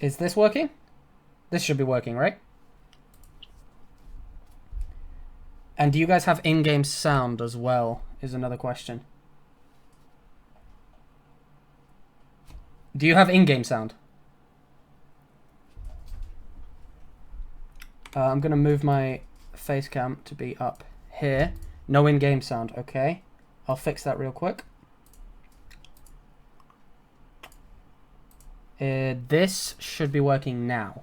Is this working? This should be working, right? And do you guys have in-game sound as well, is another question. Do you have in-game sound? I'm going to move my face cam to be up here. No in-game sound, okay. I'll fix that real quick. This should be working now.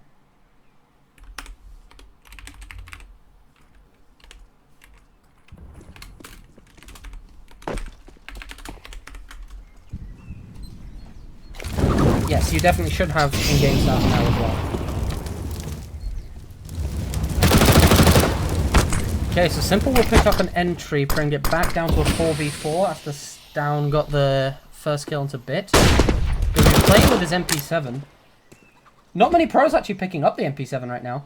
Yes, you definitely should have in-game sound now as well. Okay, so Simple will pick up an entry, bring it back down to a 4v4 after Stown got the first kill into Bit. He's playing with his MP7. Not many pros actually picking up the MP7 right now.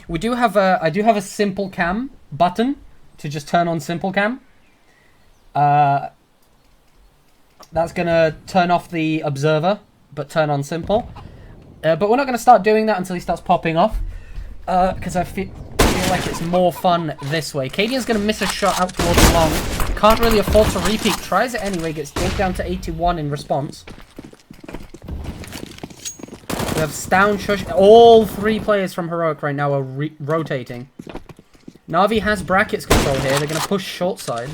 We do have I do have a Simple Cam button to just turn on Simple Cam. That's gonna turn off the observer, but turn on Simple. But we're not gonna start doing that until he starts popping off, because I feel like it's more fun this way. Cadian's gonna miss a shot out towards the long. Can't really afford to repeat. Tries it anyway. Gets dinked down to 81 in response. We have Stown, Shush. All three players from Heroic right now are rotating. Na'Vi has brackets control here. They're gonna push short side.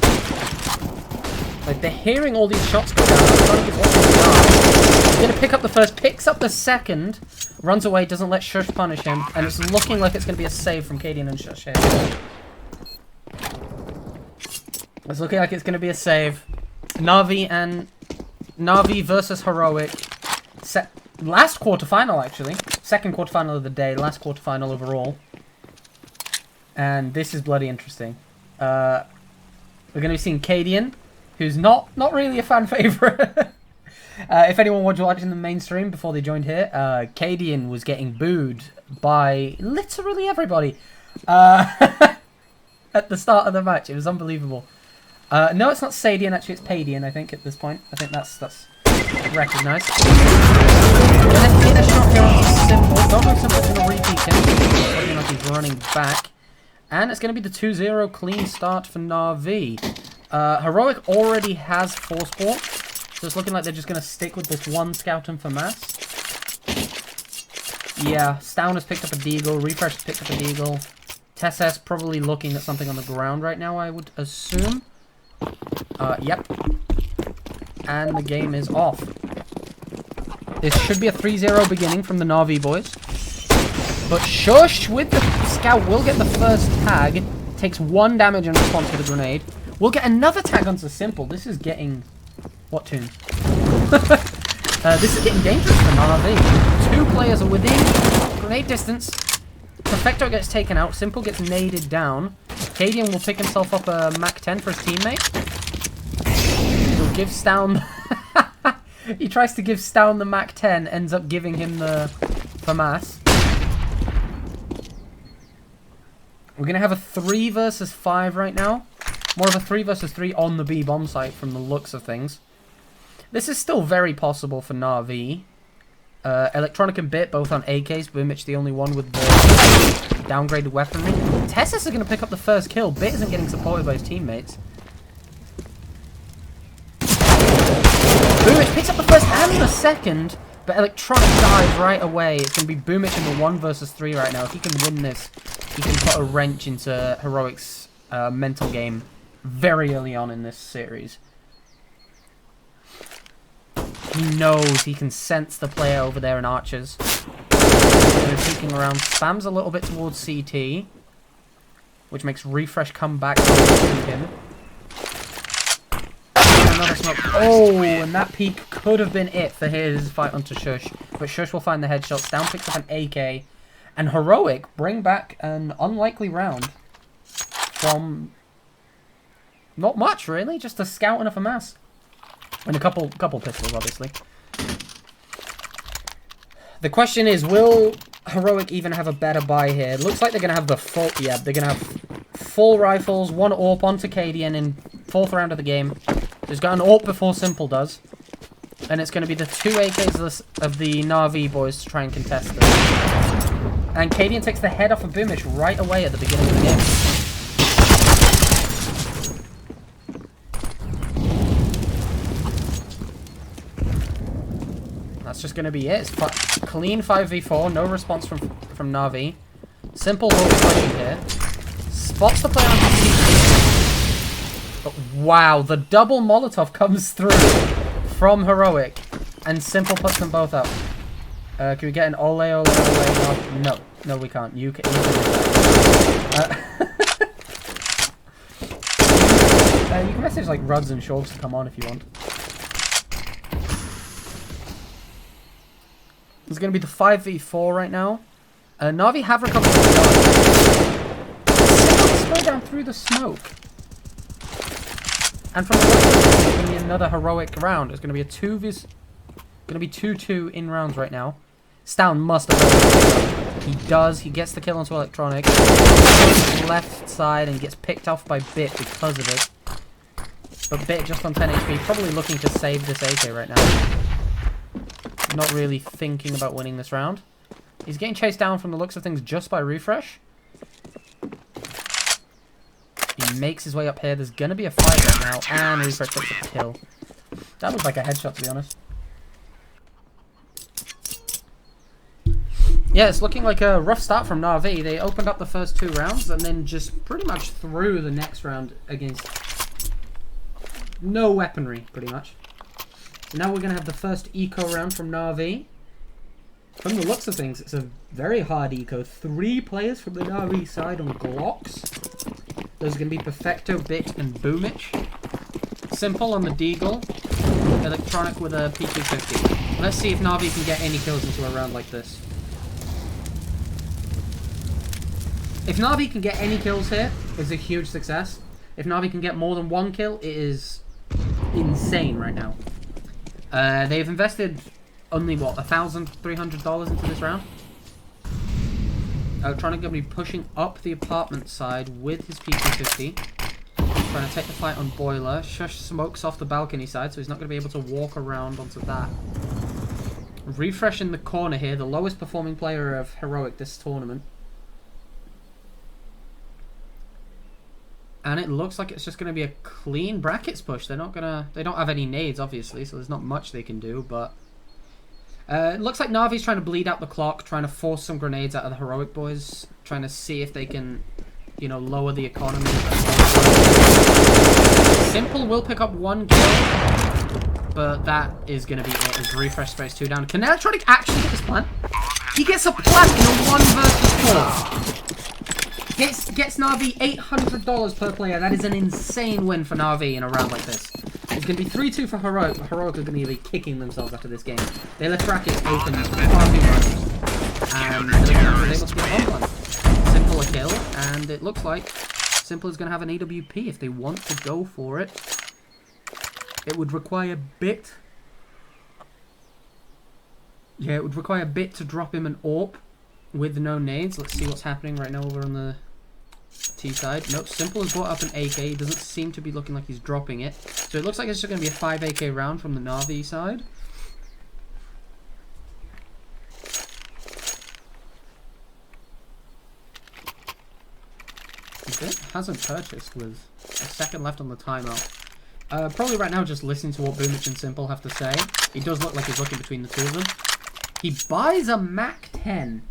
Like, they're hearing all these shots go down. He's going to pick up the first, picks up the second, runs away, doesn't let Shush punish him, and it's looking like it's going to be a save from Cadian and Shush here. It's looking like it's going to be a save. Na'Vi versus Heroic. Last quarterfinal, actually. Second quarterfinal of the day, last quarterfinal overall. And this is bloody interesting. We're going to be seeing Cadian, who's not really a fan favourite. If anyone was watching the mainstream before they joined here, Cadian was getting booed by literally everybody at the start of the match. It was unbelievable. No, it's not Sadian, actually it's Padian, I think, at this point. I think that's recognised. Let's get a shot here on Simple. Don't know if Simple's going to repeat him. Looking like he's running back. And it's going to be the 2-0 clean start for Na'Vi. Heroic already has Force Port, so it's looking like they're just going to stick with this one Scout and FAMAS. Yeah, Stown has picked up a Deagle, Refresh has picked up a Deagle. Tesses probably looking at something on the ground right now, I would assume. Yep. And the game is off. This should be a 3-0 beginning from the Na'Vi boys. But Shush with the Scout will get the first tag. Takes 1 damage in response to the grenade. We'll get another tag onto Simple. This is getting... What tune? This is getting dangerous for Na'Vi. 2 players are within grenade distance. Perfecto gets taken out. Simple gets naded down. Cadian will pick himself up a Mach 10 for his teammate. He'll give Stown... He tries to give Stown the Mach 10. Ends up giving him the FAMAS. We're going to have a 3 versus 5 right now. More of a 3 versus 3 on the B bomb site from the looks of things. This is still very possible for Na'Vi. Electronic and Bit both on AKs. Boomich the only one with the downgraded weaponry. Tessus are going to pick up the first kill. Bit isn't getting supported by his teammates. Boomich picks up the first and the second. But Electronic dies right away. It's going to be Boomich in the 1 versus 3 right now. If he can win this, he can put a wrench into Heroic's mental game very early on in this series. He knows, he can sense the player over there in Archers. They're peeking around, spams a little bit towards CT, which makes Refresh come back to him. Another smoke. Oh, and that peek could have been it for his fight onto Shush. But Shush will find the headshot. Down picks up an AK. And Heroic bring back an unlikely round from not much, really. Just a Scout and a FAMAS. And a couple pistols, obviously. The question is, will Heroic even have a better buy here? It looks like they're going to have the full... Yeah, they're going to have full rifles, 1 AWP onto Cadian in 4th round of the game. He's got an AWP before Simple does. And it's going to be the 2 AKs of the Na'Vi boys to try and contest this. And Cadian takes the head off of Boomish right away at the beginning of the game. That's just going to be it. It's clean 5v4, no response from Na'Vi. Simple will be pushing here. Spots the player on his feet. But wow, the double Molotov comes through from Heroic. And Simple puts them both up. Can we get an ole, ole, ole? No. No, we can't. You can you can message like Ruds and Shorts to come on if you want. It's going to be the 5v4 right now. Na'Vi have recovered the slow down through the smoke. And from the left, it's going to be another heroic round. It's going to be a 2-2 in rounds right now. Stown must have heard. He does. He gets the kill onto Electronic. Left side and gets picked off by Bit because of it. But Bit just on 10 HP, probably looking to save this AK right now. Not really thinking about winning this round. He's getting chased down from the looks of things just by Refresh. He makes his way up here. There's going to be a fight right now. And Refresh gets a kill. That looked like a headshot, to be honest. Yeah, it's looking like a rough start from Na'Vi. They opened up the first 2 rounds and then just pretty much threw the next round against no weaponry, pretty much. So now we're going to have the first eco round from Na'Vi. From the looks of things, it's a very hard eco. 3 players from the Na'Vi side on Glocks. There's going to be Perfecto, Bit, and Boomich. Simple on the Deagle. Electronic with a P250. Let's see if Na'Vi can get any kills into a round like this. If Na'Vi can get any kills here, it's a huge success. If Na'Vi can get more than 1 kill, it is insane right now. They've invested only, what, $1,300 into this round? Electronic going to be pushing up the apartment side with his P250. Trying to take the fight on Boiler. Shush smokes off the balcony side, so he's not going to be able to walk around onto that. Refresh in the corner here, the lowest performing player of Heroic this tournament. And it looks like it's just going to be a clean brackets push. They don't have any nades, obviously, so there's not much they can do, but it looks like Na'Vi's trying to bleed out the clock, trying to force some grenades out of the Heroic boys, trying to see if they can, you know, lower the economy. Simple will pick up 1 kill, but that is going to be it as Refresh sprays 2 down. Can Electronic actually get this plant? He gets a plant in a 1 versus 4. Gets Na'Vi $800 per player. That is an insane win for Na'Vi in a round like this. It's going to be 3-2 for Heroic. Heroic are going to be kicking themselves after this game. They left brackets open far too much. And Electronic was able to get on one. Simple a kill. And it looks like Simple is going to have an AWP if they want to go for it. It would require Bit. Yeah, it would require Bit to drop him an AWP with no nades. Let's see what's happening right now over on the T side. Nope, Simple has brought up an AK. He doesn't seem to be looking like he's dropping it. So it looks like it's just going to be a 5 AK round from the Na'Vi side. Bit hasn't purchased with a second left on the timeout. Probably right now just listening to what Boomich and Simple have to say. He does look like he's looking between the two of them. He buys a Mac 10.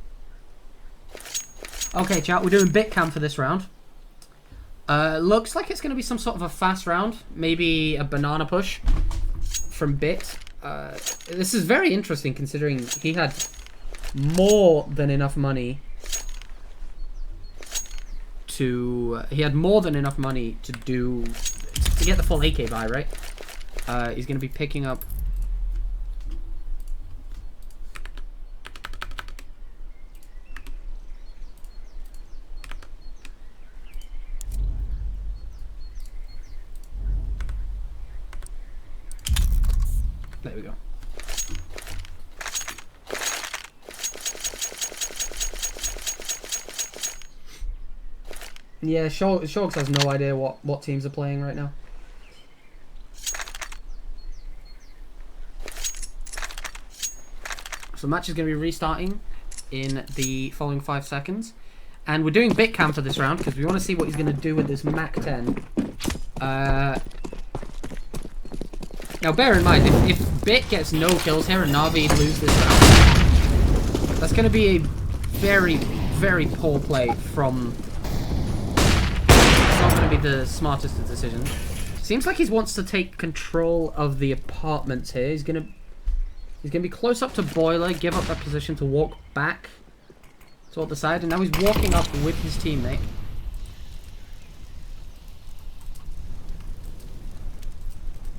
Okay, chat, we're doing bit cam for this round. Looks like it's going to be some sort of a fast round. Maybe a banana push from Bit. This is very interesting considering he had more than enough money to... He had more than enough money to do... to get the full AK buy, right? He's going to be picking up... There we go. Yeah, Shogs has no idea what teams are playing right now. So the match is going to be restarting in the following 5 seconds. And we're doing bit cam for this round because we want to see what he's going to do with this Mac 10. Now bear in mind, if Bit gets no kills here and Na'Vi lose this round, that's going to be a very, very poor play from... It's not going to be the smartest of decisions. Seems like he wants to take control of the apartments here. He's going to be close up to Boiler, give up that position to walk back toward the side, and now he's walking up with his teammate.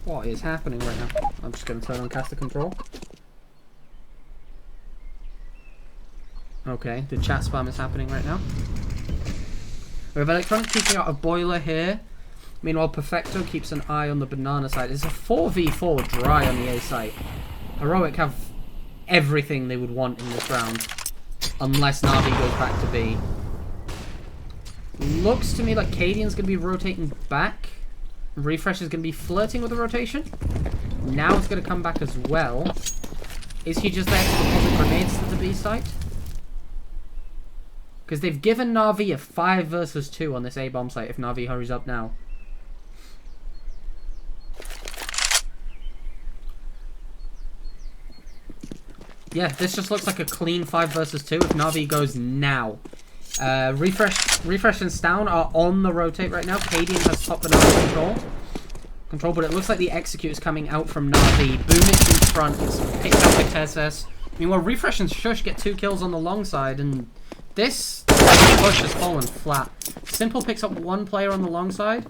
What is happening right now? I'm just going to turn on caster control. Okay, the chat spam is happening right now. We have Electronic peeking out a Boiler here. Meanwhile, Perfecto keeps an eye on the banana side. It's a 4v4 dry on the A site. Heroic have everything they would want in this round. Unless Na'Vi goes back to B. Looks to me like Cadian's going to be rotating back. Refresh is going to be flirting with the rotation. Now it's going to come back as well. Is he just there to deposit grenades to the B site? Because they've given Na'Vi a 5 versus 2 on this A bomb site if Na'Vi hurries up now. Yeah, this just looks like a clean 5 versus 2 if Na'Vi goes now. Refresh and Stown are on the rotate right now. Cadian has top banana control, but it looks like the execute is coming out from Na'Vi. Boomich in front, gets picked up by Tesses. Meanwhile, Refresh and Shush get 2 kills on the long side, and this push has fallen flat. Simple picks up 1 player on the long side,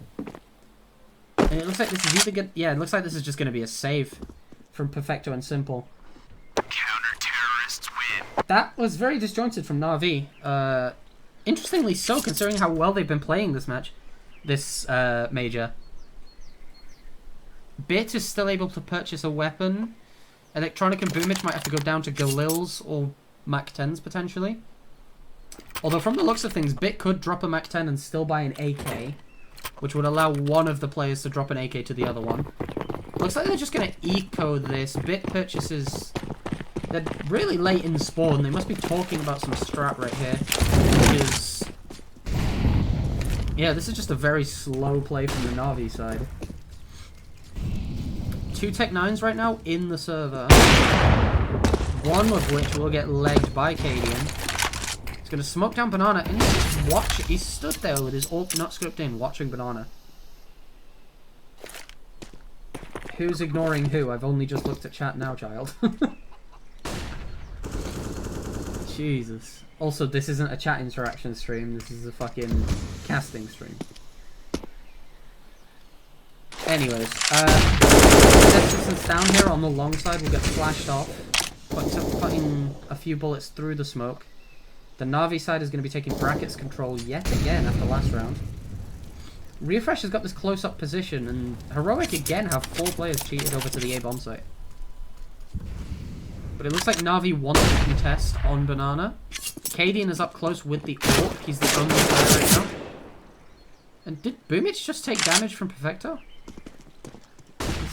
and it looks like this is either good. Yeah, it looks like this is just going to be a save from Perfecto and Simple. Counter-terrorists win. That was very disjointed from Na'Vi. Interestingly so, considering how well they've been playing this match, this major. Bit is still able to purchase a weapon. Electronic and Boomich might have to go down to Galils or Mac 10s potentially. Although from the looks of things, Bit could drop a Mac 10 and still buy an AK, which would allow one of the players to drop an AK to the other one. Looks like they're just going to eco this. Bit purchases... They're really late in the spawn. They must be talking about some strat right here. Because... yeah, this is just a very slow play from the Na'Vi side. 2 Tech 9s right now in the server. One of which will get legged by Cadian. He's going to smoke down Banana. And he's stood there with his ult not scoped in, watching Banana. Who's ignoring who? I've only just looked at chat now, child. Jesus. Also, this isn't a chat interaction stream. This is a fucking casting stream. Anyways, Distance down here on the long side will get flashed off. Putting a few bullets through the smoke. The Na'Vi side is going to be taking brackets control yet again after last round. Refresh has got this close-up position, and Heroic again have 4 players cheated over to the A bomb site. But it looks like Na'Vi wants to contest on Banana. Cadian is up close with the Orc. He's the only player right now. And did Boomich just take damage from Perfecto?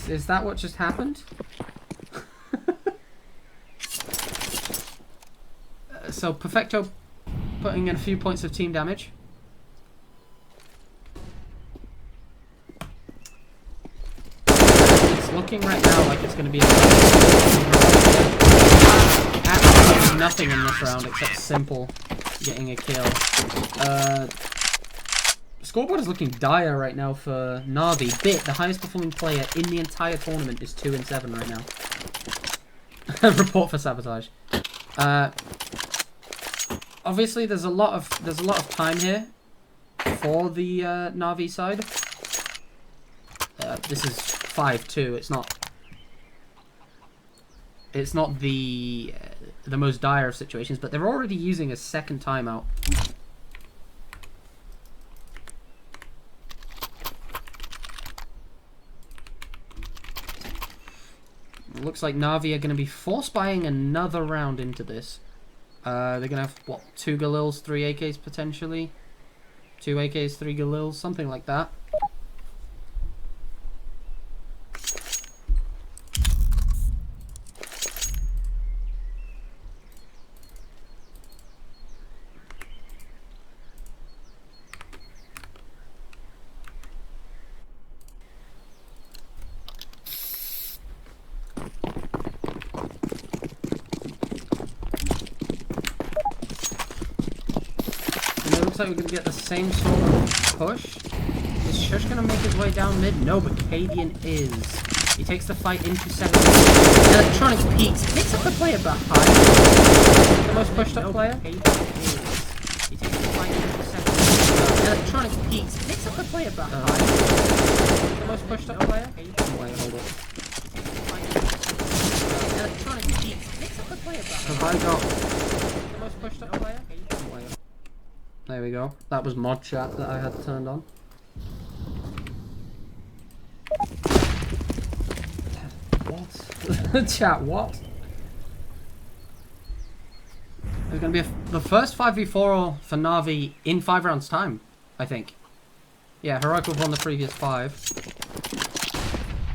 Is that what just happened? So Perfecto putting in a few points of team damage. It's looking right now like it's going to be absolutely nothing in this round except Simple getting a kill. Scoreboard is looking dire right now for Na'Vi. Bit, the highest performing player in the entire tournament, is 2-7 right now. Report for sabotage. Obviously, there's a lot of time here for the Na'Vi side. This is 5-2. It's not the most dire of situations, but they're already using a second timeout. It looks like Na'Vi are going to be force buying another round into this. They're going to have, what, 2 Galils, 3 AKs potentially? 2 AKs, 3 Galils, something like that. looks like we're going to get the same sort of push. Is Shush going to make his way down mid? No, but Cadian is. He takes the fight into 7. Electronic peaks. Picks up the player behind. The most pushed up player. He takes the fight into 7. Electronic peaks. Picks up the player behind. The most pushed up player. Wait, hold up. Electronic peaks. Picks up the player behind. Have I got... The most pushed up player. There we go. That was mod chat that I had turned on. What? Chat, what? There's going to be the first 5v4 for Na'Vi in 5 rounds time, I think. Yeah, Heroic have won the previous 5.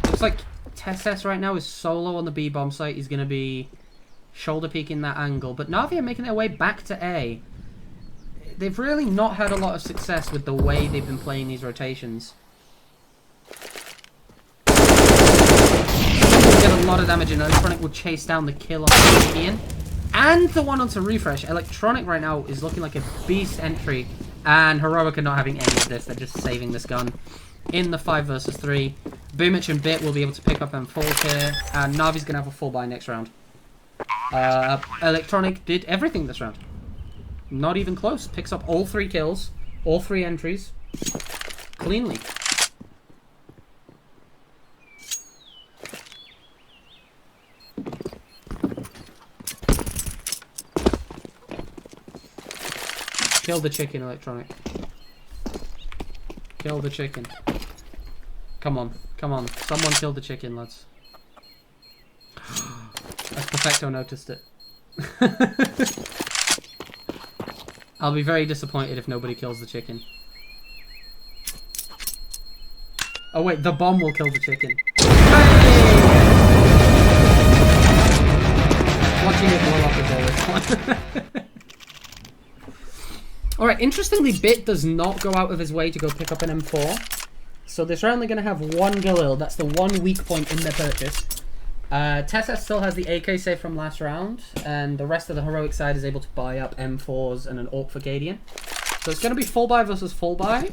Looks like Tesses right now is solo on the B bomb site. He's going to be shoulder peeking that angle. But Na'Vi are making their way back to A. They've really not had a lot of success with the way they've been playing these rotations. Will get a lot of damage, and Electronic will chase down the kill on Canadian and the one onto Refresh. Electronic right now is looking like a beast entry, and Heroic are not having any of this. They're just saving this gun in the 5 versus 3. Boomich and Bit will be able to pick up M4 here, and Na'Vi's going to have a full buy next round. Electronic did everything this round. Not even close. Picks up all 3 kills, all 3 entries, cleanly. Kill the chicken, Electronic. Kill the chicken. Come on, come on. Someone kill the chicken, lads. As Perfecto noticed it. I'll be very disappointed if nobody kills the chicken. Oh wait, the bomb will kill the chicken. Watching it blow up is always fun. Alright, interestingly, Bit does not go out of his way to go pick up an M4. So this round they're going to have 1 Galil. That's the 1 weak point in their purchase. Tessa still has the AK save from last round, and the rest of the Heroic side is able to buy up M4s and an AWP for Cadian. So it's going to be full buy versus full buy,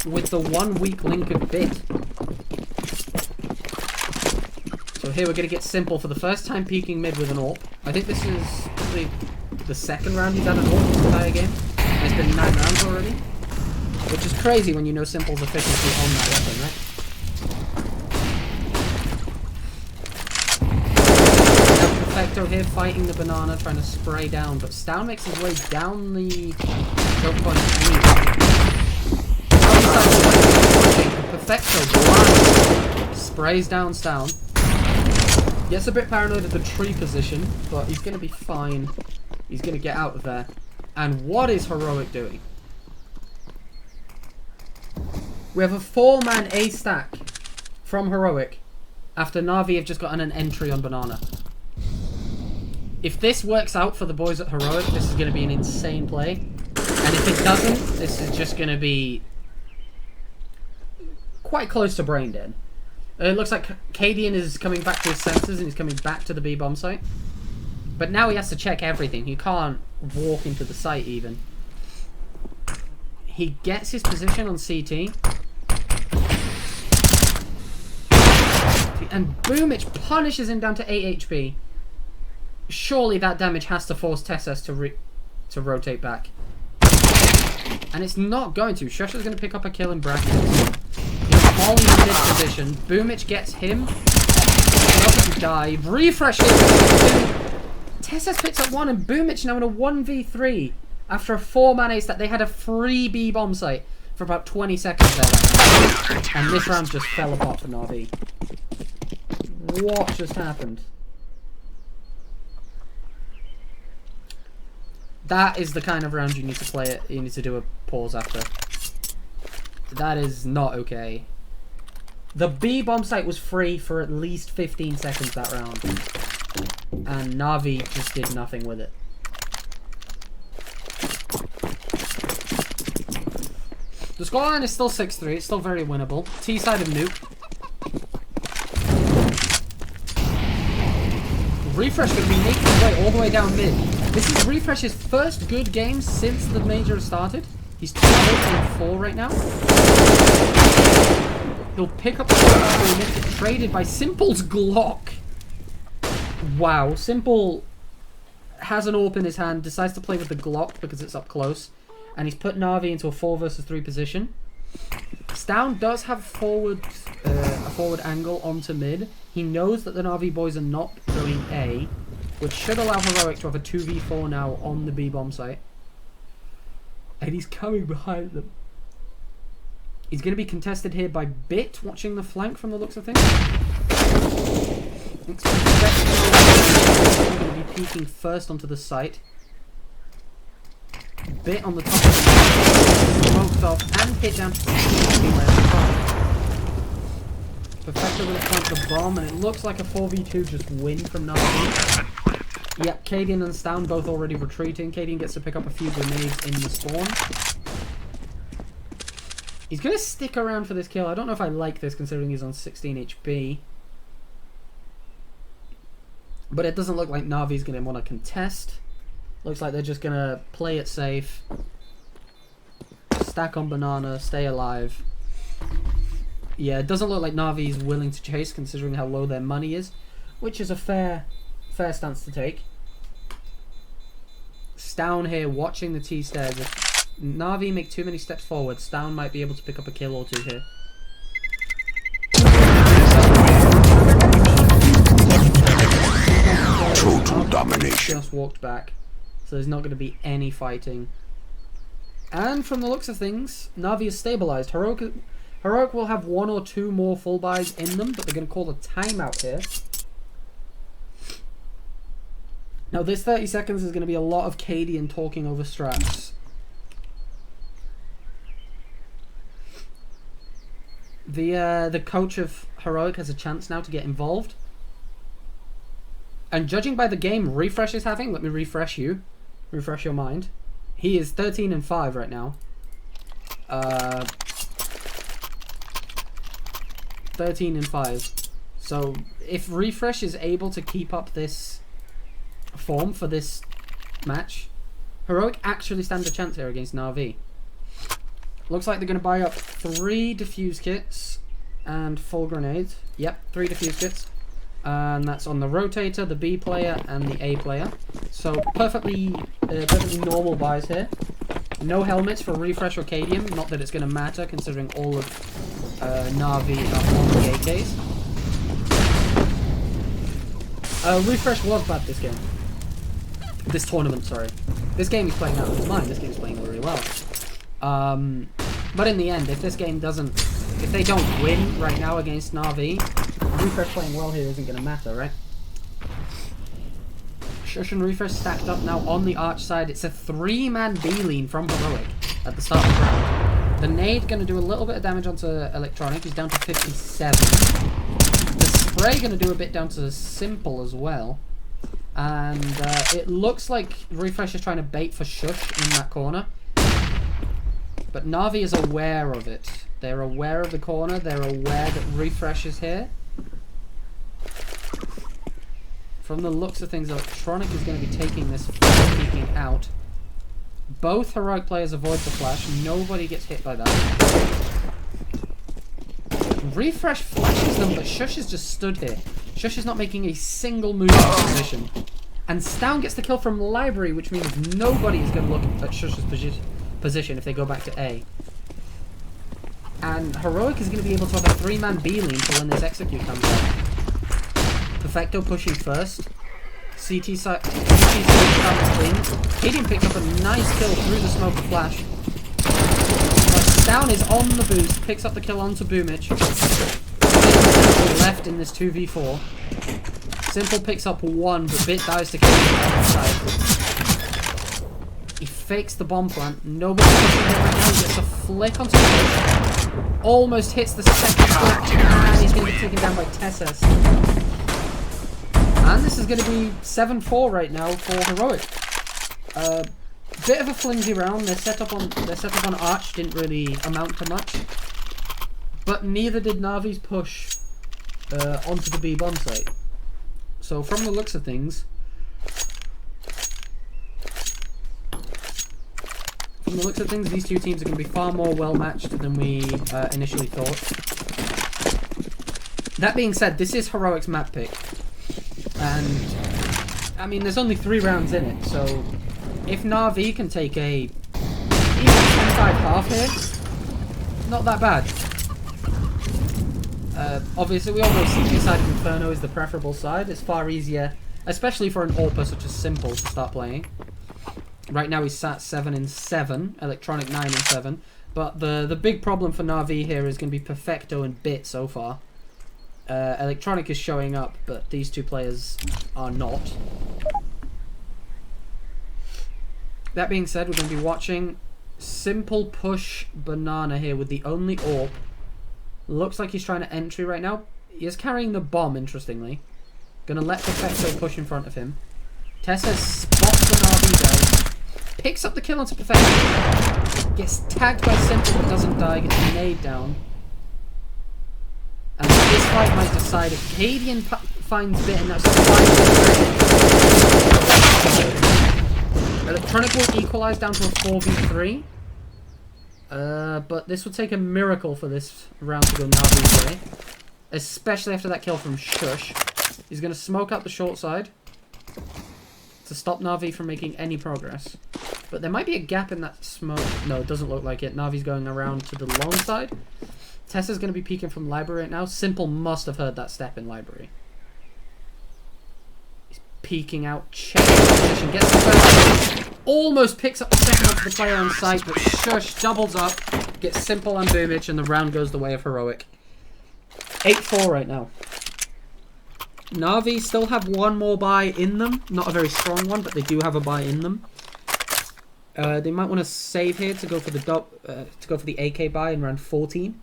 with the 1 weak link of Bit. So here we're going to get Simple for the first time peeking mid with an AWP. I think this is probably the 2nd round he's had an AWP this entire game. And it's been 9 rounds already. Which is crazy when you know Simple's efficiency on that weapon, right? Perfecto here fighting the banana, trying to spray down, but Stown makes his way down the choke point anyway. Perfecto blind sprays down Stown. Gets a bit paranoid at the tree position, but he's going to be fine. He's going to get out of there. And what is Heroic doing? We have a 4-man A stack from Heroic after Na'Vi have just gotten an entry on banana. If this works out for the boys at Heroic, this is going to be an insane play. And if it doesn't, this is just going to be quite close to brain dead. It looks like Cadian is coming back to his senses and he's coming back to the B bomb site. But now he has to check everything. He can't walk into the site even. He gets his position on CT. And Boomich punishes him down to 8 HP. Surely that damage has to force Tessus to rotate back. And it's not going to. Shusha's going to pick up a kill in brackets. He's falling in mid position. Boomich gets him. Doesn't die. Refresh hits. Tessus picks up 1 and Boomich now in a 1v3 after a 4-man ace that they had a free B bomb site for about 20 seconds there. And this round just fell apart for Na'Vi. What just happened? That is the kind of round you need to play it. You need to do a pause after. That is not okay. The B bomb site was free for at least 15 seconds that round. And Na'Vi just did nothing with it. The scoreline is still 6-3. It's still very winnable. T side of Nuke. Refresh going to be making his way all the way down mid. This is Refresh's first good game since the major started. He's 12-4 right now. He'll pick up the boom. It's traded by Simple's Glock. Wow, Simple has an AWP in his hand, decides to play with the Glock because it's up close, and he's put Na'Vi into a 4 versus 3 position. Stown does have a forward angle onto mid. He knows that the Na'Vi boys are not going A, which should allow Heroic to have a 2v4 now on the B bomb site. And he's coming behind them. He's going to be contested here by Bit, watching the flank from the looks of things. He's going to be peeking first onto the site. Bit on the top of the smoked off and hit down to Perfecto will plant the bomb, and it looks like a 4v2 just win from Navi. Yep, Cadian and Stown both already retreating. Cadian gets to pick up a few grenades in the spawn. He's going to stick around for this kill. I don't know if I like this considering he's on 16 HP. But it doesn't look like Navi's going to want to contest. Looks like they're just going to play it safe. Stack on banana, stay alive. Yeah, it doesn't look like Na'Vi is willing to chase considering how low their money is. Which is a fair stance to take. Stown here watching the T-stairs. If Na'Vi make too many steps forward, Stown might be able to pick up a kill or two here. Total domination. Just walked back, so there's not going to be any fighting. And from the looks of things, Na'Vi is stabilized. Heroic will have 1 or 2 more full buys in them, but they're going to call a timeout here. Now this 30 seconds is going to be a lot of Cadian talking over straps. The coach of Heroic has a chance now to get involved. And judging by the game Refresh is having, let me refresh you. Refresh your mind. He is 13-5 right now. 13-5. So if Refresh is able to keep up this form for this match, Heroic actually stand a chance here against Na'Vi. Looks like they're going to buy up 3 defuse kits and full grenades. Yep, 3 defuse kits. And that's on the rotator, the B player, and the A player. So perfectly normal buys here. No helmets for Refresh or Cadian. Not that it's going to matter considering all of Na'Vi are on the AKs. Refresh was bad this game. This tournament, sorry. This game he's playing out of his mind. This game's playing really well. But in the end, if this game doesn't... If they don't win right now against Na'Vi, Refresh playing well here isn't going to matter, right? Shush and Refresh stacked up now on the arch side. It's a 3-man B-lean from Heroic at the start of the round. The nade going to do a little bit of damage onto Electronic. He's down to 57. The spray going to do a bit down to Simple as well. And it looks like Refresh is trying to bait for Shush in that corner. But Na'Vi is aware of it. They're aware of the corner. They're aware that Refresh is here. From the looks of things, Electronic is going to be taking this peeking out. Both Heroic players avoid the flash. Nobody gets hit by that. Refresh flashes them, but Shush is just stood here. Shush is not making a single move in position. And Stown gets the kill from Library, which means nobody is going to look at Shush's position if they go back to A. And Heroic is going to be able to have a 3-man B-lean for when this execute comes out. Perfecto pushing first. CT side clean. Cadian picked up a nice kill through the smoke of flash. Stown is on the boost, picks up the kill onto Boomich. Left in this 2v4. Simple picks up 1, but Bit dies to Cadian outside. He fakes the bomb plant. Nobody's pushing him right now. He gets a flick onto the push. Almost hits the second flick, and he's going to be taken down by Tessus. And this is going to be 7-4 right now for Heroic. Bit of a flimsy round. Their setup on Arch didn't really amount to much, but neither did Na'Vi's push onto the B bomb site. So from the looks of things, from the looks of things, these two teams are going to be far more well-matched than we initially thought. That being said, this is Heroic's map pick. And, I mean, there's only 3 rounds in it, so if Na'Vi can take a even 10-5 half here, not that bad. Obviously, we all know CG side of Inferno is the preferable side. It's far easier, especially for an AWPer such as Simple to start playing. Right now he's sat 7-7, Electronic 9-7. But the big problem for Na'Vi here is going to be Perfecto and Bit so far. Electronic is showing up, but these two players are not. That being said, we're going to be watching Simple push Banana here with the only AWP. Looks like he's trying to entry right now. He is carrying the bomb, interestingly. Gonna let Perfecto push in front of him. Tessa spots the Na'Vi there. Picks up the kill onto Perfecto. Gets tagged by Simple but doesn't die. Gets a nade down. And this fight might decide if Cadian finds Bit, and that's 5. Electronic will equalize down to a 4v3. But this would take a miracle for this round to go Na'Vi's way. Especially after that kill from Shush. He's going to smoke out the short side to stop Na'Vi from making any progress. But there might be a gap in that smoke. No, it doesn't look like it. Na'Vi's going around to the long side. Tessa's going to be peeking from library right now. Simple must have heard that step in library. He's peeking out, checking position, gets the first. Almost picks up the second onto the player on site, but Shush doubles up, gets Simple and Boomich, and the round goes the way of Heroic. 8-4 right now. Na'Vi still have one more buy in them. Not a very strong one, but they do have a buy in them. They might want to save here to go for the AK buy in round 14.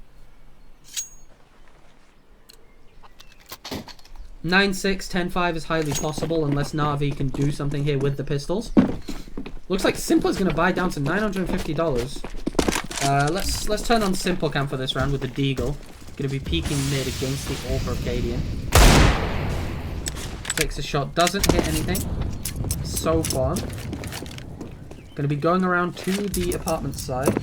9-6, 10-5 is highly possible unless Na'Vi can do something here with the pistols. Looks like Simple is going to buy down to $950. Let's turn on Simple Cam for this round with the Deagle. Going to be peeking mid against the AWPer of Cadian. Takes a shot, doesn't hit anything so far. Going to be going around to the apartment side.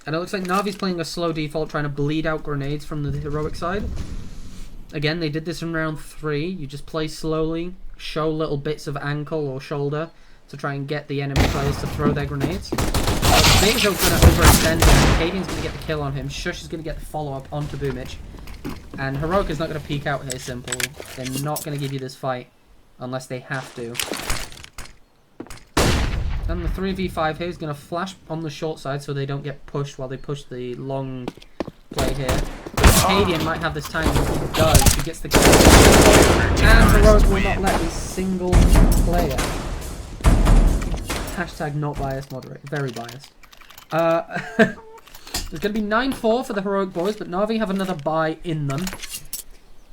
And it looks like Na'Vi's playing a slow default, trying to bleed out grenades from the Heroic side. Again, they did this in round 3. You just play slowly, show little bits of ankle or shoulder to try and get the enemy players to throw their grenades. Bejo's going to overextend him. Cadian's going to get the kill on him. Shush is going to get the follow-up onto Boomich. And Heroic is not going to peek out here, Simple. They're not going to give you this fight unless they have to. And the 3v5 here is going to flash on the short side so they don't get pushed while they push the long play here. Cadian might have this time, and if he does, he gets the kill. And Heroic will not let a single player. Hashtag not biased moderate. Very biased. There's going to be 9-4 for the Heroic boys, but Na'Vi have another buy in them.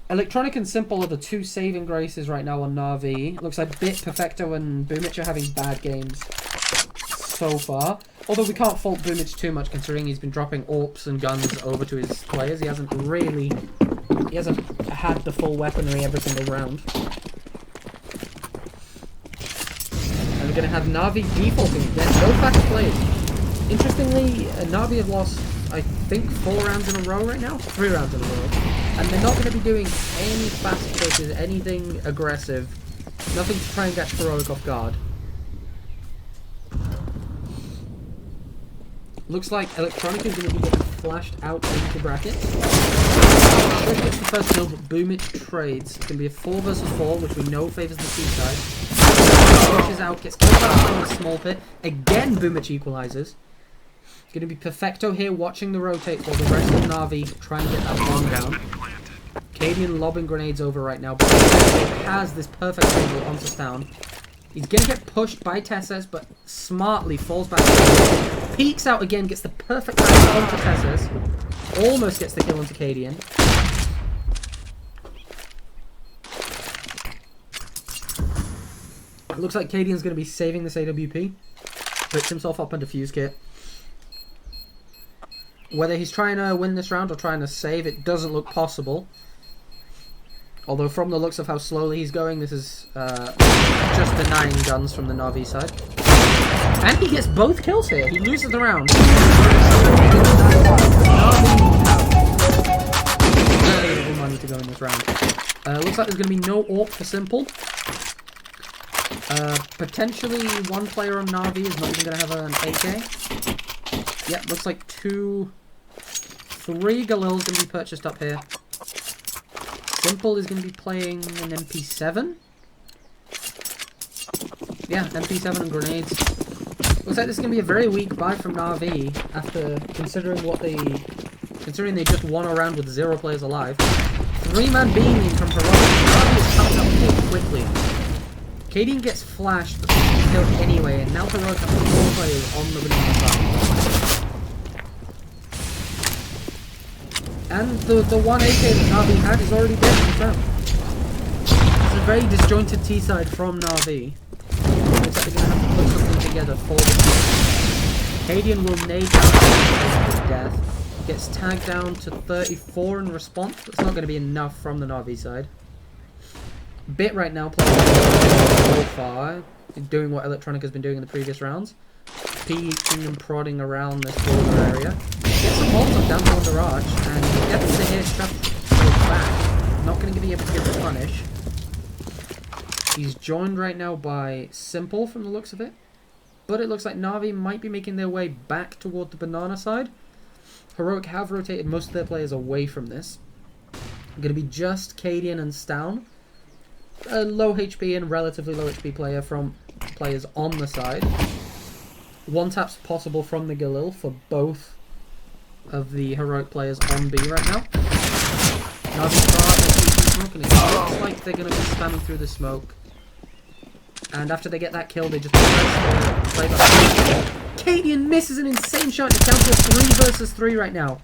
Electronic and Simple are the two saving graces right now on Na'Vi. Looks like Bit, Perfecto, and Boomich are having bad games so far. Although we can't fault Boomich too much considering he's been dropping AWPs and guns over to his players. He hasn't had the full weaponry every single round. And we're going to have Na'Vi defaulting again. No fast plays. Interestingly, Na'Vi have lost, I think, 4 rounds in a row right now? 3 rounds in a row. And they're not going to be doing any fast pushes, anything aggressive. Nothing to try and get Heroic off guard. Looks like Electronic is going to be getting flashed out into the bracket. Shush gets the first kill, but Boomich trades. It's going to be a 4 versus 4, which we know favours the C side. Pushes out, gets killed by a small pit. Again, Boomich equalizes. It's going to be Perfecto here watching the rotate while the rest of Na'Vi trying to get that bomb down. Cadian lobbing grenades over right now. Perfecto has this perfect angle onto town. He's going to get pushed by Tesses, but smartly falls back. Peeks out again, gets the perfect angle onto Tesses. Almost gets the kill onto Cadian. It looks like Cadian's going to be saving this AWP. Puts himself up under Fuse Kit. Whether he's trying to win this round or trying to save, it doesn't look possible. Although from the looks of how slowly he's going, this is just the 9 guns from the Na'Vi side. And he gets both kills here. He loses the round. Available money to go in this round. Looks like there's going to be no AWP for Simple. Potentially one player on Na'Vi is not even going to have an AK. Yep, looks like 3 Galil's going to be purchased up here. Simple is going to be playing an MP7. Yeah, MP7 and grenades. Looks like this is going to be a very weak buy from Na'Vi after considering they just won a round with 0 players alive. 3-man beaming from Heroic. Na'Vi is coming up here quickly. Cadian gets flashed, but he's killed anyway, and now Heroic have 4 players on the banana side. And the 1 AK that Na'Vi had is already dead in the turn. It's a very disjointed T-side from Na'Vi. Looks like they're going to have to put something together for the Cadian will nade down to death. Gets tagged down to 34 in response. That's not going to be enough from the Na'Vi side. Bit right now playing so far, doing what Electronic has been doing in the previous rounds. Peeking and prodding around this border area. Gets some bolts up down towards the arch, and he gets to hit Trap back. Not going to be able to get the punish. He's joined right now by Simple from the looks of it. But it looks like Na'Vi might be making their way back toward the banana side. Heroic have rotated most of their players away from this. Going to be just Cadian and Stown. A low HP and relatively low HP player from players on the side. 1 tap's possible from the Galil for both of the Heroic players on B right now. Na'Vi smoke, and it looks like they're going to be spamming through the smoke. And after they get that kill, they just play back. Cadian misses an insane shot. It's down to 3 versus 3 right now.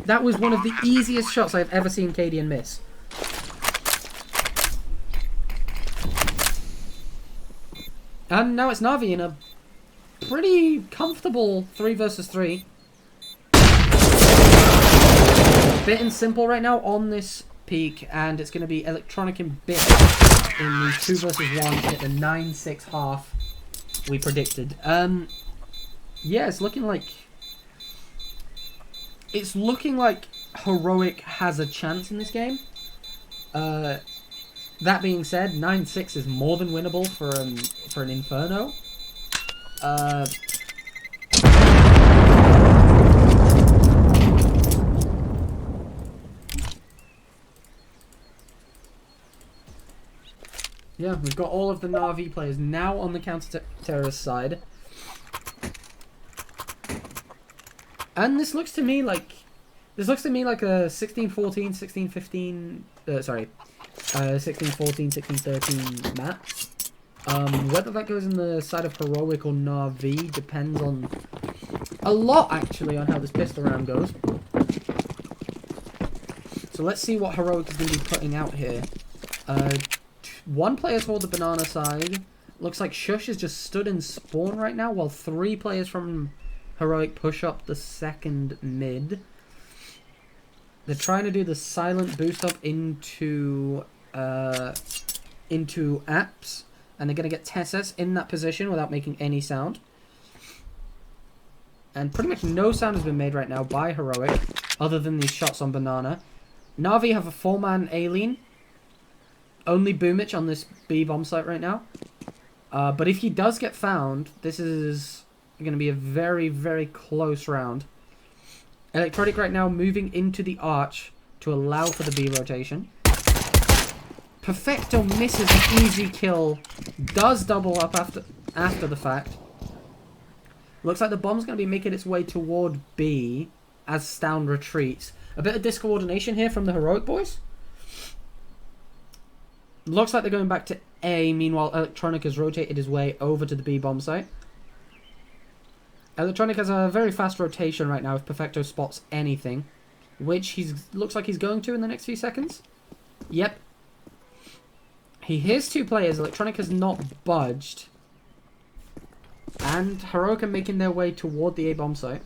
That was one of the easiest shots I've ever seen Cadian miss. And now it's Na'Vi in a pretty comfortable 3 versus 3. Bit and Simple right now on this peak, and it's going to be Electronic and Bit in the 2 versus 1 at the 9-6 half we predicted. Yeah, it's looking like Heroic has a chance in this game. That being said, 9-6 is more than winnable for an Inferno. Yeah, we've got all of the Na'Vi players now on the counter-terrorist side. And this looks to me like a 16-14, 16-15, 16-14, 16-13 map. Whether that goes in the side of Heroic or Na'Vi depends on a lot, actually, on how this pistol round goes. So let's see what Heroic is going to be putting out here. 1 player toward the banana side. Looks like Shush is just stood in spawn right now, while 3 players from Heroic push up the second mid. They're trying to do the silent boost up into apps, and they're going to get Tessus in that position without making any sound. And pretty much no sound has been made right now by Heroic, other than these shots on banana. Na'Vi have a 4-man Aileen. Only Boomich on this B bomb site right now. But if he does get found, this is going to be a very, very close round. Electronic right now moving into the arch to allow for the B rotation. Perfecto misses an easy kill. Does double up after the fact. Looks like the bomb's going to be making its way toward B as Stown retreats. A bit of discoordination here from the Heroic boys. Looks like they're going back to A. Meanwhile, Electronic has rotated his way over to the B bomb site. Electronic has a very fast rotation right now if Perfecto spots anything, which looks like he's going to in the next few seconds. Yep. He hears 2 players. Electronic has not budged. And Heroic are making their way toward the A bomb site.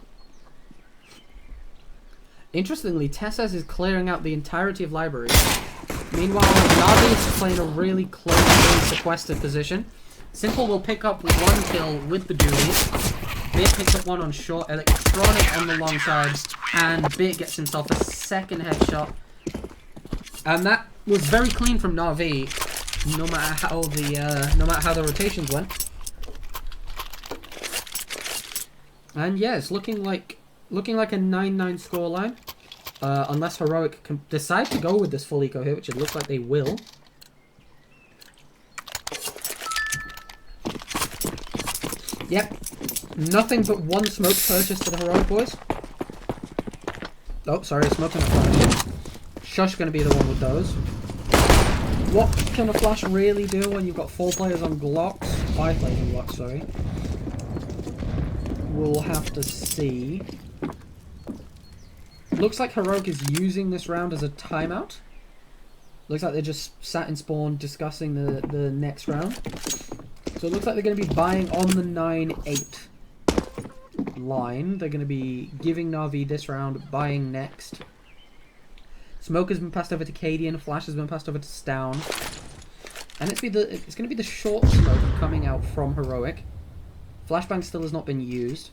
Interestingly, Tessus is clearing out the entirety of library. Meanwhile, Na'Vi is playing a really close, sequestered position. Simple will pick up 1 kill with the dualies. Bit picks up 1 on short, Electronic on the long side, and Bit gets himself a second headshot. And that was very clean from Na'Vi, no matter how the rotations went. And yeah, it's looking like a 9-9 scoreline. Unless Heroic can decide to go with this full eco here, which it looks like they will. Yep. Nothing but 1 smoke purchase for the Heroic boys. Oh, sorry, smoke and a flash. Shush going to be the one with those. What can a flash really do when you've got 4 players on Glocks? 5 players on Glocks, sorry. We'll have to see. Looks like Heroic is using this round as a timeout. Looks like they're just sat in spawn discussing the next round. So it looks like they're going to be buying on the 9-8 line. They're going to be giving Na'Vi this round, buying next. Smoke has been passed over to Cadian, Flash has been passed over to Stown. And it's going to be the short smoke coming out from Heroic. Flashbang still has not been used.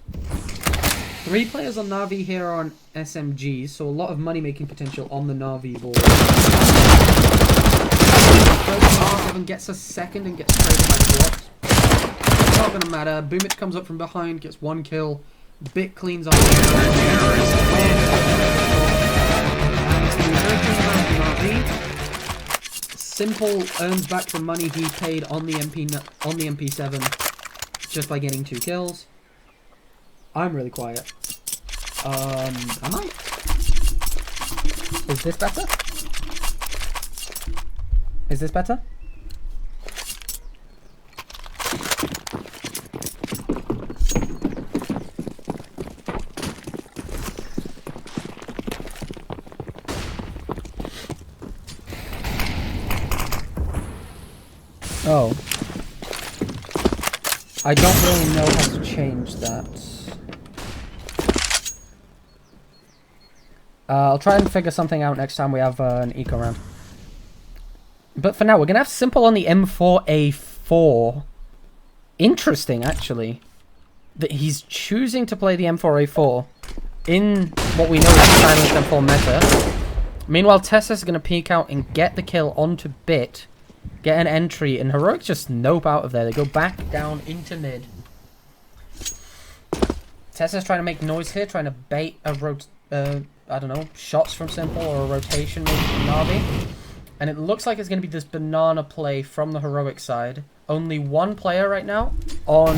3 players on Na'Vi here are on SMGs, so a lot of money-making potential on the Na'Vi board. R7 gets a second and gets traded by Glocks. Not going to matter. Boomich comes up from behind, gets 1 kill. Bit cleans up. Simple earns back the money he paid on the MP7 just by getting 2 kills. I'm really quiet. Am I? Is this better? Is this better? Oh. I don't really know how to change that. I'll try and figure something out next time we have an eco round. But for now, we're going to have Simple on the M4A4. Interesting, actually. That he's choosing to play the M4A4 in what we know is the silenced M4 meta. Meanwhile, Tessa is going to peek out and get the kill onto Bit. Get an entry, and Heroic just nope out of there. They go back down into mid. Tessa's trying to make noise here, trying to bait a I don't know, shots from Simple or a rotation maybe from Na'Vi. And it looks like it's going to be this banana play from the Heroic side. Only 1 player right now on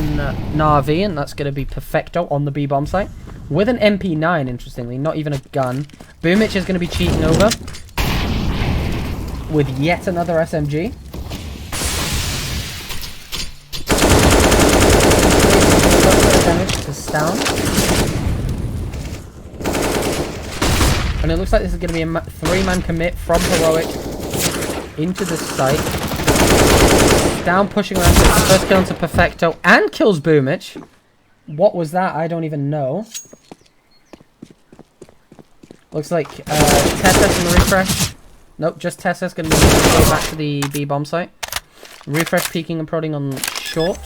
Na'Vi, and that's going to be Perfecto on the B-bomb site. With an MP9, interestingly, not even a gun. Boomich is going to be cheating over with yet another SMG. Damage to Stown. And it looks like this is going to be a 3-man commit from Heroic into the site. Down pushing around, gets the first kill into Perfecto and kills Boomich. What was that? I don't even know. Looks like Tessa's and refresh. Nope, just Tessa's going to go back to the B-bomb site. Refresh peeking and prodding on short.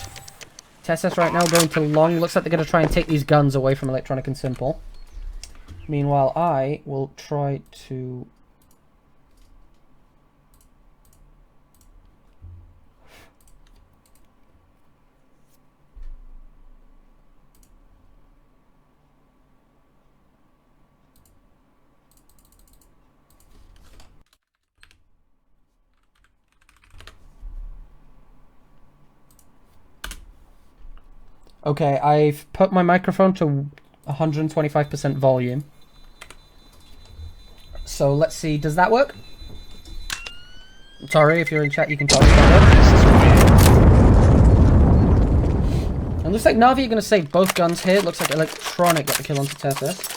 Tessa's right now going to long. Looks like they're going to try and take these guns away from Electronic and Simple. Meanwhile, I will try to... Okay, I've put my microphone to 125% volume. So let's see, does that work? Sorry, if you're in chat, you can tell me about it. It looks like Na'Vi are going to save both guns here. It looks like Electronic got the kill onto Tethys.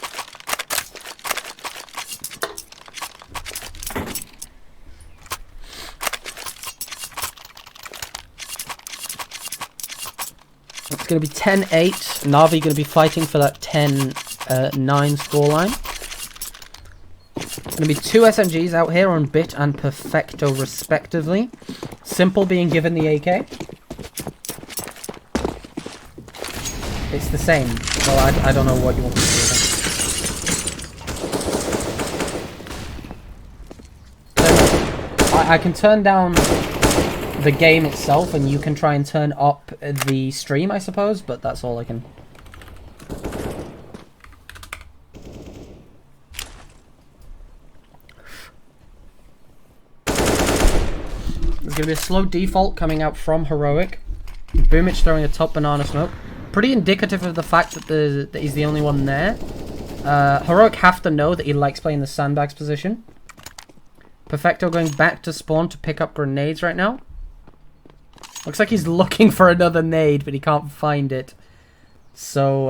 It's going to be 10-8. Na'Vi going to be fighting for that 10-9 scoreline. Going to be 2 SMGs out here on Bit and Perfecto respectively. Simple being given the AK. It's the same. Well, I don't know what you want me to do then. I can turn down the game itself, and you can try and turn up the stream, I suppose, but that's all I can. There's going to be a slow default coming out from Heroic. Boomich throwing a top banana smoke. Pretty indicative of the fact that he's the only one there. Heroic have to know that he likes playing the sandbags position. Perfecto going back to spawn to pick up grenades right now. Looks like he's looking for another nade, but he can't find it. So,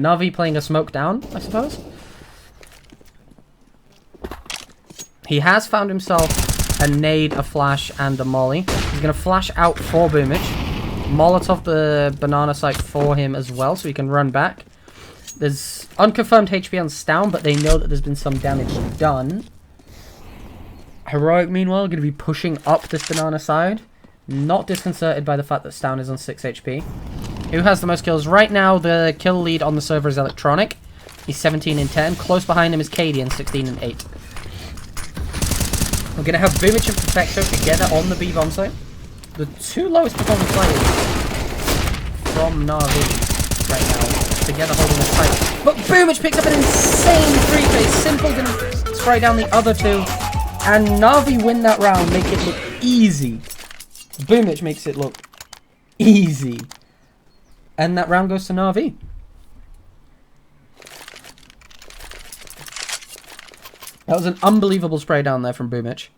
Navi playing a smoke down, I suppose. He has found himself a nade, a flash, and a molly. He's going to flash out for Boomich. Molotov the banana site for him as well, so he can run back. There's unconfirmed HP on Stown, but they know that there's been some damage done. Heroic, meanwhile, going to be pushing up this banana side. Not disconcerted by the fact that Stown is on 6 HP. Who has the most kills? Right now, the kill lead on the server is Electronic. He's 17 and 10. Close behind him is Cadian, 16 and 8. We're going to have Boomich and Perfecto together on the B bomb site. The two lowest performing players from Navi right now, together holding the fight. But Boomich picks up an insane 3-phase. Simple gonna spray down the other two. And Navi win that round, make it look easy. Boomich makes it look easy. And that round goes to Navi. That was an unbelievable spray down there from Boomich.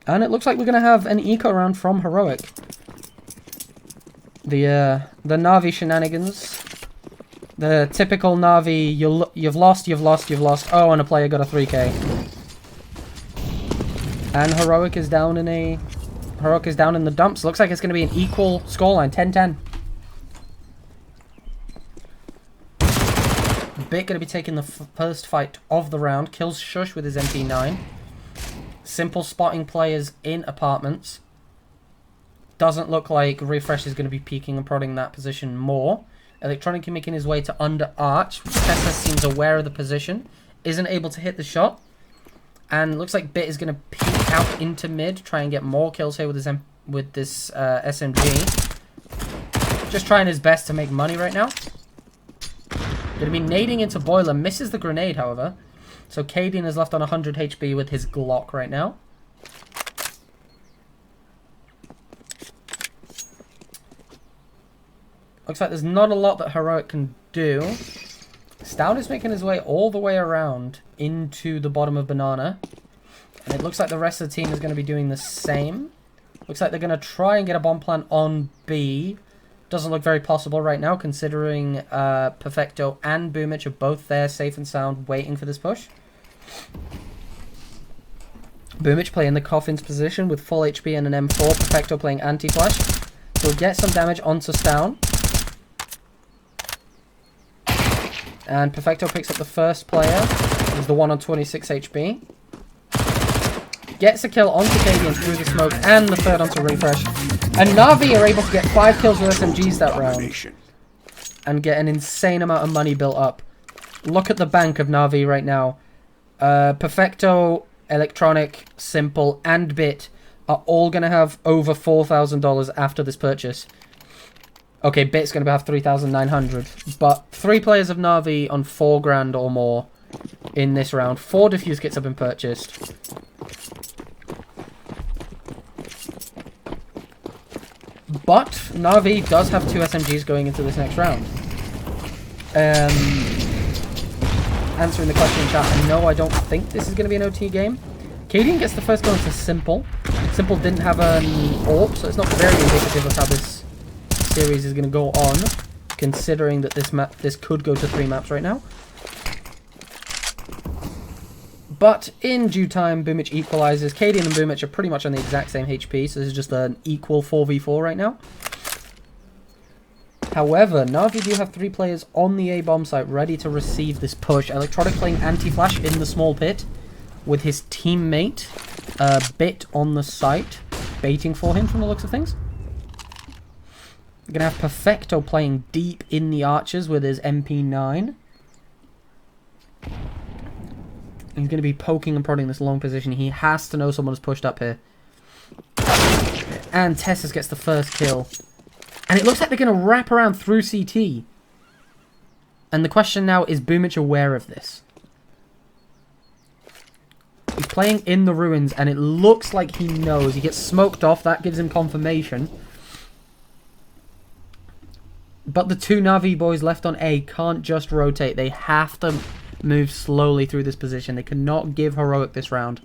And it looks like we're going to have an eco round from Heroic. The Navi shenanigans. The typical Navi, you've lost. Oh, and a player got a 3k. And Heroic is down in the dumps. Looks like it's going to be an equal scoreline, 10-10. Bit going to be taking the first fight of the round. Kills Shush with his MP9. Simple spotting players in apartments. Doesn't look like Refresh is going to be peeking and prodding that position more. Electronic making his way to under arch. Tessa seems aware of the position. Isn't able to hit the shot. And looks like Bit is going to peek out into mid. Try and get more kills here with this SMG. Just trying his best to make money right now. Going to be nading into Boiler. Misses the grenade, however. So Cadian is left on 100 HP with his Glock right now. Looks like there's not a lot that Heroic can do. Stout is making his way all the way around into the bottom of Banana. And it looks like the rest of the team is going to be doing the same. Looks like they're going to try and get a bomb plant on B. Doesn't look very possible right now, considering Perfecto and Boomich are both there, safe and sound, waiting for this push. Boomich playing the Coffin's position with full HP and an M4. Perfecto playing anti-flash. So we'll get some damage onto Stown. And Perfecto picks up the first player. He's the one on 26 HP. Gets a kill onto Cadian through the smoke, and the third onto Refresh. And Navi are able to get 5 kills with SMGs that round. And get an insane amount of money built up. Look at the bank of Navi right now. Perfecto, Electronic, Simple, and Bit are all going to have over $4,000 after this purchase. Okay, Bit's going to have 3,900. But 3 players of Navi on 4 grand or more in this round. 4 defuse kits have been purchased. But Navi does have 2 SMGs going into this next round. Answering the question in chat, no, I don't think this is going to be an OT game. Cadian gets the first go into Simple. Simple didn't have an AWP, so it's not very indicative of how this series is going to go on, considering that this could go to 3 maps right now. But in due time, Boomich equalizes. Cadian and Boomich are pretty much on the exact same HP, so this is just an equal 4v4 right now. However, Navi do have 3 players on the A-bomb site ready to receive this push. Electronic playing anti-flash in the small pit with his teammate Bit on the site, baiting for him from the looks of things. We're going to have Perfecto playing deep in the archers with his MP9. He's going to be poking and prodding this long position. He has to know someone's pushed up here. And Tessus gets the first kill. And it looks like they're going to wrap around through CT. And the question now, is Boomich aware of this? He's playing in the ruins, and it looks like he knows. He gets smoked off. That gives him confirmation. But the two Na'Vi boys left on A can't just rotate. They have to move slowly through this position. They cannot give Heroic this round.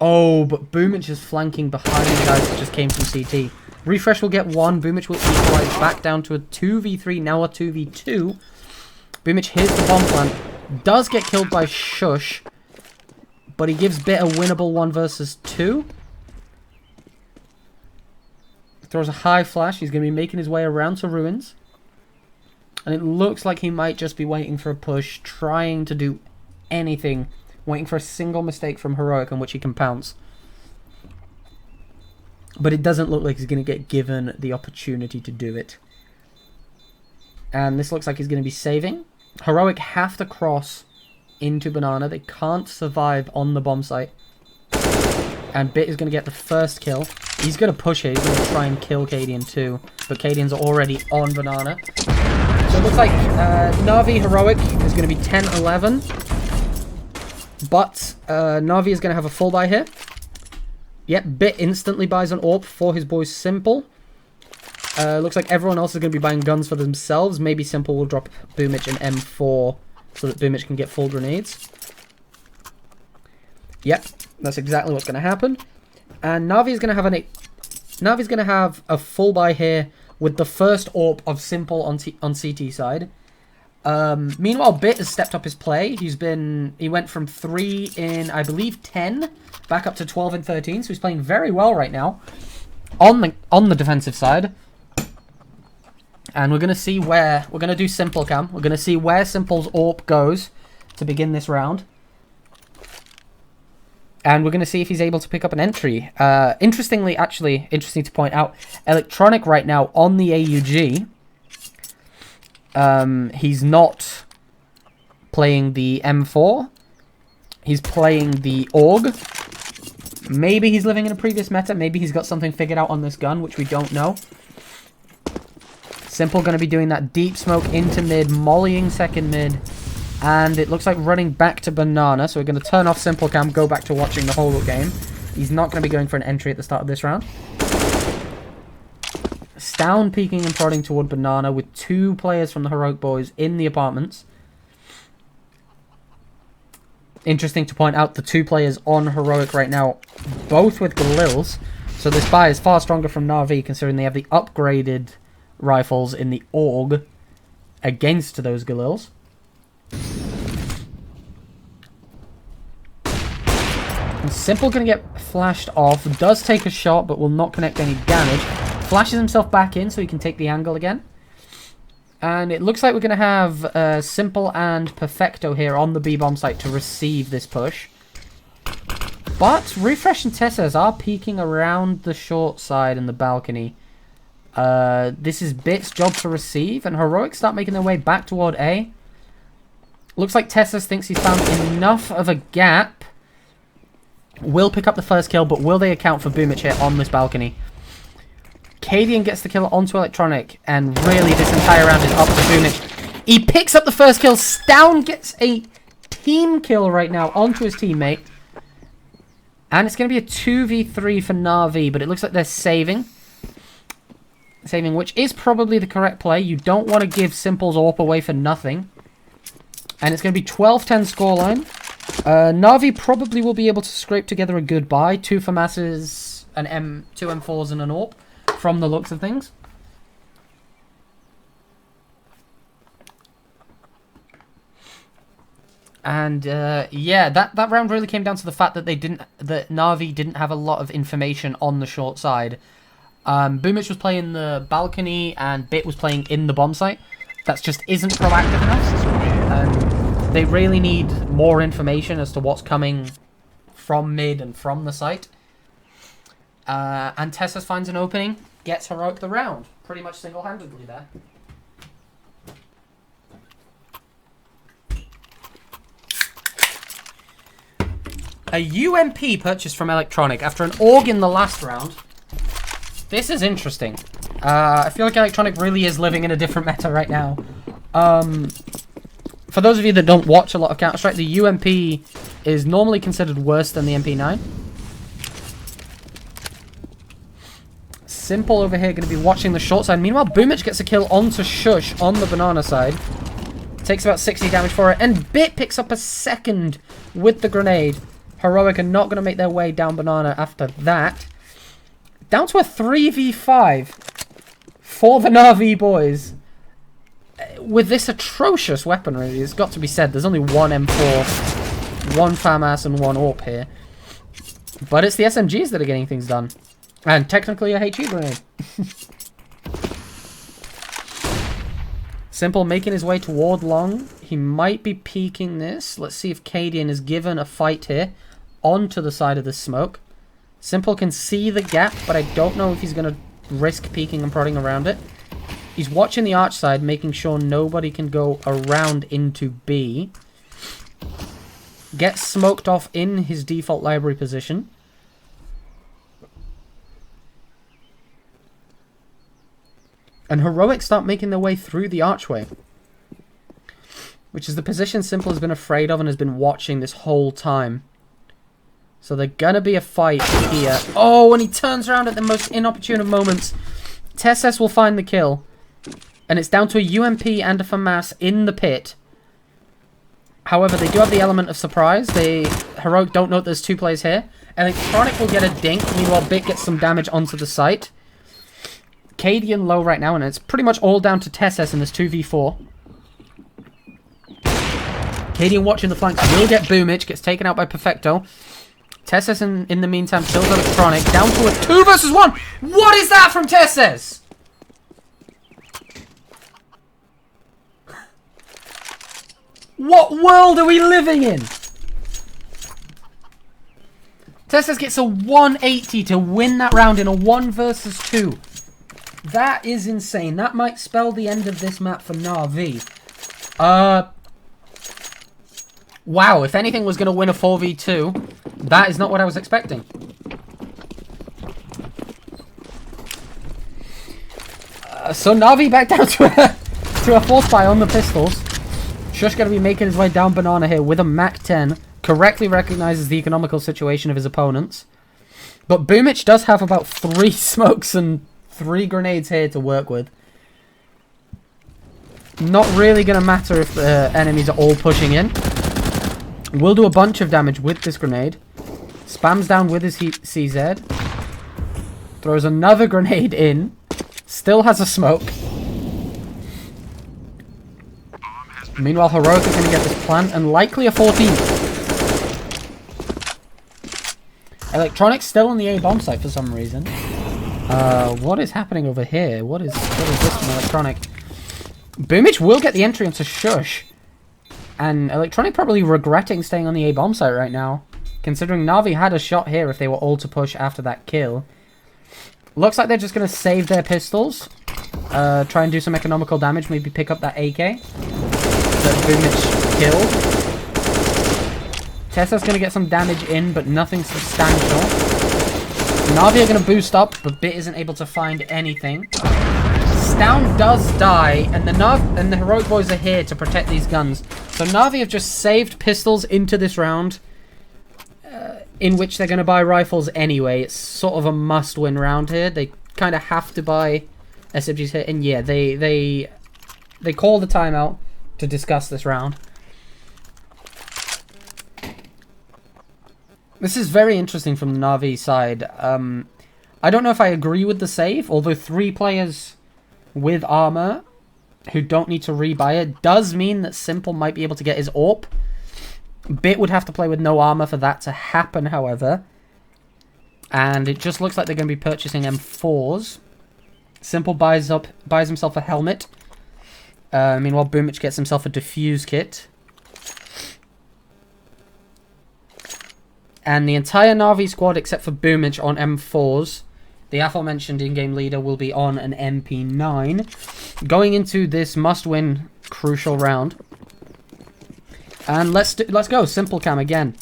Oh, but Boomich is flanking behind the guys that just came from CT. Refresh will get one. Boomich will equalize back down to a 2v3, now a 2v2. Boomich hears the bomb plant. Does get killed by Shush. But he gives Bit a winnable 1 versus 2. Throws a high flash. He's going to be making his way around to ruins. And it looks like he might just be waiting for a push. Trying to do anything. Waiting for a single mistake from Heroic on which he can pounce. But it doesn't look like he's going to get given the opportunity to do it. And this looks like he's going to be saving. Heroic have to cross into Banana. They can't survive on the bomb site. And Bit is going to get the first kill. He's going to push it. He's going to try and kill Cadian too. But Cadian's already on Banana. So it looks like Na'Vi Heroic is going to be 10-11. But Na'Vi is going to have a full buy here. Yep, Bit instantly buys an AWP for his boy Simple. Looks like everyone else is going to be buying guns for themselves. Maybe Simple will drop Boomich an M4 so that Boomich can get full grenades. Yep, that's exactly what's going to happen. And Na'Vi's going to have a full buy here with the first AWP of Simple on CT side. Meanwhile, Bit has stepped up his play. He went from 3 in, I believe, 10 back up to 12 and 13. So he's playing very well right now on the defensive side. And we're going to see where... We're going to do Simple Cam. We're going to see where Simple's AWP goes to begin this round. And we're going to see if he's able to pick up an entry. Interesting to point out, Electronic right now on the AUG. He's not playing the M4. He's playing the AUG. Maybe he's living in a previous meta. Maybe he's got something figured out on this gun, which we don't know. Simple going to be doing that deep smoke into mid, mollying second mid. And it looks like running back to Banana. So we're going to turn off Simple Cam, go back to watching the whole game. He's not going to be going for an entry at the start of this round. Stown peeking and prodding toward Banana with 2 players from the Heroic Boys in the apartments. Interesting to point out the 2 players on Heroic right now, both with Galils. So this buy is far stronger from Na'Vi considering they have the upgraded rifles in the AUG against those Galils. And Simple going to get flashed off. Does take a shot but will not connect any damage. Flashes himself back in so he can take the angle again. And it looks like we're going to have Simple and Perfecto here on the B-bomb site to receive this push. But Refresh and Tessas are peeking around the short side and the balcony. This is Bit's job to receive, and Heroic start making their way back toward A. Looks like Tessas thinks he's found enough of a gap. Will pick up the first kill, but will they account for Boomich here on this balcony? Cadian gets the kill onto Electronic, and really this entire round is up to Boomich. He picks up the first kill. Stown gets a team kill right now onto his teammate. And it's going to be a 2v3 for Na'Vi, but it looks like they're saving. Saving, which is probably the correct play. You don't want to give Simple's AWP away for nothing. And it's going to be 12-10 scoreline. Na'Vi probably will be able to scrape together a good buy. 2 FAMASs, two M4s, and an AWP. From the looks of things. And yeah, that round really came down to the fact that Na'Vi didn't have a lot of information on the short side. Boomich was playing the balcony and Bit was playing in the bomb site. That just isn't proactive enough. And they really need more information as to what's coming from mid and from the site. And Tessas finds an opening. Gets Heroic the round. pretty much single-handedly there. A UMP purchased from Electronic after an AUG in the last round. This is interesting. I feel like Electronic really is living in a different meta right now. For those of you that don't watch a lot of Counter-Strike, the UMP is normally considered worse than the MP9. Simple over here going to be watching the short side. Meanwhile, Boomich gets a kill onto Shush on the banana side. Takes about 60 damage for it. And Bit picks up a second with the grenade. Heroic are not going to make their way down banana after that. Down to a 3v5 for the Na'Vi boys. With this atrocious weaponry, it's got to be said, there's only one M4, one FAMAS, and one AWP here. But it's the SMGs that are getting things done. And technically a HE grenade. Simple making his way toward long. He might be peeking this. Let's see if Cadian is given a fight here. Onto the side of the smoke. Simple can see the gap, but I don't know if he's going to risk peeking and prodding around it. He's watching the arch side, making sure nobody can go around into B. Gets smoked off in his default library position. And Heroic start making their way through the archway. Which is the position Simple has been afraid of and has been watching this whole time. So they're going to be a fight here. Oh, and he turns around at the most inopportune of moments. TSS will find the kill. And it's down to a UMP and a FAMAS in the pit. However, they do have the element of surprise. Heroic don't know that there's two players here. Electronic will get a dink. Meanwhile, Bit gets some damage onto the site. Cadian low right now, and it's pretty much all down to TSS in this 2v4. Cadian watching the flanks will get Boomich. Gets taken out by Perfecto. TSS in the meantime kills Electronic. Down to a 2 versus 1. What is that from TSS? What world are we living in? TSS gets a 180 to win that round in a 1 versus 2. That is insane. That might spell the end of this map for Na'Vi. Wow, if anything was going to win a 4v2, that is not what I was expecting. So Na'Vi back down to a force fire on the pistols. Shush going to be making his way down banana here with a MAC-10. Correctly recognizes the economical situation of his opponents. But Boomich does have about 3 smokes and 3 grenades here to work with. Not really going to matter if the enemies are all pushing in. Will do a bunch of damage with this grenade. Spams down with his CZ. Throws another grenade in. Still has a smoke. Meanwhile, Heroic is going to get this plant and likely a 14. Electronics still on the A bomb site for some reason. What is happening over here? What is this from Electronic? Boomich will get the entry into Shush. And Electronic probably regretting staying on the A bomb site right now. Considering Na'Vi had a shot here if they were all to push after that kill. Looks like they're just going to save their pistols. Try and do some economical damage. Maybe pick up that AK. That Boomich killed. Tessa's going to get some damage in, but nothing substantial. Na'Vi are going to boost up, but Bit isn't able to find anything. Stown does die, and the Heroic boys are here to protect these guns. So Na'Vi have just saved pistols into this round, in which they're going to buy rifles anyway. It's sort of a must-win round here. They kind of have to buy SMGs here, and yeah, they call the timeout to discuss this round. This is very interesting from the Na'Vi side. I don't know if I agree with the save, although 3 players with armor who don't need to rebuy it does mean that Simple might be able to get his AWP. Bit would have to play with no armor for that to happen, however. And it just looks like they're going to be purchasing M4s. Simple buys himself a helmet. Meanwhile, Boomich gets himself a defuse kit. And the entire Na'Vi squad, except for Boomich, on M4s. The aforementioned in-game leader will be on an MP9, going into this must-win crucial round. And let's go. Simple Cam again.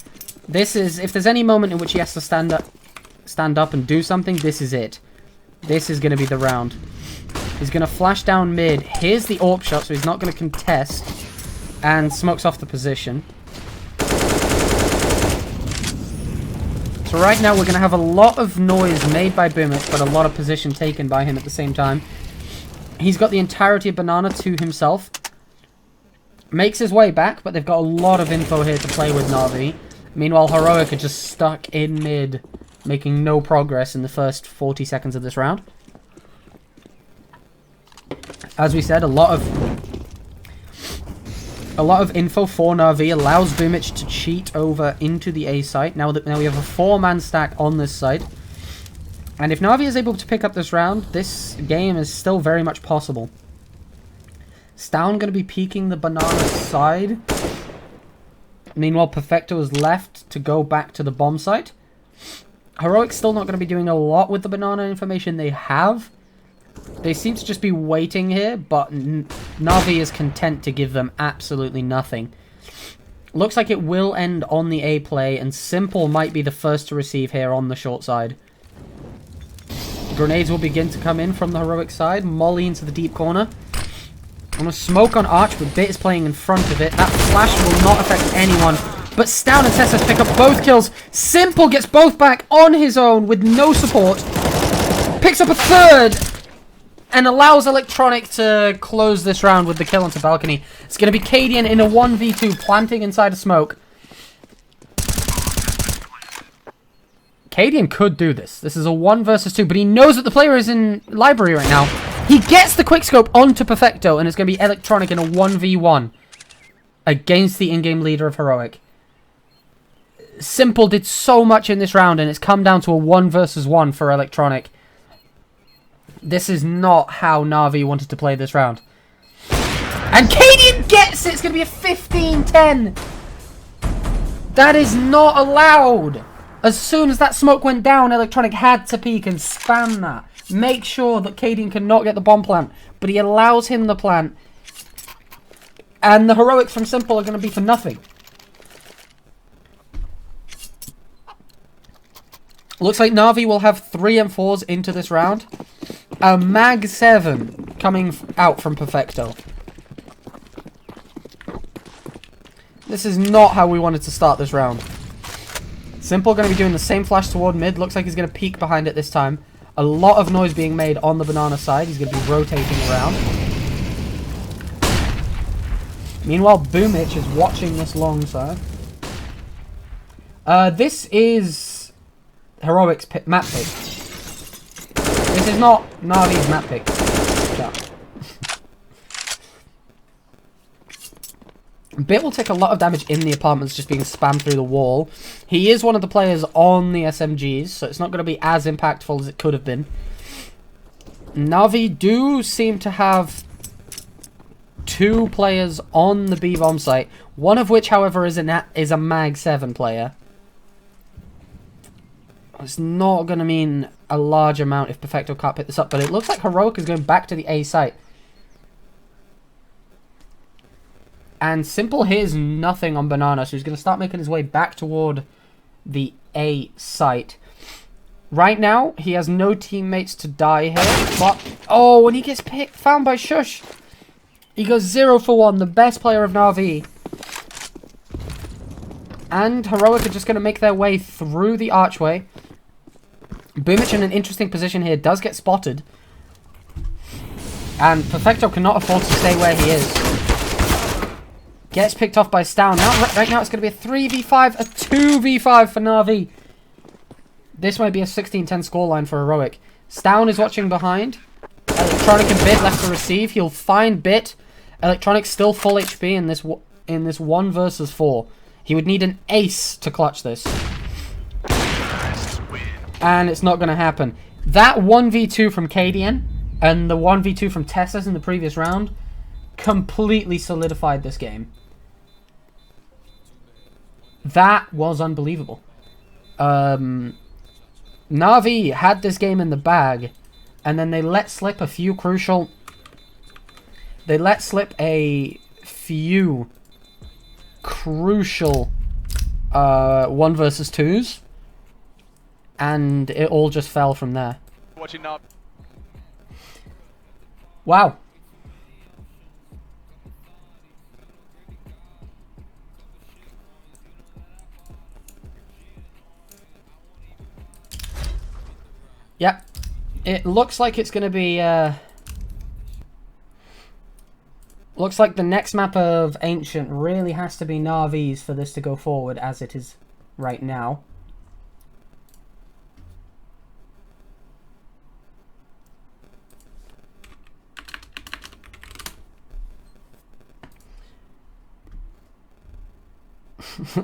This is, if there's any moment in which he has to stand up and do something, this is it. This is going to be the round. He's going to flash down mid. Here's the AWP shot, so he's not going to contest. And smokes off the position. So right now we're going to have a lot of noise made by Boomich, but a lot of position taken by him at the same time. He's got the entirety of Banana to himself. Makes his way back, but they've got a lot of info here to play with Na'Vi. Meanwhile, Heroic are just stuck in mid, making no progress in the first 40 seconds of this round. As we said, a lot of info for Na'Vi allows Boomich to cheat over into the A site. Now we have a 4-man stack on this side. And if Na'Vi is able to pick up this round, this game is still very much possible. Stown going to be peeking the Banana side. Meanwhile, Perfecto is left to go back to the bomb site. Heroic's still not going to be doing a lot with the Banana information they have. They seem to just be waiting here, but Na'Vi is content to give them absolutely nothing. Looks like it will end on the A play, and Simple might be the first to receive here on the short side. Grenades will begin to come in from the Heroic side. Molly into the deep corner. On a smoke on Arch, but Bit is playing in front of it. That flash will not affect anyone. But Stown and Tessa pick up both kills. Simple gets both back on his own with no support. Picks up a third. And allows Electronic to close this round with the kill onto balcony. It's going to be Cadian in a 1v2, planting inside a smoke. Cadian could do this. This is a 1 versus 2, but he knows that the player is in library right now. He gets the quickscope onto Perfecto, and it's going to be Electronic in a 1v1 against the in-game leader of Heroic. Simple did so much in this round, and it's come down to a 1 versus 1 for Electronic. This is not how Na'Vi wanted to play this round. And Cadian gets it! It's going to be a 15-10! That is not allowed! As soon as that smoke went down, Electronic had to peek and spam that. Make sure that Cadian cannot get the bomb plant. But he allows him the plant. And the Heroics from Simple are going to be for nothing. Looks like Na'Vi will have 3 M4s into this round. A Mag 7 coming out from Perfecto. This is not how we wanted to start this round. Simple going to be doing the same flash toward mid. Looks like he's going to peek behind it this time. A lot of noise being made on the Banana side. He's going to be rotating around. Meanwhile, Boomich is watching this long side. This is Heroic's map pick. This is not Na'Vi's map pick. No. Bit will take a lot of damage in the apartments just being spammed through the wall. He is one of the players on the SMGs, so it's not going to be as impactful as it could have been. Na'Vi do seem to have 2 players on the B-bomb site, one of which, however, is a Mag 7 player. It's not going to mean a large amount if Perfecto can't pick this up, but it looks like Heroic is going back to the A site. And Simple hears nothing on Banana, so he's going to start making his way back toward the A site. Right now, he has no teammates to die here, but... Oh, and he gets found by Shush. He goes 0 for 1, the best player of Na'Vi. And Heroic are just going to make their way through the archway. Boomich in an interesting position here, does get spotted. And Perfecto cannot afford to stay where he is. Gets picked off by Stown. Right now it's going to be a 3v5, a 2v5 for Na'Vi. This might be a 16-10 scoreline for Heroic. Stown is watching behind. Electronic and Bit left to receive. He'll find Bit. Electronic still full HP in this 1 versus 4. He would need an ace to clutch this. And it's not going to happen. That 1v2 from Cadian and the 1v2 from Tessas in the previous round completely solidified this game. That was unbelievable. Na'Vi had this game in the bag, and then they let slip a few crucial... They let slip a few crucial 1 versus 2s, and it all just fell from there. Watching now. Wow. Yep. It looks like it's going to be... looks like the next map of Ancient really has to be Na'Vi's for this to go forward as it is right now.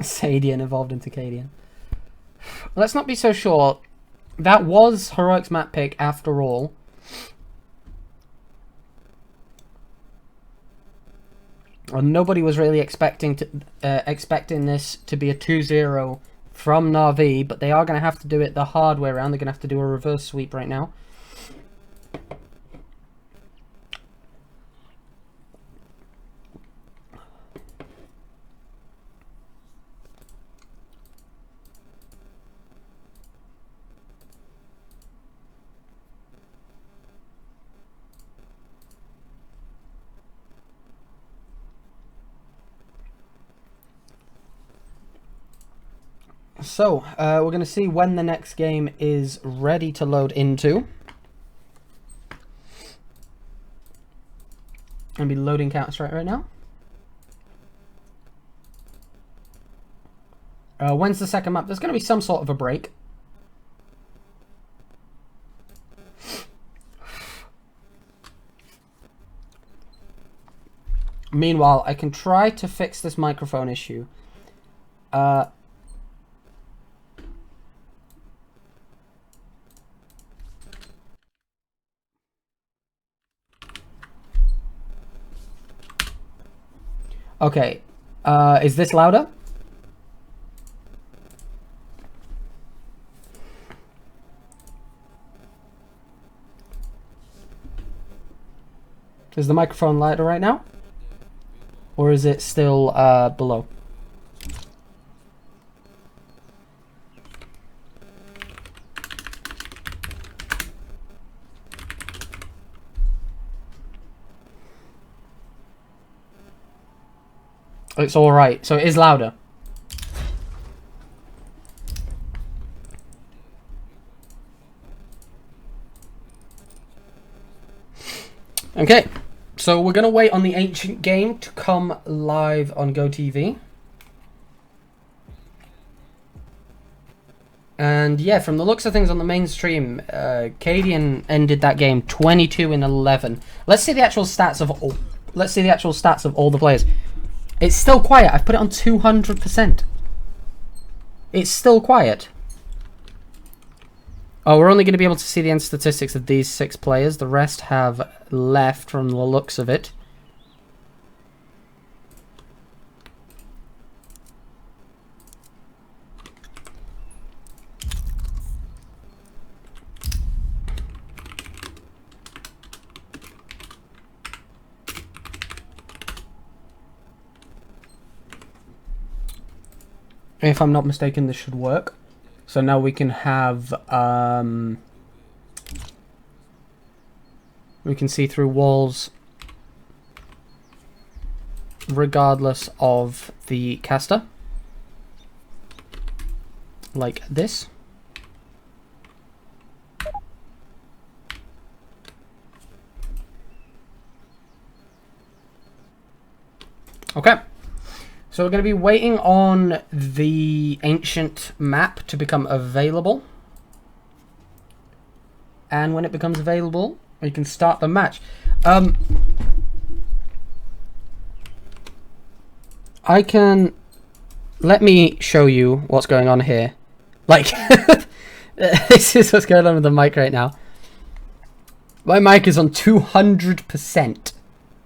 Sadian evolved into Cadian. Let's not be so sure. That was Heroic's map pick after all. And nobody was really expecting this to be a 2-0 from Na'Vi, but they are going to have to do it the hard way around. They're going to have to do a reverse sweep right now. So, we're going to see when the next game is ready to load into. I'll be loading Counter-Strike right now. When's the second map? There's going to be some sort of a break. Meanwhile, I can try to fix this microphone issue. Okay, is this louder? Is the microphone louder right now? Or is it still below? It's alright, so it is louder. Okay, so we're going to wait on the Ancient game to come live on GoTV. And yeah, from the looks of things on the main stream, Cadian ended that game 22-11. Let's see the actual stats of all. Let's see the actual stats of all the players. It's still quiet. I've put it on 200%. It's still quiet. Oh, we're only going to be able to see the end statistics of these 6 players. The rest have left from the looks of it. If I'm not mistaken, this should work. So now we can have, we can see through walls regardless of the caster. Like this. Okay. So we're going to be waiting on the Ancient map to become available. And when it becomes available, we can start the match. I can... Let me show you what's going on here. Like, this is what's going on with the mic right now. My mic is on 200%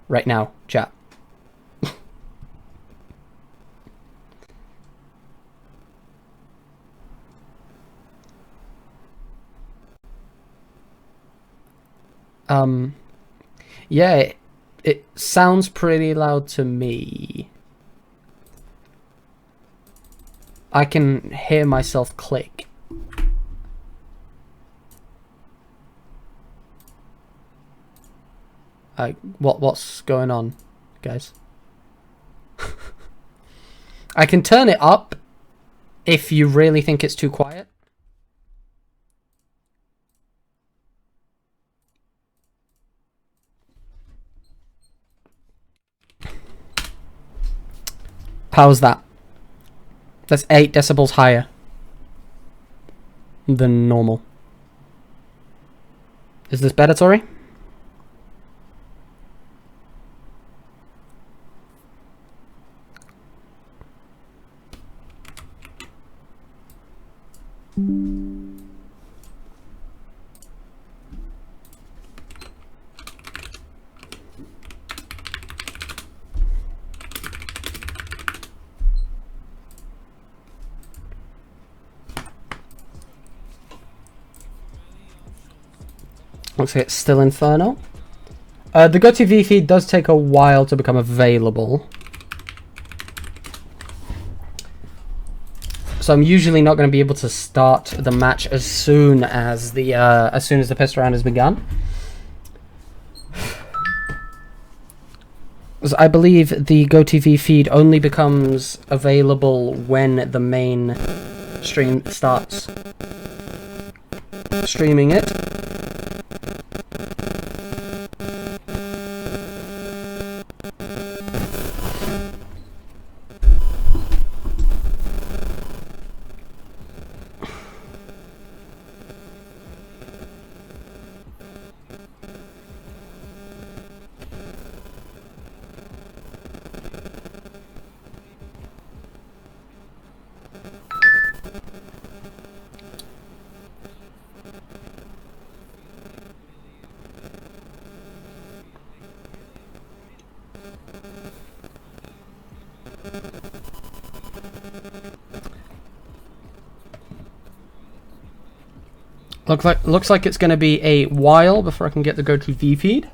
right now, chat. Yeah, it sounds pretty loud to me. I can hear myself click. What's going on, guys? I can turn it up if you really think it's too quiet. How's that? That's 8 decibels higher than normal. Is this better, Tori? Looks like it's still Inferno. The GoTV feed does take a while to become available. So I'm usually not going to be able to start the match as soon as the piss round has begun. So I believe the GoTV feed only becomes available when the main stream starts streaming it. Looks like it's going to be a while before I can get the GoTV feed.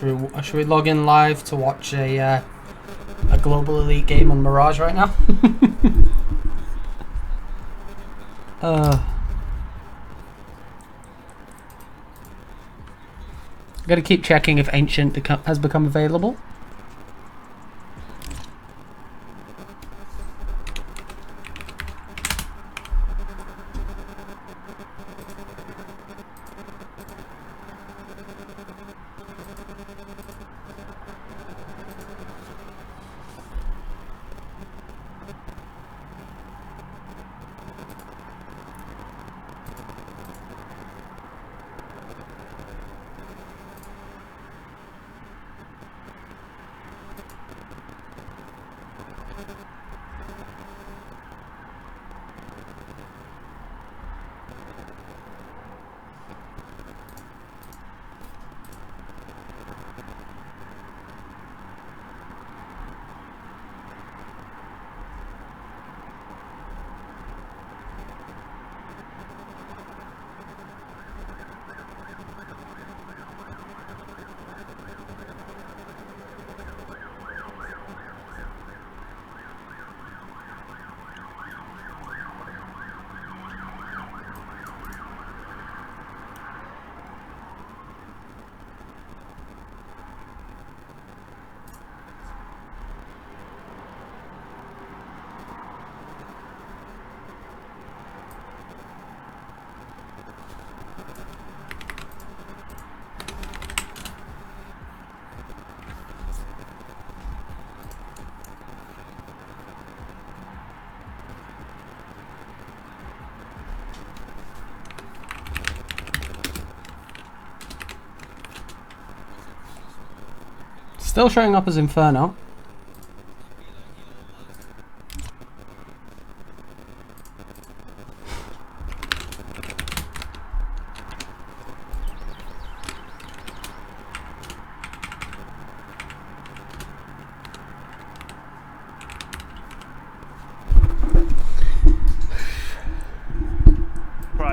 Should we log in live to watch a global elite game on Mirage right now? Gotta keep checking if Ancient has become available. Still showing up as Inferno.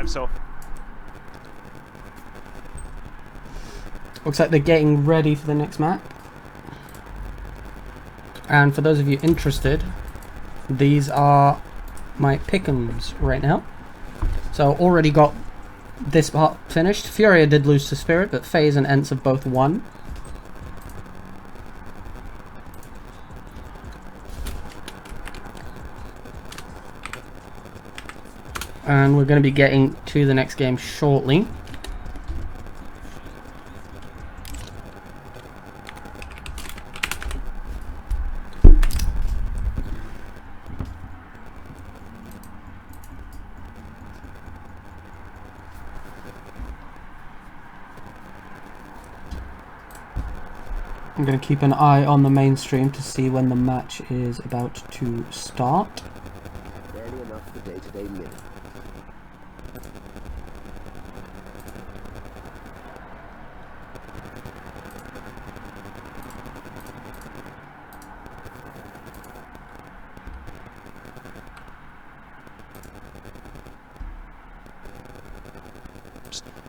So looks like they're getting ready for the next map. And for those of you interested, these are my pick'ems right now. So already got this part finished. Furia did lose to Spirit, but FaZe and Ents have both won. And we're going to be getting to the next game shortly. I'm going to keep an eye on the main stream to see when the match is about to start. Barely enough for day-to-day living.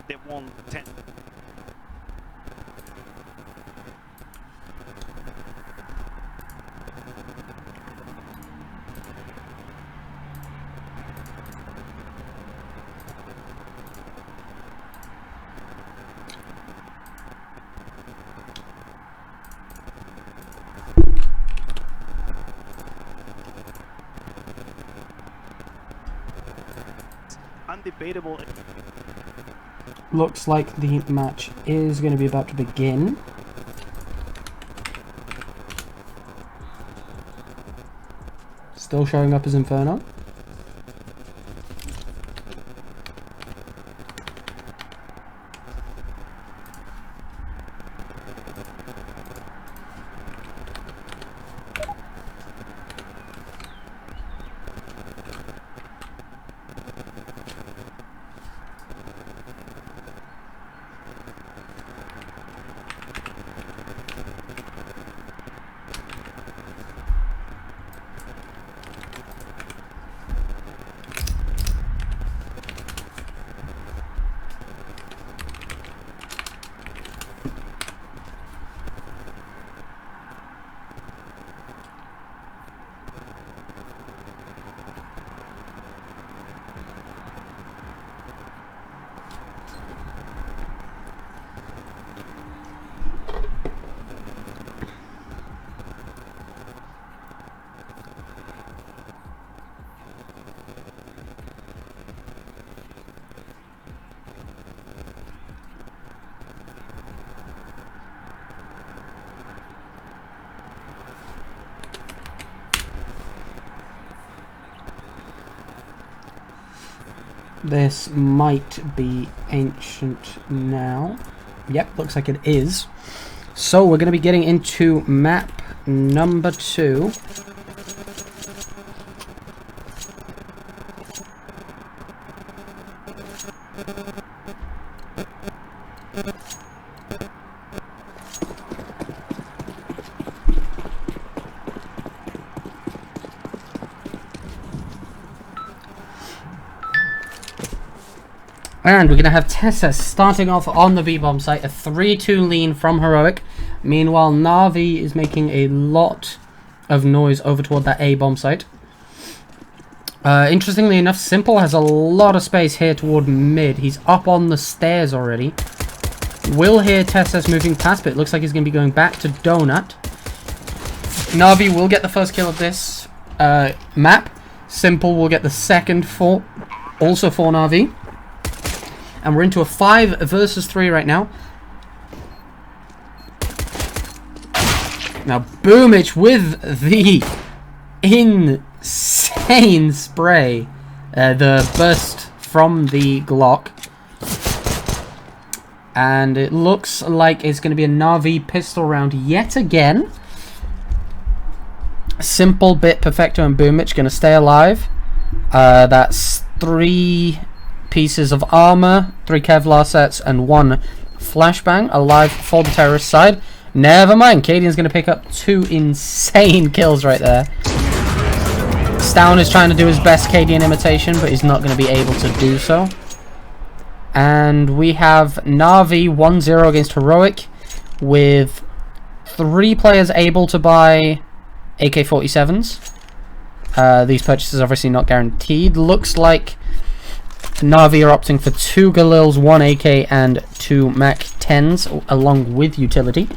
they won 10. Undebatable. Looks like the match is going to be about to begin. Still showing up as Inferno. This might be ancient now. Yep, looks like it is. So we're going to be getting into map number 2. And we're going to have Tessa starting off on the B-bomb site, a 3-2 lean from Heroic. Meanwhile, Na'Vi is making a lot of noise over toward that A-bomb site. Interestingly enough, Simple has a lot of space here toward mid. He's up on the stairs already. Will hear Tessa's moving past, but it looks like he's going to be going back to Donut. Na'Vi will get the first kill of this map. Simple will get the second also for Na'Vi. And we're into a 5 versus 3 right now. Now, Boomich with the insane spray. The burst from the Glock. And it looks like it's going to be a Na'Vi pistol round yet again. Simple, Bit, Perfecto, and Boomich going to stay alive. That's 3 pieces of armor, 3 Kevlar sets, and 1 flashbang alive for the terrorist side. Never mind, Cadian's going to pick up 2 insane kills right there. Stown is trying to do his best Cadian imitation, but he's not going to be able to do so. And we have Na'Vi 1-0 against Heroic, with 3 players able to buy AK-47s. These purchases are obviously not guaranteed. Looks like Na'Vi are opting for 2 Galils, 1 AK, and 2 MAC-10s, along with utility.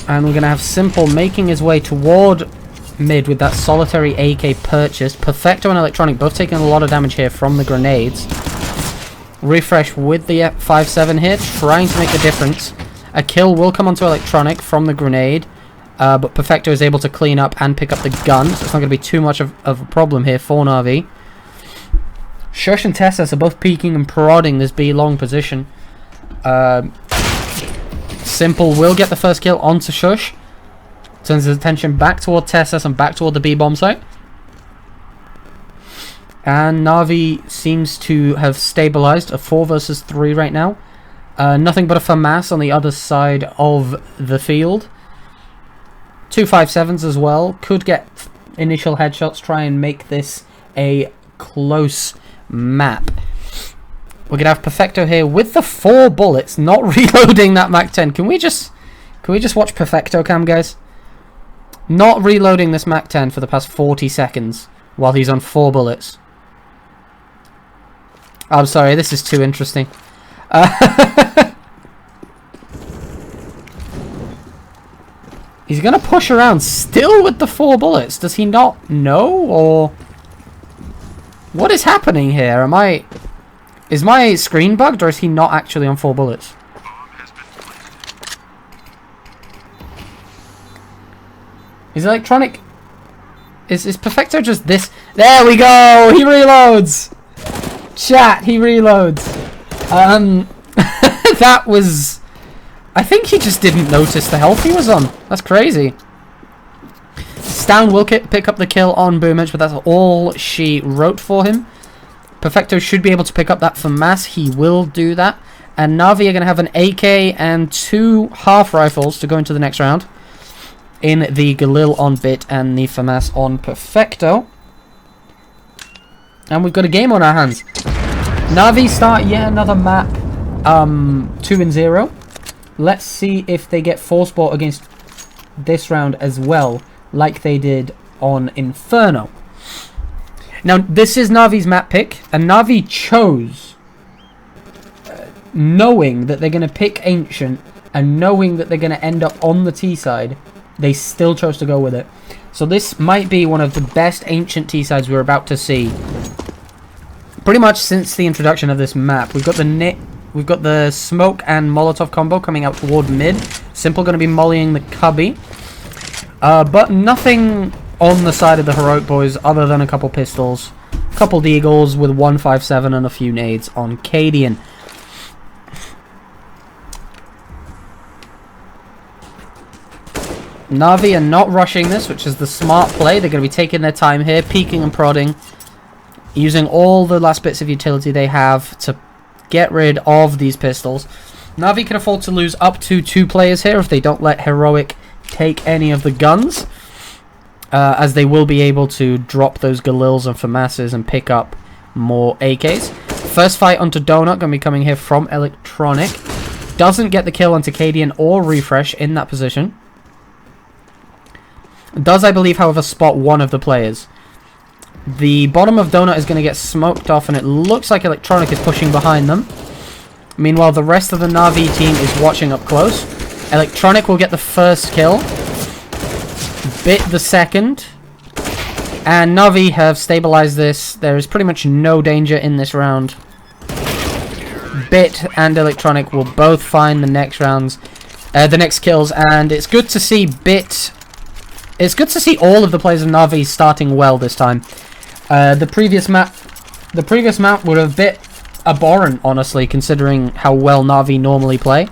And we're going to have Simple making his way toward mid with that solitary AK purchased. Perfecto and Electronic both taking a lot of damage here from the grenades. Refresh with the 5-7 here, trying to make the difference. A kill will come onto Electronic from the grenade. But Perfecto is able to clean up and pick up the gun, so it's not going to be too much of a problem here for Na'Vi. Shush and Tessas are both peeking and prodding this B-long position. Simple will get the first kill onto Shush. Turns his attention back toward Tessas and back toward the B-bomb site. And Na'Vi seems to have stabilized, a 4 versus 3 right now. Nothing but a FAMAS on the other side of the field. 2 5-7s as well. Could get initial headshots, try and make this a close map. We're going to have Perfecto here with the 4 bullets, not reloading that MAC-10. Can we just watch Perfecto cam, guys? Not reloading this MAC-10 for the past 40 seconds while he's on 4 bullets. I'm sorry, this is too interesting. He's going to push around still with the 4 bullets. Does he not know? Or what is happening here? Is my screen bugged, or is he not actually on 4 bullets? Is Electronic... Is Perfecto just this? There we go! He reloads! Chat, he reloads. That was... I think he just didn't notice the health he was on. That's crazy. Stown will pick up the kill on Boomage, but that's all she wrote for him. Perfecto should be able to pick up that FAMAS. He will do that. And Na'Vi are going to have an AK and 2 half rifles to go into the next round. In the Galil on Bit and the FAMAS on Perfecto. And we've got a game on our hands. Na'Vi start yet another map 2-0. Let's see if they get force bought against this round as well, like they did on Inferno. Now, this is Na'Vi's map pick, and Na'Vi chose, knowing that they're going to pick Ancient, and knowing that they're going to end up on the T side, they still chose to go with it. So this might be one of the best Ancient T sides we're about to see. Pretty much since the introduction of this map. We've got the smoke and Molotov combo coming out toward mid. Simple going to be mollying the cubby. But nothing on the side of the Heroic Boys other than a couple pistols, a couple deagles with 157 and a few nades on Cadian. Na'Vi are not rushing this, which is the smart play. They're going to be taking their time here, peeking and prodding, using all the last bits of utility they have to get rid of these pistols. Na'Vi can afford to lose up to 2 players here if they don't let Heroic take any of the guns, as they will be able to drop those Galils and FAMASs and pick up more AKs. First fight onto Donut, going to be coming here from Electronic. Doesn't get the kill onto Cadian or Refresh in that position. Does, I believe, however, spot one of the players. The bottom of Donut is going to get smoked off, and it looks like Electronic is pushing behind them. Meanwhile, the rest of the Na'Vi team is watching up close. Electronic will get the first kill. Bit the second. And Na'Vi have stabilized this. There is pretty much no danger in this round. Bit and Electronic will both find the next rounds, the next kills, and it's good to see Bit. It's good to see all of the players of Na'Vi starting well this time. The previous map were a bit abhorrent, honestly, considering how well Na'Vi normally play.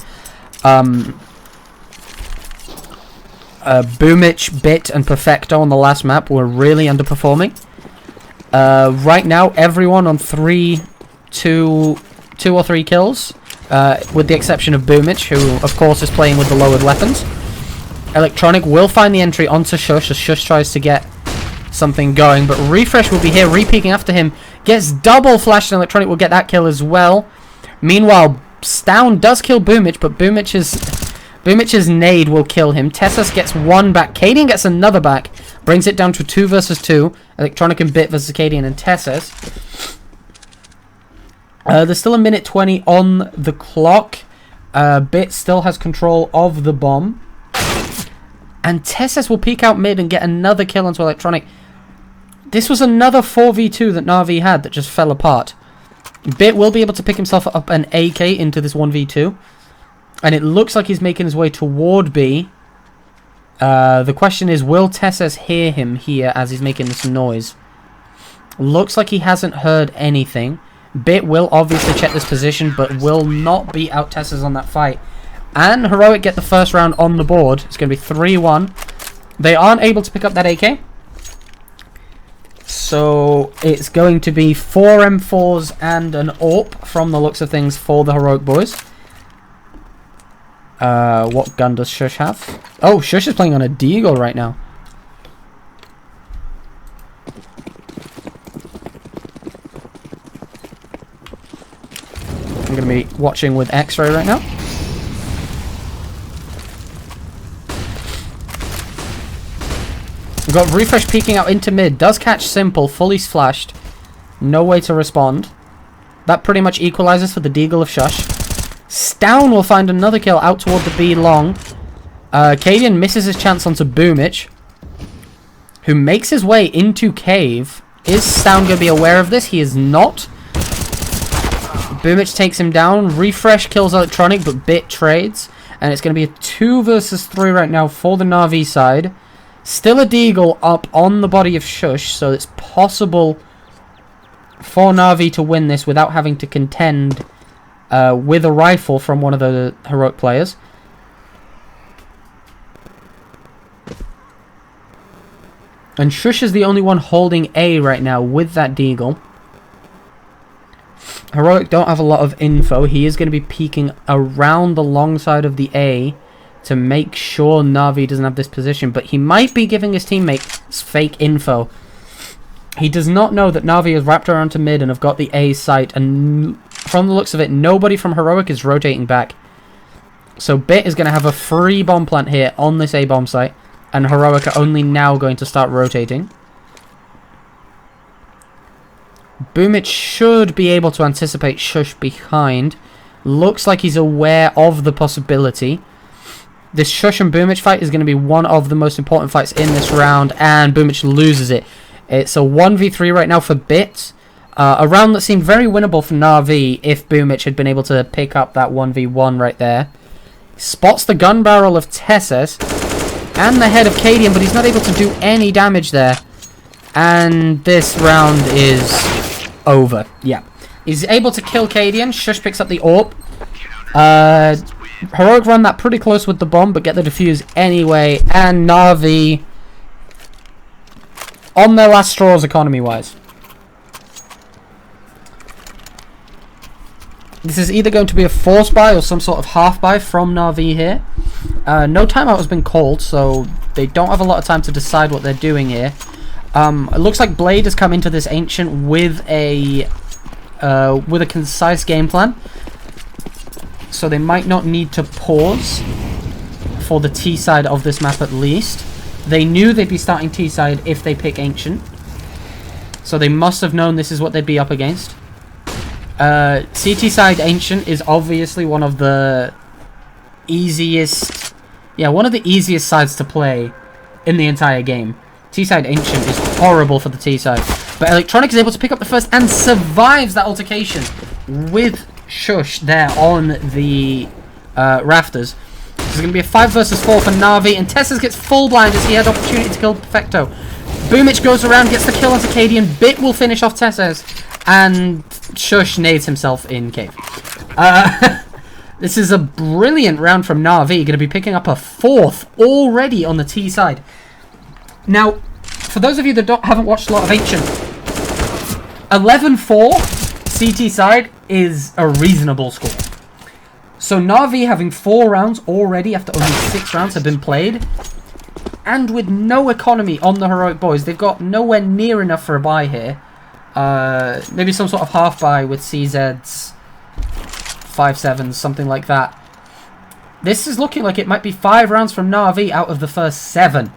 Boomich, Bit, and Perfecto on the last map were really underperforming. Right now, everyone on 2 or 3 kills, with the exception of Boomich, who, of course, is playing with the lowered weapons. Electronic will find the entry onto Shush as Shush tries to get something going, but Refresh will be here, re-peeking after him, gets double flashed, and Electronic will get that kill as well. Meanwhile, Stown does kill Boomich, but Boomich's nade will kill him. Tessus gets one back, Cadian gets another back, brings it down to 2 versus 2, Electronic and Bit versus Cadian and Tessus. There's still a minute 20 on the clock. Bit still has control of the bomb. And Tessus will peek out mid and get another kill onto Electronic. This was another 4v2 that Na'Vi had that just fell apart. Bit will be able to pick himself up an AK into this 1v2. And it looks like he's making his way toward B. The question is, will Tessus hear him here as he's making this noise? Looks like he hasn't heard anything. Bit will obviously check this position, but will not beat out Tessus on that fight. And Heroic get the first round on the board. It's going to be 3-1. They aren't able to pick up that AK. So it's going to be 4 M4s and an AWP from the looks of things for the Heroic Boys. What gun does Shush have? Oh, Shush is playing on a Deagle right now. I'm going to be watching with X-Ray right now. We've got Refresh peeking out into mid. Does catch Simple, fully flashed. No way to respond. That pretty much equalizes for the Deagle of Shush. Stown will find another kill out toward the B long. Cadian misses his chance onto Boomich, who makes his way into Cave. Is Stown going to be aware of this? He is not. Boomich takes him down. Refresh kills Electronic, but Bit trades. And it's going to be a 2 versus 3 right now for the Na'Vi side. Still a Deagle up on the body of Shush, so it's possible for Na'Vi to win this without having to contend with a rifle from one of the Heroic players. And Shush is the only one holding A right now with that Deagle. Heroic don't have a lot of info. He is going to be peeking around the long side of the A to make sure Na'Vi doesn't have this position, but he might be giving his teammates fake info. He does not know that Na'Vi is wrapped around to mid and have got the A site, and from the looks of it, nobody from Heroic is rotating back. So Bit is going to have a free bomb plant here on this A bomb site, and Heroic are only now going to start rotating. Boomich should be able to anticipate Shush behind. Looks like he's aware of the possibility. This Shush and Boomich fight is going to be one of the most important fights in this round, and Boomich loses it. It's a 1v3 right now for Bit. A round that seemed very winnable for Na'Vi if Boomich had been able to pick up that 1v1 right there. Spots the gun barrel of Tessus. and the head of Cadian, but he's not able to do any damage there. And this round is over. Yeah. He's able to kill Cadian. Shush picks up the AWP. Heroic run that pretty close with the bomb, but get the defuse anyway. And Na'Vi on their last straws economy-wise. This is either going to be a force buy or some sort of half buy from Na'Vi here. No timeout has been called, so they don't have a lot of time to decide what they're doing here. It looks like Blade has come into this Ancient with a concise game plan. So they might not need to pause for the T side of this map at least. They knew they'd be starting T side if they pick Ancient. So they must have known this is what they'd be up against. CT side Ancient is obviously one of the easiest... Yeah, one of the easiest sides to play in the entire game. T side Ancient is horrible for the T side. But Electronic is able to pick up the first and survives that altercation with Shush there on the rafters. This is going to be a 5 versus 4 for Na'Vi, and Tessus gets full blind as he had opportunity to kill Perfecto. Boomich goes around, gets the kill onto Cadian. Bit will finish off Tessus, and Shush nades himself in cave. This is a brilliant round from Na'Vi, going to be picking up a 4th already on the T side. Now, for those of you that haven't watched a lot of Ancient, 11-4 CT side is a reasonable score. So Na'Vi having 4 rounds already after only 6 rounds have been played, and with no economy on the Heroic Boys, they've got nowhere near enough for a buy here. Maybe some sort of half buy with CZs, 5-7s, something like that. This is looking like it might be 5 rounds from Na'Vi out of the first 7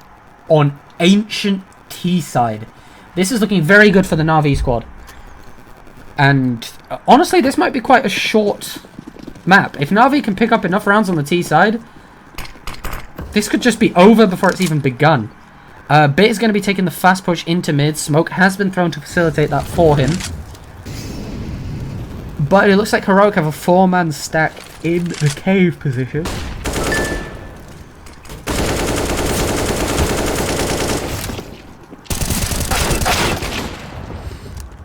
on Ancient T side. This is looking very good for the Na'Vi squad. And honestly, this might be quite a short map. If Na'Vi can pick up enough rounds on the T side, this could just be over before it's even begun. Bit is going to be taking the fast push into mid. Smoke has been thrown to facilitate that for him. But it looks like Heroic have a 4-man stack in the cave position.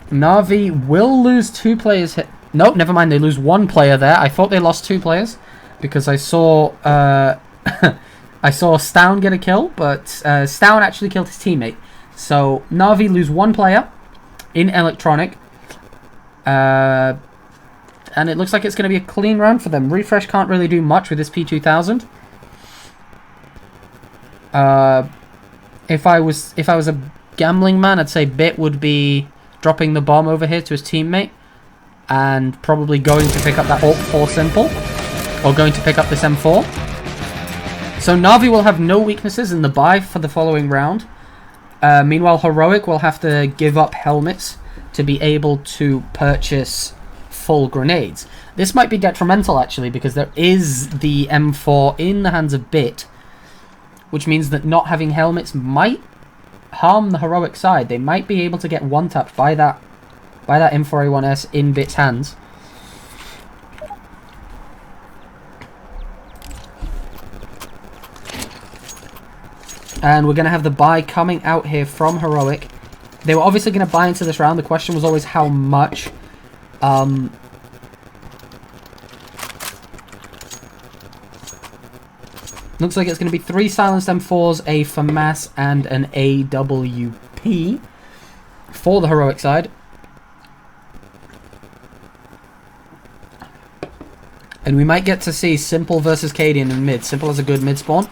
Na'Vi will lose 2 players here. Nope, never mind. They lose 1 player there. I thought they lost 2 players because I saw I saw Stown get a kill, but Stown actually killed his teammate. So Na'Vi lose 1 player in Electronic, and it looks like it's going to be a clean round for them. Refresh can't really do much with this P2000. If I was a gambling man, I'd say Bit would be dropping the bomb over here to his teammate and probably going to pick up that AWP for simple, or going to pick up this M4. So Na'Vi will have no weaknesses in the buy for the following round. Meanwhile, Heroic will have to give up helmets to be able to purchase full grenades. This might be detrimental actually, because there is the M4 in the hands of Bit, which means that not having helmets might harm the Heroic side. They might be able to get one-tapped by that M4A1S in Bit's hands. And we're going to have the buy coming out here from Heroic. They were obviously going to buy into this round. The question was always how much. Looks like it's going to be 3 silenced M4s, a FAMAS, and an AWP for the Heroic side. And we might get to see Simple versus Cadian in mid. Simple has a good mid spawn.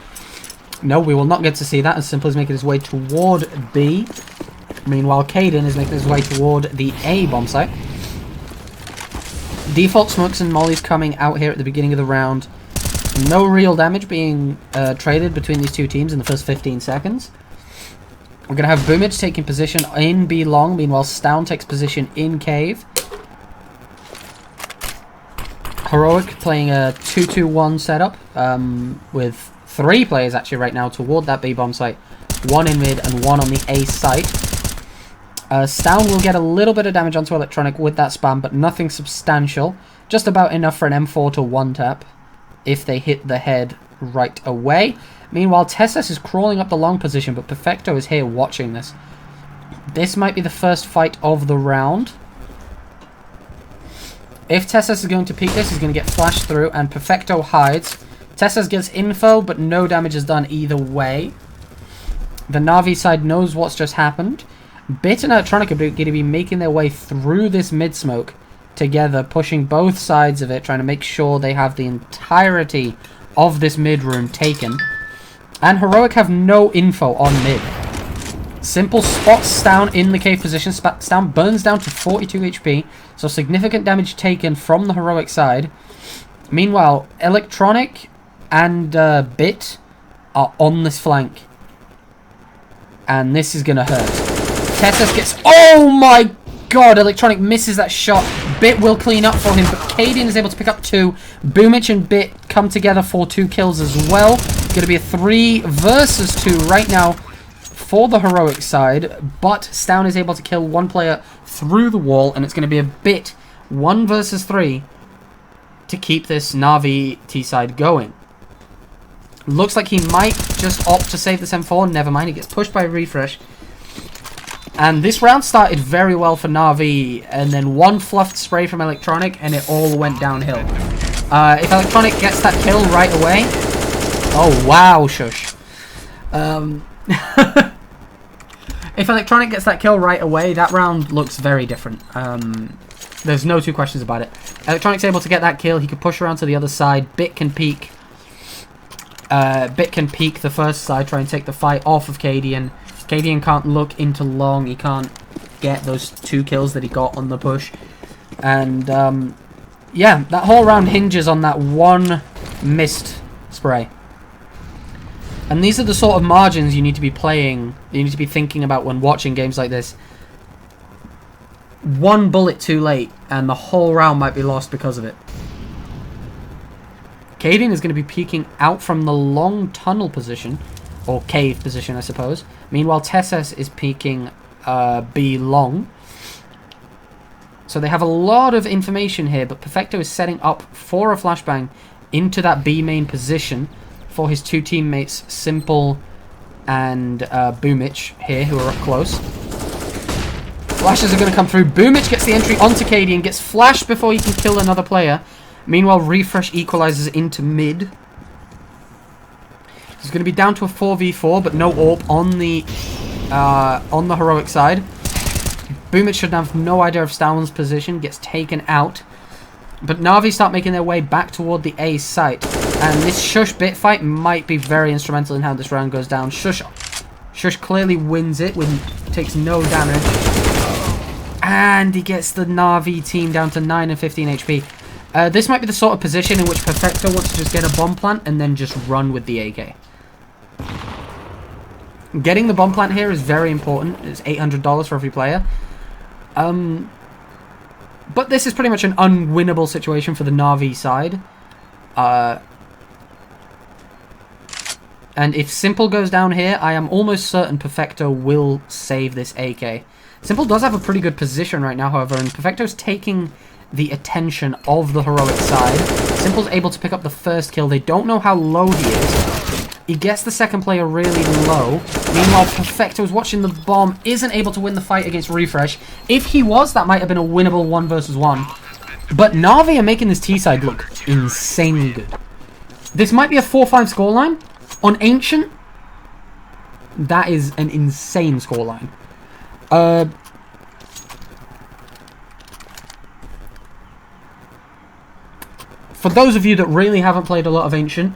No, we will not get to see that, as Simple is making his way toward B. Meanwhile, Cadian is making his way toward the A bomb site. Default smokes and mollies coming out here at the beginning of the round. No real damage being traded between these two teams in the first 15 seconds. We're going to have Boomage taking position in B long. Meanwhile, Stown takes position in cave. Heroic playing a 2-2-1 setup with 3 players actually right now toward that B bomb site. 1 in mid and 1 on the A site. Stown will get a little bit of damage onto Electronic with that spam, but nothing substantial. Just about enough for an M4 to one-tap if they hit the head right away. Meanwhile, Tessus is crawling up the long position, but Perfecto is here watching this. This might be the first fight of the round. If Tessus is going to peek this, he's going to get flashed through, and Perfecto hides. Tessus gets info, but no damage is done either way. The Na'Vi side knows what's just happened. Bit and Electronic are going to be making their way through this mid-smoke together, pushing both sides of it, trying to make sure they have the entirety of this mid-room taken. And Heroic have no info on mid. Simple spots Stown in the cave position. Stown burns down to 42 HP, so significant damage taken from the Heroic side. Meanwhile, Electronic and Bit are on this flank. And this is going to hurt. Tessus gets... Oh my god! Electronic misses that shot. Bit will clean up for him, but Cadian is able to pick up 2. Boomich and Bit come together for 2 kills as well. Going to be a 3 versus 2 right now for the Heroic side, but Stown is able to kill 1 player through the wall, and it's going to be a Bit 1 versus 3 to keep this Na'Vi T-side going. Looks like he might just opt to save this M4. Never mind, he gets pushed by a refresh. And this round started very well for Na'Vi, and then 1 fluffed spray from Electronic, and it all went downhill. If Electronic gets that kill right away... Oh, wow, shush. If Electronic gets that kill right away, that round looks very different. There's no 2 questions about it. Electronic's able to get that kill. He can push around to the other side. Bit can peek. Bit can peek the first side, try and take the fight off of Cadian. Cadian can't look into long. He can't get those 2 kills that he got on the push. And, yeah, that whole round hinges on that 1 missed spray. And these are the sort of margins you need to be playing, you need to be thinking about when watching games like this. 1 bullet too late, and the whole round might be lost because of it. Cadian is going to be peeking out from the long tunnel position, or cave position, I suppose. Meanwhile, Tessus is peeking B long. So they have a lot of information here, but Perfecto is setting up for a flashbang into that B main position for his 2 teammates, Simple and Boomich here, who are up close. Flashes are going to come through. Boomich gets the entry onto Cadian, gets flashed before he can kill another player. Meanwhile, Refresh equalizes into mid. He's going to be down to a 4v4, but no AWP on the Heroic side. Boomich should have no idea of Stown's position, gets taken out. But Na'Vi start making their way back toward the A site. And this Shush Bit fight might be very instrumental in how this round goes down. Shush clearly wins it, takes no damage. And he gets the Na'Vi team down to 9 and 15 HP. This might be the sort of position in which Perfecto wants to just get a bomb plant and then just run with the AK. Getting the bomb plant here is very important. It's $800 for every player. But this is pretty much an unwinnable situation for the Na'Vi side. And if Simple goes down here, I am almost certain Perfecto will save this AK. Simple does have a pretty good position right now, however, and Perfecto's taking the attention of the Heroic side. Simple's able to pick up the first kill. They don't know how low he is. He gets the second player really low. Meanwhile, Perfecto's watching the bomb, isn't able to win the fight against Refresh. If he was, that might have been a winnable 1 versus 1. But Na'Vi are making this T-side look insanely good. This might be a 4-5 scoreline. On Ancient, that is an insane scoreline. For those of you that really haven't played a lot of Ancient,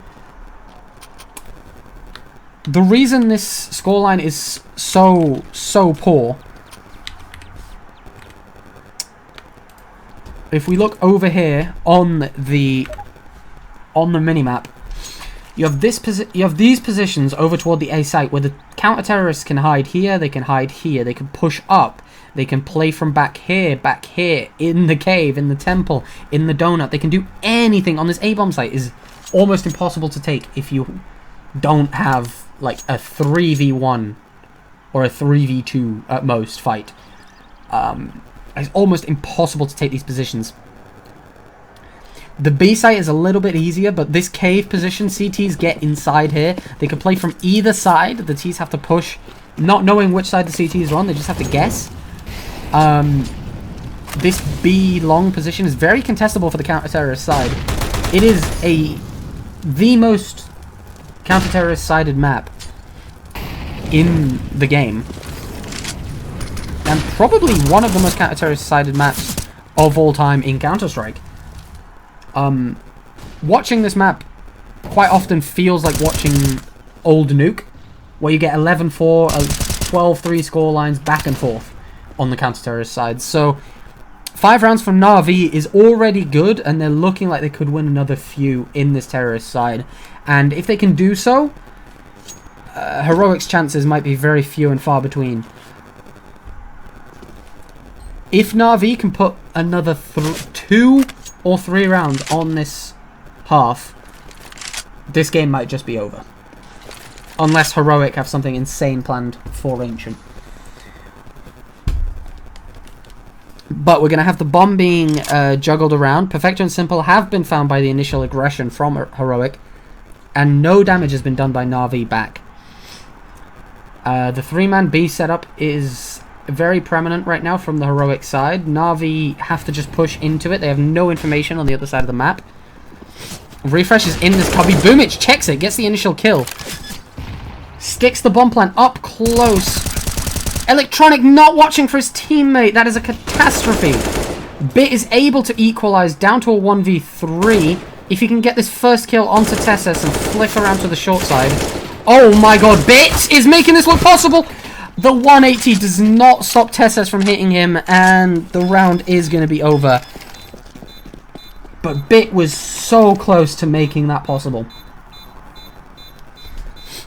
the reason this scoreline is so poor, if we look over here on the minimap, you have these positions over toward the A site where the counter-terrorists can hide here, they can hide here, they can push up, they can play from back here, in the cave, in the temple, in the donut. They can do anything on this A-bomb site. Is almost impossible to take if you don't have like a 3v1 or a 3v2 at most fight. It's almost impossible to take these positions. The B site is a little bit easier, but this cave position, CTs get inside here. They can play from either side. The Ts have to push, not knowing which side the CT is on. They just have to guess. This B long position is very contestable for the counter-terrorist side. It is the most counter-terrorist sided map in the game. And probably one of the most counter-terrorist sided maps of all time in Counter-Strike. Watching this map quite often feels like watching old Nuke, where you get 11-4, 12-3 score lines back and forth on the counter-terrorist side. So 5 rounds from Na'Vi is already good, and they're looking like they could win another few in this terrorist side. And if they can do so, Heroic's chances might be very few and far between. If Na'Vi can put another 2 or 3 rounds on this half, this game might just be over. Unless Heroic have something insane planned for Ancient. But we're going to have the bomb being juggled around. Perfecto and Simple have been found by the initial aggression from Heroic, and no damage has been done by Na'Vi back. The 3-man B setup is very prominent right now from the Heroic side. Na'Vi have to just push into it. They have no information on the other side of the map. Refresh is in this cubby. Boomich checks it, gets the initial kill. Sticks the bomb plant up close. Electronic not watching for his teammate. That is a catastrophe. Bit is able to equalize down to a 1v3. If he can get this first kill onto Tessus and flick around to the short side. Oh my god, Bit is making this look possible. The 180 does not stop Tessus from hitting him, and the round is going to be over. But Bit was so close to making that possible.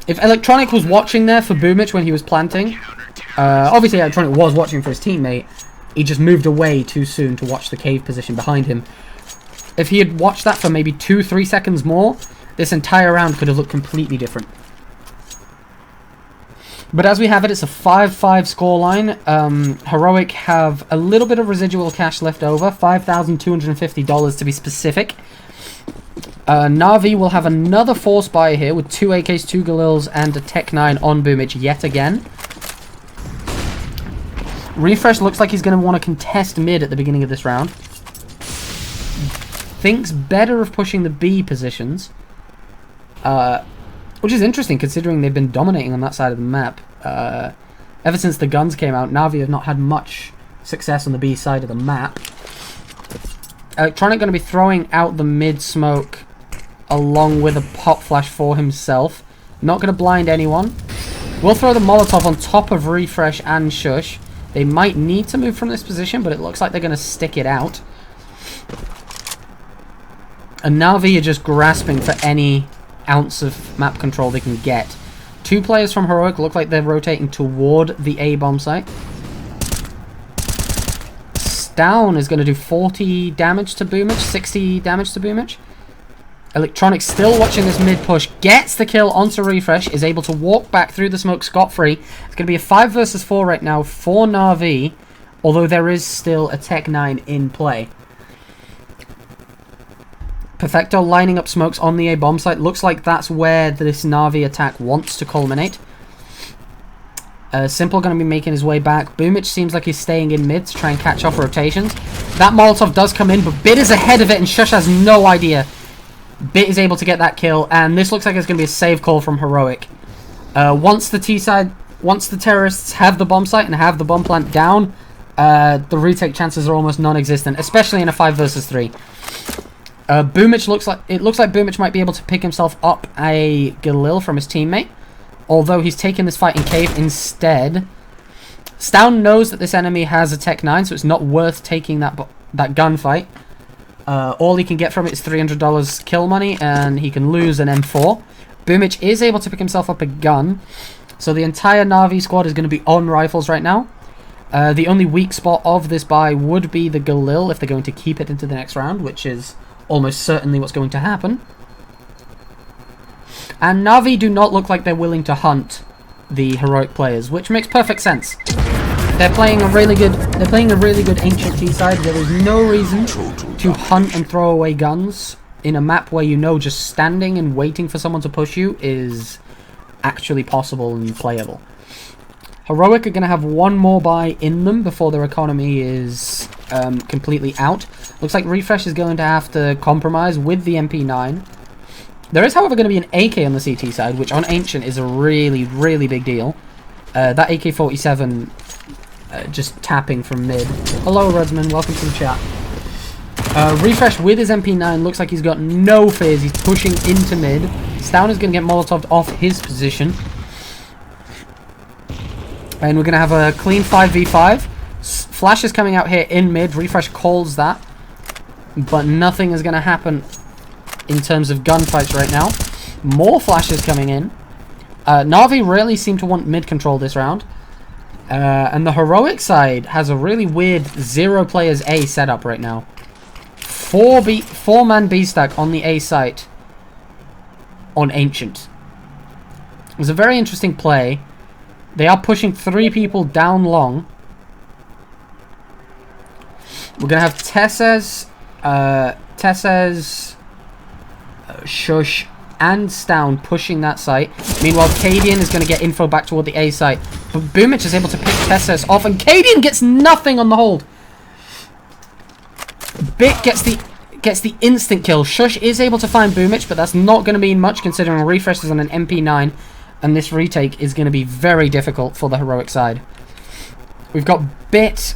If Electronic was watching there for Boomich when he was planting, obviously Electronic was watching for his teammate, he just moved away too soon to watch the cave position behind him. If he had watched that for maybe 2-3 seconds more, this entire round could have looked completely different. But as we have it, it's a 5-5 scoreline. Heroic have a little bit of residual cash left over, $5,250 to be specific. Na'Vi will have another force buy here with 2 AKs, 2 Galils, and a Tech 9 on Boomich yet again. Refresh looks like he's going to want to contest mid at the beginning of this round. Thinks better of pushing the B positions. Which is interesting considering they've been dominating on that side of the map. Ever since the guns came out, Na'Vi have not had much success on the B side of the map. Electronic going to be throwing out the mid smoke along with a pop flash for himself. Not going to blind anyone. We'll throw the Molotov on top of Refresh and Shush. They might need to move from this position, but it looks like they're going to stick it out. And Na'Vi are just grasping for any ounce of map control they can get. 2 players from Heroic look like they're rotating toward the A bomb site. Down is going to do 40 damage to Boomich, 60 damage to Boomich. Electronic still watching this mid push, gets the kill onto Refresh, is able to walk back through the smoke scot-free. It's going to be a 5 versus 4 right now for Na'Vi, although there is still a Tech 9 in play. Perfecto lining up smokes on the A bomb site. Looks like that's where this Na'Vi attack wants to culminate. Simple going to be making his way back. Boomich seems like he's staying in mid to try and catch off rotations. That Molotov does come in, but Bit is ahead of it and Shush has no idea. Bit is able to get that kill, and this looks like it's going to be a save call from Heroic. Once the terrorists have the bomb site and have the bomb plant down, the retake chances are almost non-existent, especially in a 5 versus 3. Boomich looks like Boomich might be able to pick himself up a Galil from his teammate, although he's taken this fight in cave instead. Stown knows that this enemy has a Tech 9, so it's not worth taking that gunfight. All he can get from it is $300 kill money, and he can lose an M4. Boomich is able to pick himself up a gun, so the entire Na'Vi squad is going to be on rifles right now. The only weak spot of this buy would be the Galil if they're going to keep it into the next round, which is almost certainly what's going to happen. And Na'Vi do not look like they're willing to hunt the Heroic players, which makes perfect sense. They're playing a really good Ancient T-side. There is no reason to hunt and throw away guns in a map where you know just standing and waiting for someone to push you is actually possible and playable. Heroic are going to have one more buy in them before their economy is completely out. Looks like Refresh is going to have to compromise with the MP9. There is, however, going to be an AK on the CT side, which on Ancient is a really, really big deal. That AK-47 just tapping from mid. Hello, Rudsman. Welcome to the chat. Refresh with his MP9 looks like he's got no fears. He's pushing into mid. Stown is going to get Molotoved off his position. And we're going to have a clean 5v5. Flash is coming out here in mid. Refresh calls that. But nothing is going to happen in terms of gunfights right now. More flashes coming in. Na'Vi really seem to want mid control this round. And the Heroic side has a really weird 0 players A setup right now. 4-man B stack on the A site on Ancient. It was a very interesting play. They are pushing 3 people down long. We're going to have Tessez, Shush, and Stown pushing that site. Meanwhile, Cadian is going to get info back toward the A site. But Boomich is able to pick Tessez off, and Cadian gets nothing on the hold. Bit gets the instant kill. Shush is able to find Boomich, but that's not going to mean much considering Refresh is on an MP9, and this retake is going to be very difficult for the Heroic side. We've got Bit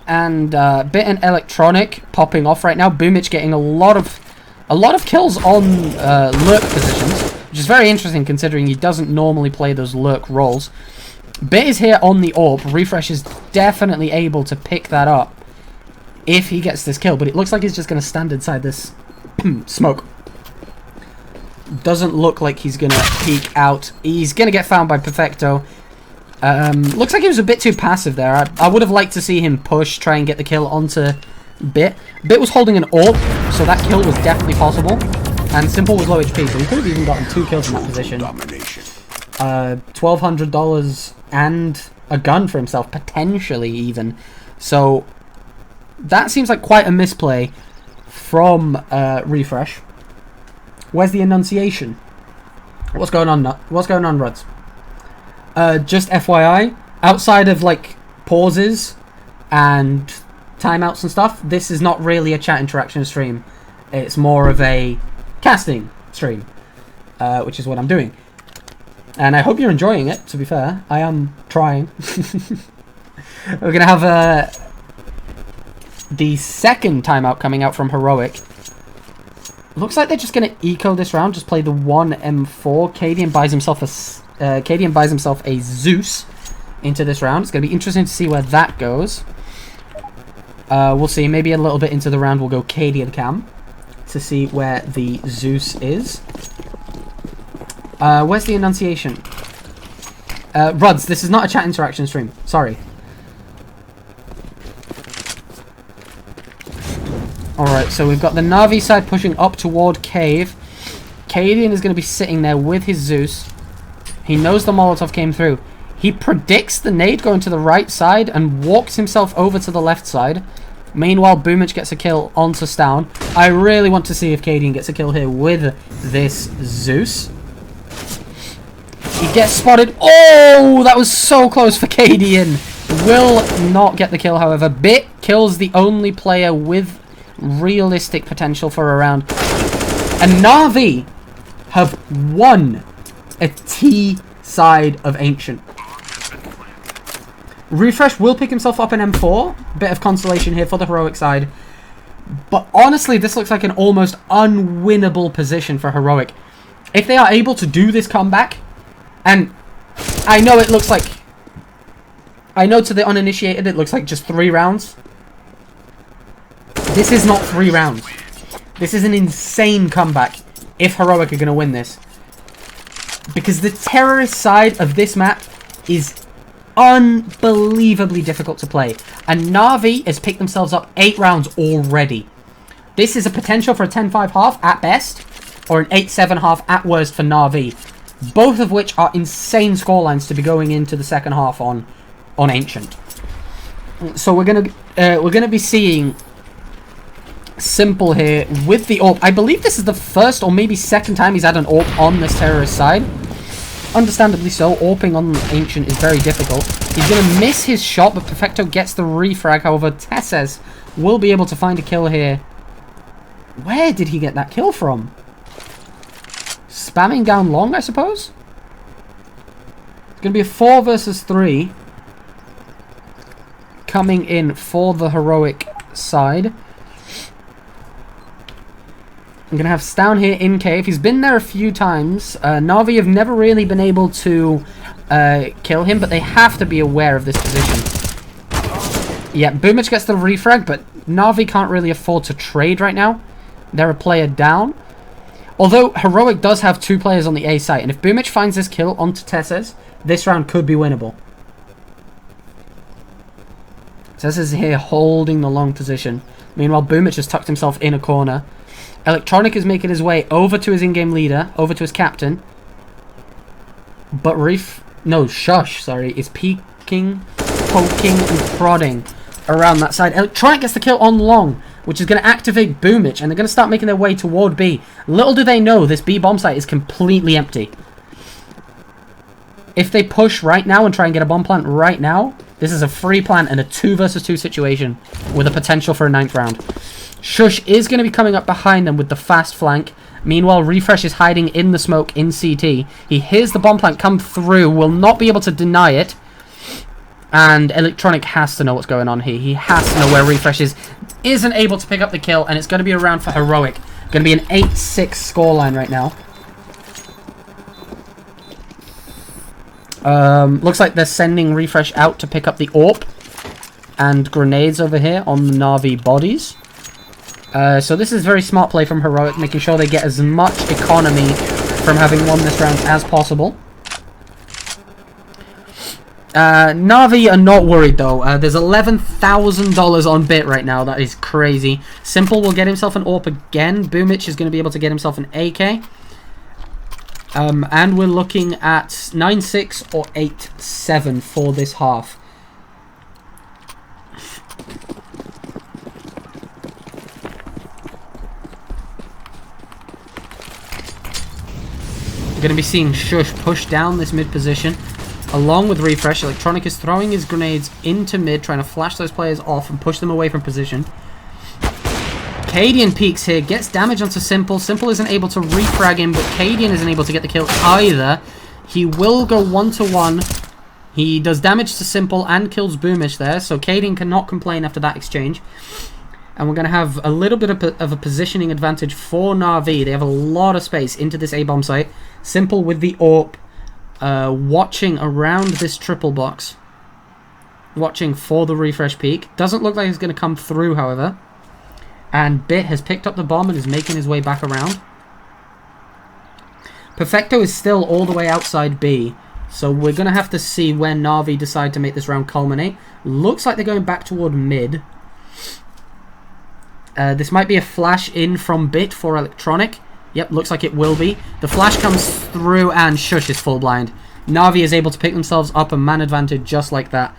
and Electronic popping off right now. Boomich getting a lot of kills on lurk positions, which is very interesting considering he doesn't normally play those lurk roles. Bit is here on the AWP. Refresh is definitely able to pick that up if he gets this kill, but it looks like he's just going to stand inside this smoke. Doesn't look like he's going to peek out. He's going to get found by Perfecto. Looks like he was a bit too passive there. I would have liked to see him push, try and get the kill onto Bit. Bit was holding an AWP, so that kill was definitely possible. And Simple was low HP, so he could have even gotten 2 kills in that position. $1,200 and a gun for himself, potentially even. So that seems like quite a misplay from Refresh. Where's the enunciation? What's going on? What's going on, Ruds? Just FYI, outside of like pauses and timeouts and stuff, this is not really a chat interaction stream. It's more of a casting stream, which is what I'm doing. And I hope you're enjoying it, to be fair. I am trying. We're going to have the second timeout coming out from Heroic. Looks like they're just going to eco this round, just play the 1 M4. Cadian buys himself a Zeus into this round. It's going to be interesting to see where that goes. We'll see. Maybe a little bit into the round we'll go Cadian cam to see where the Zeus is. Where's the enunciation? Ruds, this is not a chat interaction stream. Sorry. Alright, so we've got the Na'Vi side pushing up toward Cave. Cadian is going to be sitting there with his Zeus. He knows the Molotov came through. He predicts the nade going to the right side and walks himself over to the left side. Meanwhile, Boomich gets a kill onto Stown. I really want to see if Cadian gets a kill here with this Zeus. He gets spotted. Oh, that was so close for Cadian. Will not get the kill, however. Bit kills the only player with realistic potential for a round. And Na'Vi have won a T side of Ancient. Refresh will pick himself up an M4. Bit of consolation here for the Heroic side. But honestly, this looks like an almost unwinnable position for Heroic. If they are able to do this comeback, and I know it looks like... I know to the uninitiated it looks like just 3 rounds. This is not 3 rounds. This is an insane comeback if Heroic are going to win this. Because the terrorist side of this map is unbelievably difficult to play. And Na'Vi has picked themselves up 8 rounds already. This is a potential for a 10-5 half at best, or an 8-7 half at worst for Na'Vi. Both of which are insane scorelines to be going into the second half on Ancient. So we're gonna be seeing Simple here with the AWP. I believe this is the first or maybe second time he's had an AWP on this terrorist side. Understandably so. AWPing on Ancient is very difficult. He's gonna miss his shot, but Perfecto gets the refrag. However, Tesses will be able to find a kill here. Where did he get that kill from? Spamming down long, I suppose? It's gonna be a 4 versus 3. Coming in for the heroic side. I'm going to have Stown here in cave. He's been there a few times. Na'Vi have never really been able to kill him, but they have to be aware of this position. Yeah, Boomich gets the refrag, but Na'Vi can't really afford to trade right now. They're a player down. Although Heroic does have 2 players on the A site, and if Boomich finds this kill onto Tesses, this round could be winnable. Tesses is here holding the long position. Meanwhile, Boomich has tucked himself in a corner. Electronic is making his way over to his in-game leader, over to his captain. But Shush, is peeking, poking, and prodding around that side. Electronic gets the kill on long, which is going to activate Boomich, and they're going to start making their way toward B. Little do they know, this B bomb site is completely empty. If they push right now and try and get a bomb plant right now, this is a free plant and a 2 versus 2 situation with a potential for a 9th round. Shush is going to be coming up behind them with the fast flank. Meanwhile, Refresh is hiding in the smoke in CT. He hears the bomb plant come through, will not be able to deny it. And Electronic has to know what's going on here. He has to know where Refresh is. Isn't able to pick up the kill, and it's going to be a round for Heroic. Going to be an 8-6 scoreline right now. Looks like they're sending Refresh out to pick up the AWP and grenades over here on the Na'Vi bodies. So this is very smart play from Heroic, making sure they get as much economy from having won this round as possible. Na'Vi are not worried though. There's $11,000 on bit right now. That is crazy. Simple will get himself an AWP again. Boomich is going to be able to get himself an AK. And we're looking at 9-6 or 8-7 for this half. We're going to be seeing Shush push down this mid position along with Refresh. Electronic is throwing his grenades into mid, trying to flash those players off and push them away from position. Cadian peeks here, gets damage onto Simple. Simple isn't able to refrag him, but Cadian isn't able to get the kill either. He will go 1-to-1. He does damage to Simple and kills Boomish there, so Cadian cannot complain after that exchange. And we're going to have a little bit of a positioning advantage for Na'Vi. They have a lot of space into this A-bomb site. Simple with the AWP, watching around this triple box. Watching for the refresh peak. Doesn't look like it's going to come through, however. And Bit has picked up the bomb and is making his way back around. Perfecto is still all the way outside B. So we're going to have to see when Na'Vi decide to make this round culminate. Looks like they're going back toward mid. This might be a flash in from Bit for Electronic. Yep, looks like it will be. The flash comes through and Shush is full blind. Na'Vi is able to pick themselves up a man advantage just like that.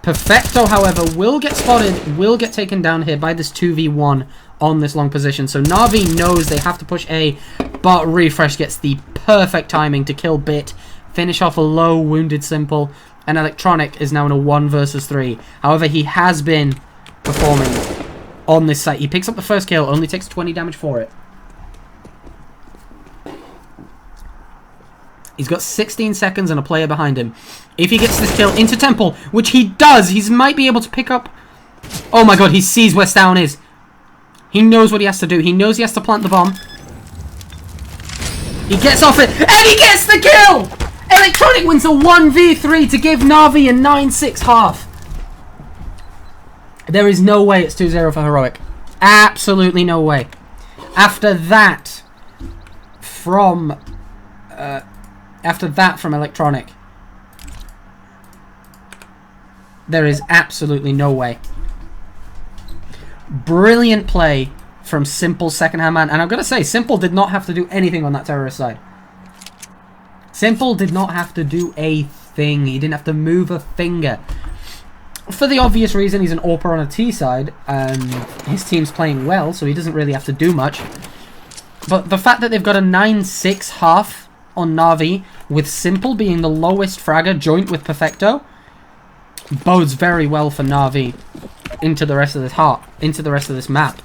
Perfecto, however, will get spotted, will get taken down here by this 2v1 on this long position. So Na'Vi knows they have to push A, but Refresh gets the perfect timing to kill Bit, finish off a low wounded Simple, and Electronic is now in a 1 versus 3. However, he has been performing on this site. He picks up the first kill, only takes 20 damage for it. He's got 16 seconds and a player behind him. If he gets this kill into Temple, which he does, he might be able to pick up... Oh my god, he sees where Stown is. He knows what he has to do. He knows he has to plant the bomb. He gets off it, and he gets the kill! Electronic wins a 1v3 to give Na'Vi a 9-6 half. There is no way it's 2-0 for Heroic. Absolutely no way. After that, from Electronic, there is absolutely no way. Brilliant play from Simple's second-hand man. And I'm going to say, Simple did not have to do anything on that terrorist side. Simple did not have to do a thing. He didn't have to move a finger. For the obvious reason, he's an AWPer on a T side, and his team's playing well, so he doesn't really have to do much. But the fact that they've got a 9-6 half on Na'Vi, with Simple being the lowest fragger joint with Perfecto, bodes very well for Na'Vi into the rest of this map.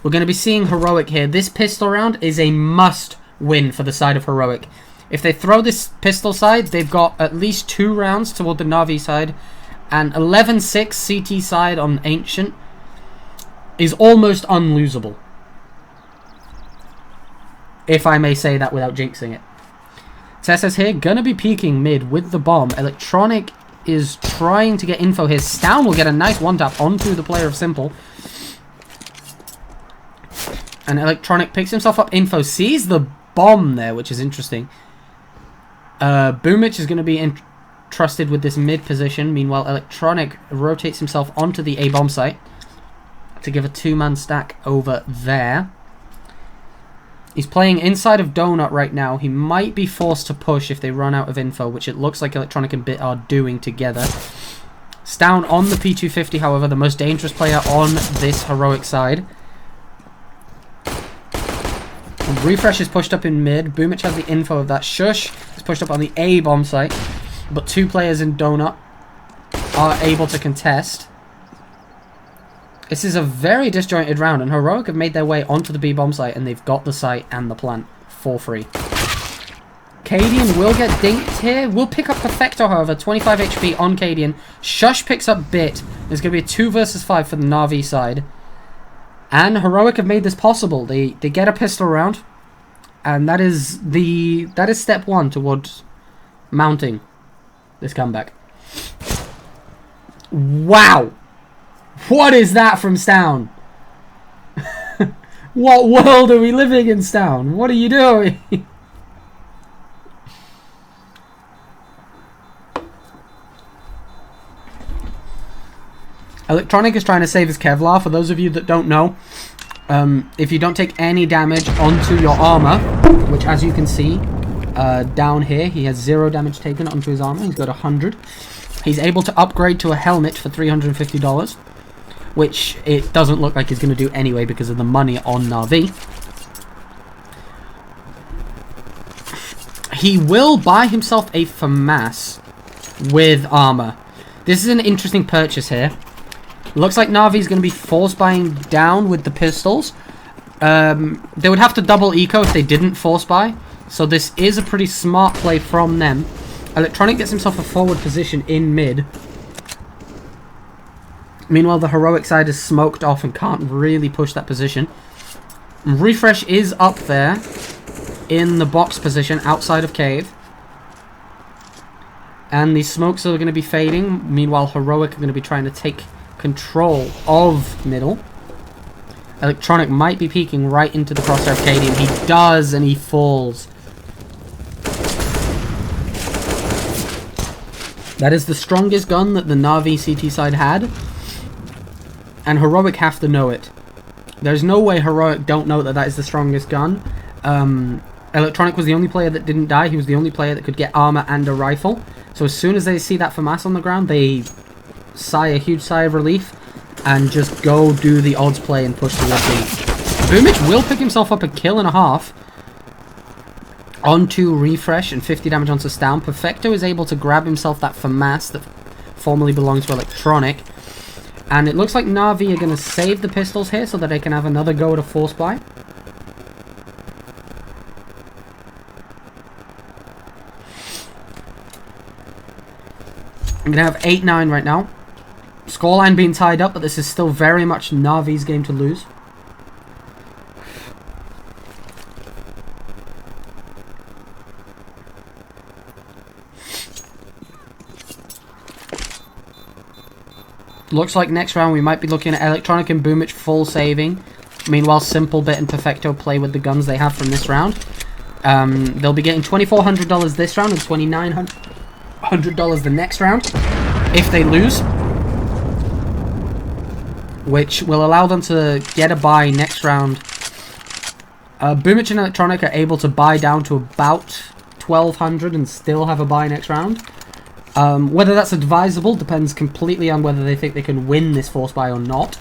We're going to be seeing Heroic here. This pistol round is a must win for the side of Heroic. If they throw this pistol side, they've got at least 2 rounds toward the Na'Vi side, and 11-6 CT side on Ancient is almost unlosable. If I may say that without jinxing it. Tessa's here, gonna be peeking mid with the bomb. Electronic is trying to get info here. Stown will get a nice one-tap onto the player of Simple. And Electronic picks himself up info, sees the bomb there, which is interesting. Boomich is going to be entrusted with this mid position. Meanwhile, Electronic rotates himself onto the A-bomb site to give a 2-man stack over there. He's playing inside of Donut right now. He might be forced to push if they run out of info, which it looks like Electronic and Bit are doing together. Stown on the P250, however, the most dangerous player on this Heroic side. Refresh is pushed up in mid. Boomich has the info of that. Shush is pushed up on the A-bomb site. But 2 players in Donut are able to contest. This is a very disjointed round, and Heroic have made their way onto the B-bomb site, and they've got the site and the plant for free. Cadian will get dinked here. Will pick up Perfecto, however. 25 HP on Cadian. Shush picks up Bit. There's going to be a 2 versus 5 for the Na'Vi side. And Heroic have made this possible. They get a pistol round, and that is step 1 towards mounting this comeback. Wow! What is that from Stown? What world are we living in, Stown? What are you doing? Electronic is trying to save his Kevlar. For those of you that don't know, if you don't take any damage onto your armor, which as you can see down here, he has 0 damage taken onto his armor. He's got 100. He's able to upgrade to a helmet for $350, which it doesn't look like he's going to do anyway because of the money on Na'Vi. He will buy himself a FAMAS with armor. This is an interesting purchase here. Looks like Na'Vi's going to be force buying down with the pistols. They would have to double eco if they didn't force buy. So this is a pretty smart play from them. Electronic gets himself a forward position in mid. Meanwhile, the Heroic side is smoked off and can't really push that position. Refresh is up there in the box position outside of cave. And the smokes are going to be fading. Meanwhile, Heroic are going to be trying to take control of middle. Electronic might be peeking right into the crosshair of Cadian. He does, and he falls. That is the strongest gun that the Na'Vi CT side had. And Heroic have to know it. There's no way Heroic don't know that that is the strongest gun. Electronic was the only player that didn't die. He was the only player that could get armor and a rifle. So as soon as they see that FAMAS on the ground, they sigh a huge sigh of relief and just go do the odds play and push towards B. Boomich will pick himself up a kill and a half onto Refresh and 50 damage onto Stown. Perfecto is able to grab himself that FAMAS that formerly belonged to Electronic. And it looks like Na'Vi are going to save the pistols here so that they can have another go at a force buy. I'm going to have 8-9 right now. Scoreline being tied up, but this is still very much Na'Vi's game to lose. Looks like next round we might be looking at Electronic and Boomich full saving. Meanwhile, Simple Bit and Perfecto play with the guns they have from this round. They'll be getting $2,400 this round and $2,900 the next round if they lose, which will allow them to get a buy next round. Boomich and Electronic are able to buy down to about $1,200 and still have a buy next round. Whether that's advisable depends completely on whether they think they can win this force buy or not.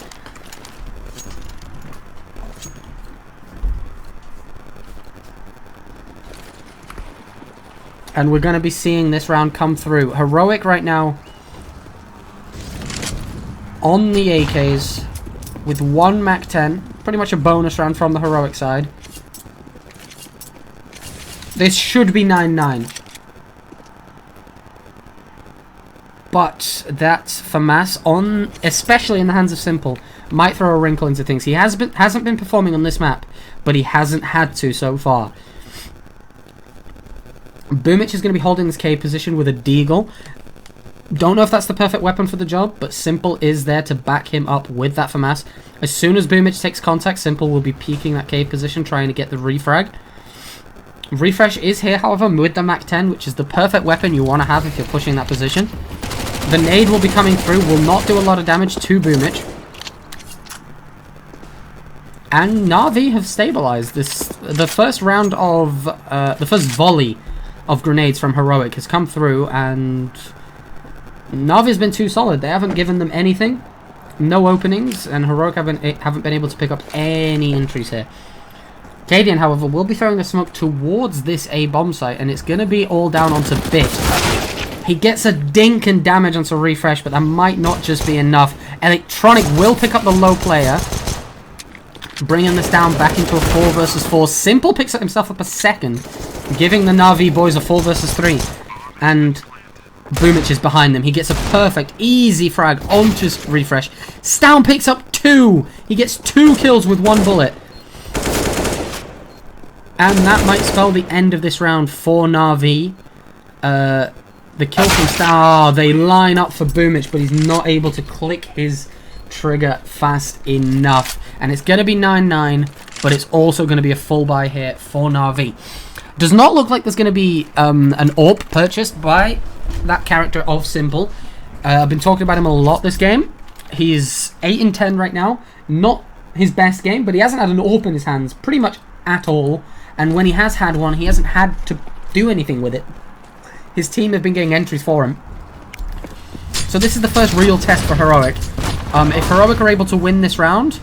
And we're going to be seeing this round come through. Heroic right now on the AKs with 1 Mach 10. Pretty much a bonus round from the Heroic side. This should be 9-9. But that FAMAS, on, especially in the hands of Simple, might throw a wrinkle into things. He hasn't been performing on this map, but he hasn't had to so far. Boomich is going to be holding this K position with a Deagle. Don't know if that's the perfect weapon for the job, but Simple is there to back him up with that FAMAS. As soon as Boomich takes contact, Simple will be peeking that K position, trying to get the refrag. Refresh is here, however, with the Mach 10, which is the perfect weapon you want to have if you're pushing that position. The nade will be coming through, will not do a lot of damage to Boomich. And Na'Vi have stabilized this. The first round of, the first volley of grenades from Heroic has come through, and Na'Vi's been too solid. They haven't given them anything, no openings, and Heroic haven't been able to pick up any entries here. Cadian, however, will be throwing a smoke towards this A bomb site, and it's going to be all down onto Bit. He gets a dink and damage onto Refresh, but that might not just be enough. Electronic will pick up the low player, bringing this down back into a 4 versus 4. Simple picks himself up a second, giving the Na'Vi boys a 4 versus 3. And Boomich is behind them. He gets a perfect, easy frag onto Refresh. Stown picks up 2. He gets 2 kills with 1 bullet. And that might spell the end of this round for Na'Vi. The kill from Stown. They line up for Boomich, but he's not able to click his trigger fast enough. And it's going to be 9-9, but it's also going to be a full buy here for Na'Vi. Does not look like there's going to be an AWP purchased by that character of Simple. I've been talking about him a lot this game. He's 8-10 right now. Not his best game, but he hasn't had an AWP in his hands pretty much at all. And when he has had one, he hasn't had to do anything with it. His team have been getting entries for him. So this is the first real test for Heroic. If Heroic are able to win this round,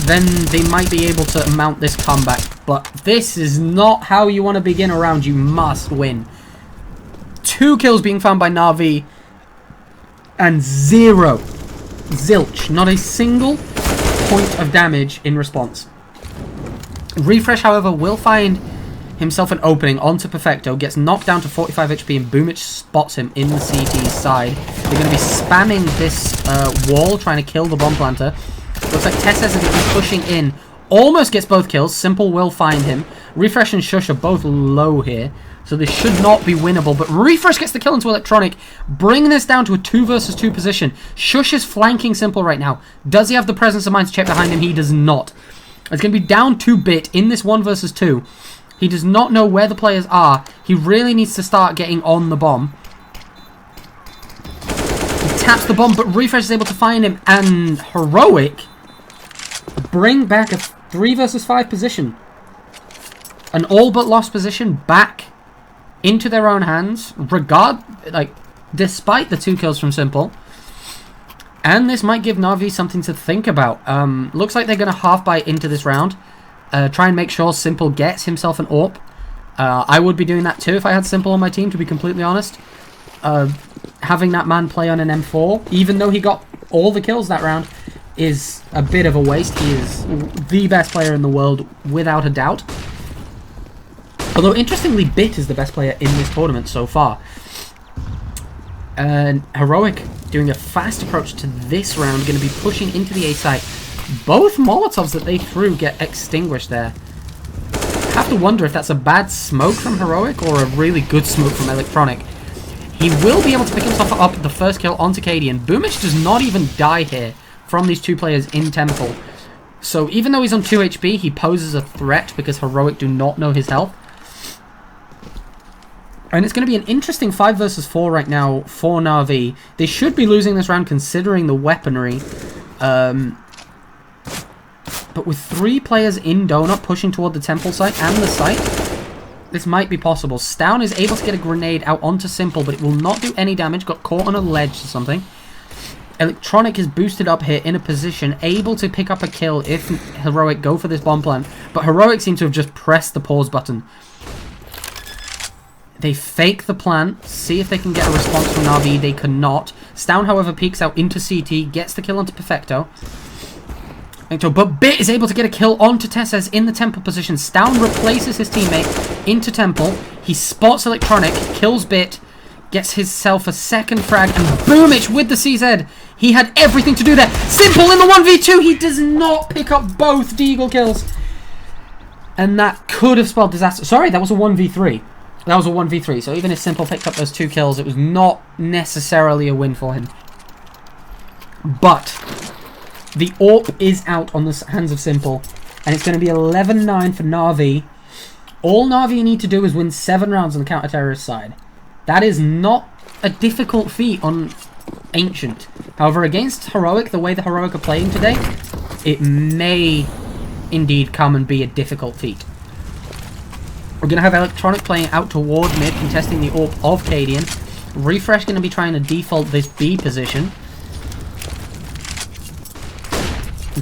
then they might be able to mount this comeback. But this is not how you want to begin a round. You must win. 2 kills being found by Na'Vi, and 0. Zilch. Not a single point of damage in response. Refresh, however, will find himself an opening onto Perfecto, gets knocked down to 45 HP, and Boomich spots him in the CT's side. They're going to be spamming this wall, trying to kill the bomb planter. Looks like Tess is going to be pushing in. Almost gets both kills. Simple will find him. Refresh and Shush are both low here, so this should not be winnable. But Refresh gets the kill into Electronic, bringing this down to a 2 versus 2 position. Shush is flanking Simple right now. Does he have the presence of mind to check behind him? He does not. It's going to be down 2 Bit in this 1 versus 2. He does not know where the players are. He really needs to start getting on the bomb. He taps the bomb, but Refresh is able to find him. And Heroic bring back a 3 versus 5 position. An all but lost position back into their own hands. Despite the 2 kills from Simple. And this might give Na'Vi something to think about. Looks like they're going to half buy into this round. Try and make sure Simple gets himself an AWP. I would be doing that too if I had Simple on my team, to be completely honest. Having that man play on an M4, even though he got all the kills that round, is a bit of a waste. He is the best player in the world, without a doubt. Although, interestingly, Bit is the best player in this tournament so far. And Heroic doing a fast approach to this round, going to be pushing into the A site. Both Molotovs that they threw get extinguished there. I have to wonder if that's a bad smoke from Heroic or a really good smoke from Electronic. He will be able to pick himself up the first kill onto Cadian. Boomich does not even die here from these 2 players in Temple. So even though he's on 2 HP, he poses a threat because Heroic do not know his health. And it's going to be an interesting 5 versus 4 right now for Na'Vi. They should be losing this round considering the weaponry. But with 3 players in Donut pushing toward the temple site and the site, this might be possible. Stown is able to get a grenade out onto Simple, but it will not do any damage. Got caught on a ledge or something. Electronic is boosted up here in a position, able to pick up a kill if Heroic go for this bomb plant. But Heroic seem to have just pressed the pause button. They fake the plant, see if they can get a response from Na'Vi. They cannot. Stown, however, peeks out into CT, gets the kill onto Perfecto. But Bit is able to get a kill onto Tessez in the Temple position. Stown replaces his teammate into Temple. He spots Electronic, kills Bit, gets himself a second frag, and Boomich with the CZ. He had everything to do there. Simple in the 1v2. He does not pick up both Deagle kills. And that could have spelled disaster. Sorry, that was a 1v3. That was a 1v3. So even if Simple picked up those 2 kills, it was not necessarily a win for him. But the AWP is out on the hands of Simple, and it's going to be 11-9 for Na'Vi. All Na'Vi need to do is win 7 rounds on the counter-terrorist side. That is not a difficult feat on Ancient. However, against Heroic, the way the Heroic are playing today, it may indeed come and be a difficult feat. We're going to have Electronic playing out toward mid, contesting the AWP of Cadian. Refresh going to be trying to default this B position.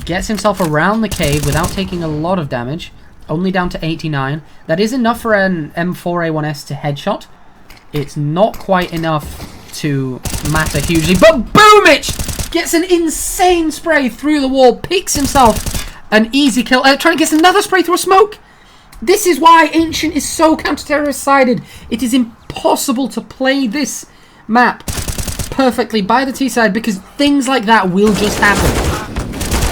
Gets himself around the cave without taking a lot of damage. Only down to 89. That is enough for an M4A1S to headshot. It's not quite enough to matter hugely. But Boomich gets an insane spray through the wall. Picks himself an easy kill. Electronic gets another spray through a smoke. This is why Ancient is so counter-terrorist sided. It is impossible to play this map perfectly by the T side because things like that will just happen.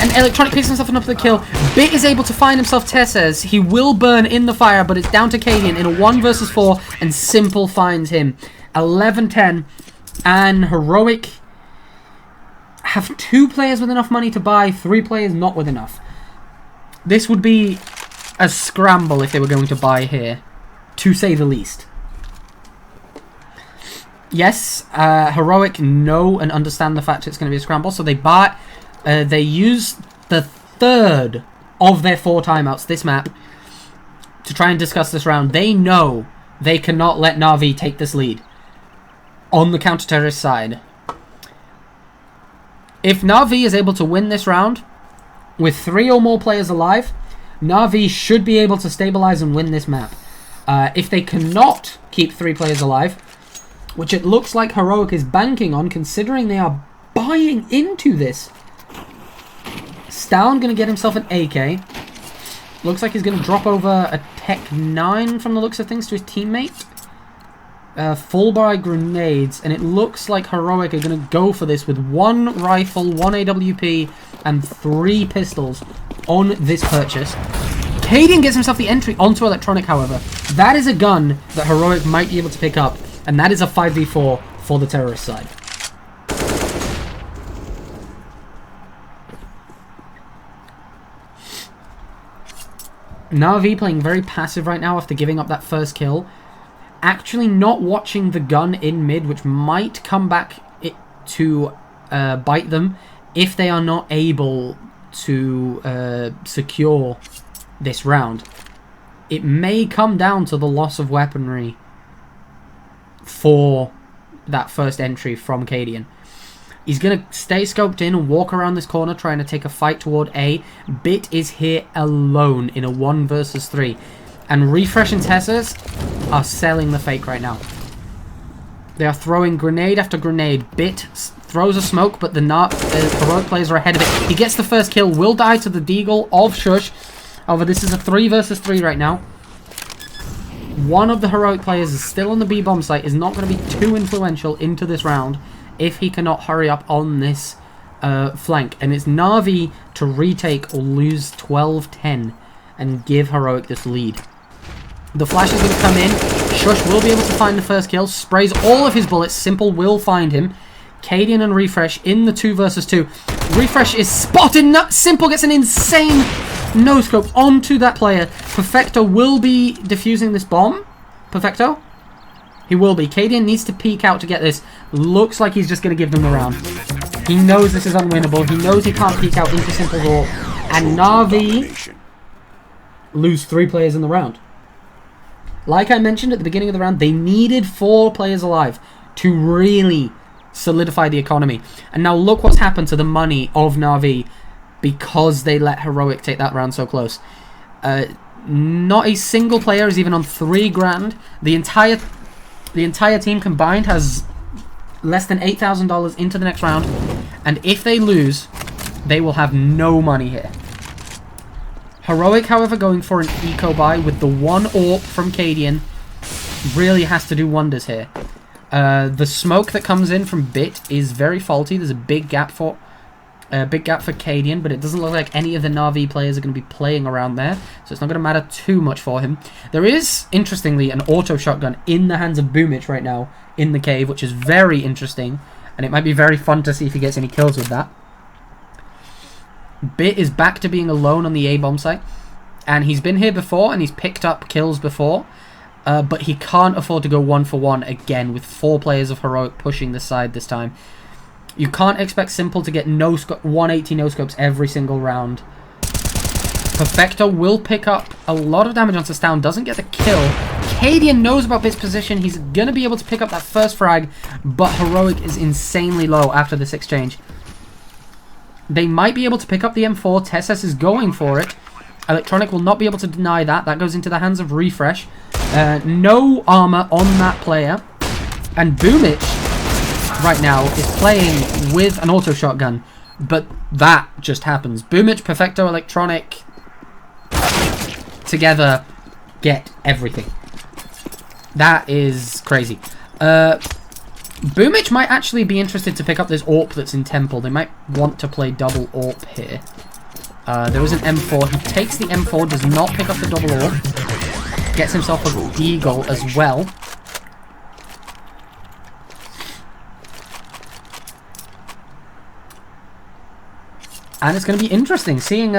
And Electronic picks himself up for the kill. Bit is able to find himself Tessez. He will burn in the fire, but it's down to Cadian in a 1 versus 4, and Simple finds him. 11-10, and Heroic have 2 players with enough money to buy, 3 players not with enough. This would be a scramble if they were going to buy here, to say the least. Yes, Heroic know and understand the fact it's going to be a scramble, so they buy. They use the 3rd of their 4 timeouts this map to try and discuss this round. They know they cannot let Na'Vi take this lead on the counter-terrorist side. If Na'Vi is able to win this round with 3 or more players alive, Na'Vi should be able to stabilize and win this map. If they cannot keep 3 players alive, which it looks like Heroic is banking on, considering they are buying into this. Stown going to get himself an AK. Looks like he's going to drop over a Tech 9 from the looks of things to his teammate. Full buy grenades, and it looks like Heroic are going to go for this with 1 rifle, 1 AWP, and 3 pistols on this purchase. Cadian gets himself the entry onto Electronic, however. That is a gun that Heroic might be able to pick up, and that is a 5v4 for the terrorist side. Na'Vi playing very passive right now after giving up that first kill. Actually not watching the gun in mid, which might come back to bite them if they are not able to secure this round. It may come down to the loss of weaponry for that first entry from Cadian. He's going to stay scoped in and walk around this corner trying to take a fight toward A. Bit is here alone in a 1 versus 3. And Refresh and Tessers are selling the fake right now. They are throwing grenade after grenade. Bit throws a smoke, but the Heroic players are ahead of it. He gets the first kill, will die to the Deagle of Shush. However, this is a 3 versus 3 right now. One of the Heroic players is still on the B-bomb site, is not going to be too influential into this round if he cannot hurry up on this flank. And it's Na'Vi to retake or lose 12-10 and give Heroic this lead. The flash is going to come in. Shush will be able to find the first kill. Sprays all of his bullets. Simple will find him. Cadian and Refresh in the 2 versus 2. Refresh is spotted. Simple gets an insane no-scope onto that player. Perfecto will be defusing this bomb. Perfecto? He will be. Cadian needs to peek out to get this. Looks like he's just going to give them the round. He knows this is unwinnable. He knows he can't peek out into Simple's AWP. And Na'Vi lose 3 players in the round. Like I mentioned at the beginning of the round, they needed 4 players alive to really solidify the economy. And now look what's happened to the money of Na'Vi because they let Heroic take that round so close. Not a single player is even on 3 grand. The entire team combined has less than $8,000 into the next round. And if they lose, they will have no money here. Heroic, however, going for an eco buy with the 1 AWP from Cadian really has to do wonders here. The smoke that comes in from Bit is very faulty. There's a big gap for Cadian, but it doesn't look like any of the Na'Vi players are going to be playing around there, so it's not going to matter too much for him. There is, interestingly, an auto shotgun in the hands of Boomich right now in the cave, which is very interesting, and it might be very fun to see if he gets any kills with that. Bit is back to being alone on the A-bomb site, and he's been here before, and he's picked up kills before, but he can't afford to go 1-for-1 again with 4 players of Heroic pushing the side this time. You can't expect Simple to get 180 no-scopes every single round. Perfecto will pick up a lot of damage onto Stown, doesn't get the kill. Cadian knows about Bit's position, he's going to be able to pick up that first frag, but Heroic is insanely low after this exchange. They might be able to pick up the M4. Tessus is going for it. Electronic will not be able to deny that. That goes into the hands of Refresh. No armor on that player. And Boomich, right now, is playing with an auto shotgun. But that just happens. Boomich, Perfecto, Electronic, together, get everything. That is crazy. Boomich might actually be interested to pick up this AWP that's in Temple. They might want to play double AWP here. There is an M4. He takes the M4, does not pick up the double AWP. Gets himself a Deagle as well. And it's going to be interesting seeing...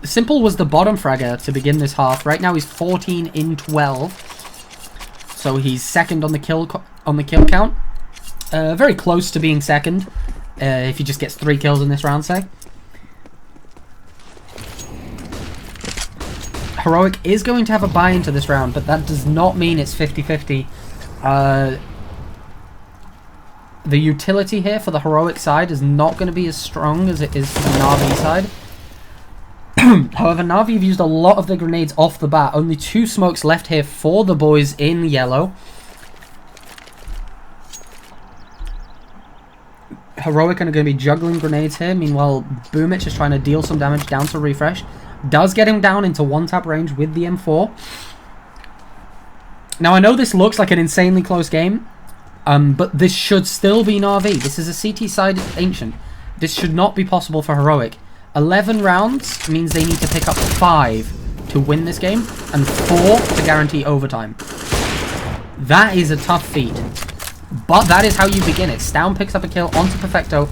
Simple was the bottom fragger to begin this half. Right now he's 14 in 12. So he's second on the kill count. Very close to being second. If he just gets 3 kills in this round, say. Heroic is going to have a buy into this round, but that does not mean it's 50-50. The utility here for the Heroic side is not going to be as strong as it is for the Na'Vi side. However, Na'Vi have used a lot of the grenades off the bat. Only 2 smokes left here for the boys in yellow. Heroic are going to be juggling grenades here. Meanwhile, Boomich is trying to deal some damage down to Refresh. Does get him down into 1-tap range with the M4. Now, I know this looks like an insanely close game, but this should still be Na'Vi. This is a CT-sided Ancient. This should not be possible for Heroic. 11 rounds means they need to pick up 5 to win this game, and 4 to guarantee overtime. That is a tough feat. But that is how you begin it. Stown picks up a kill onto Perfecto.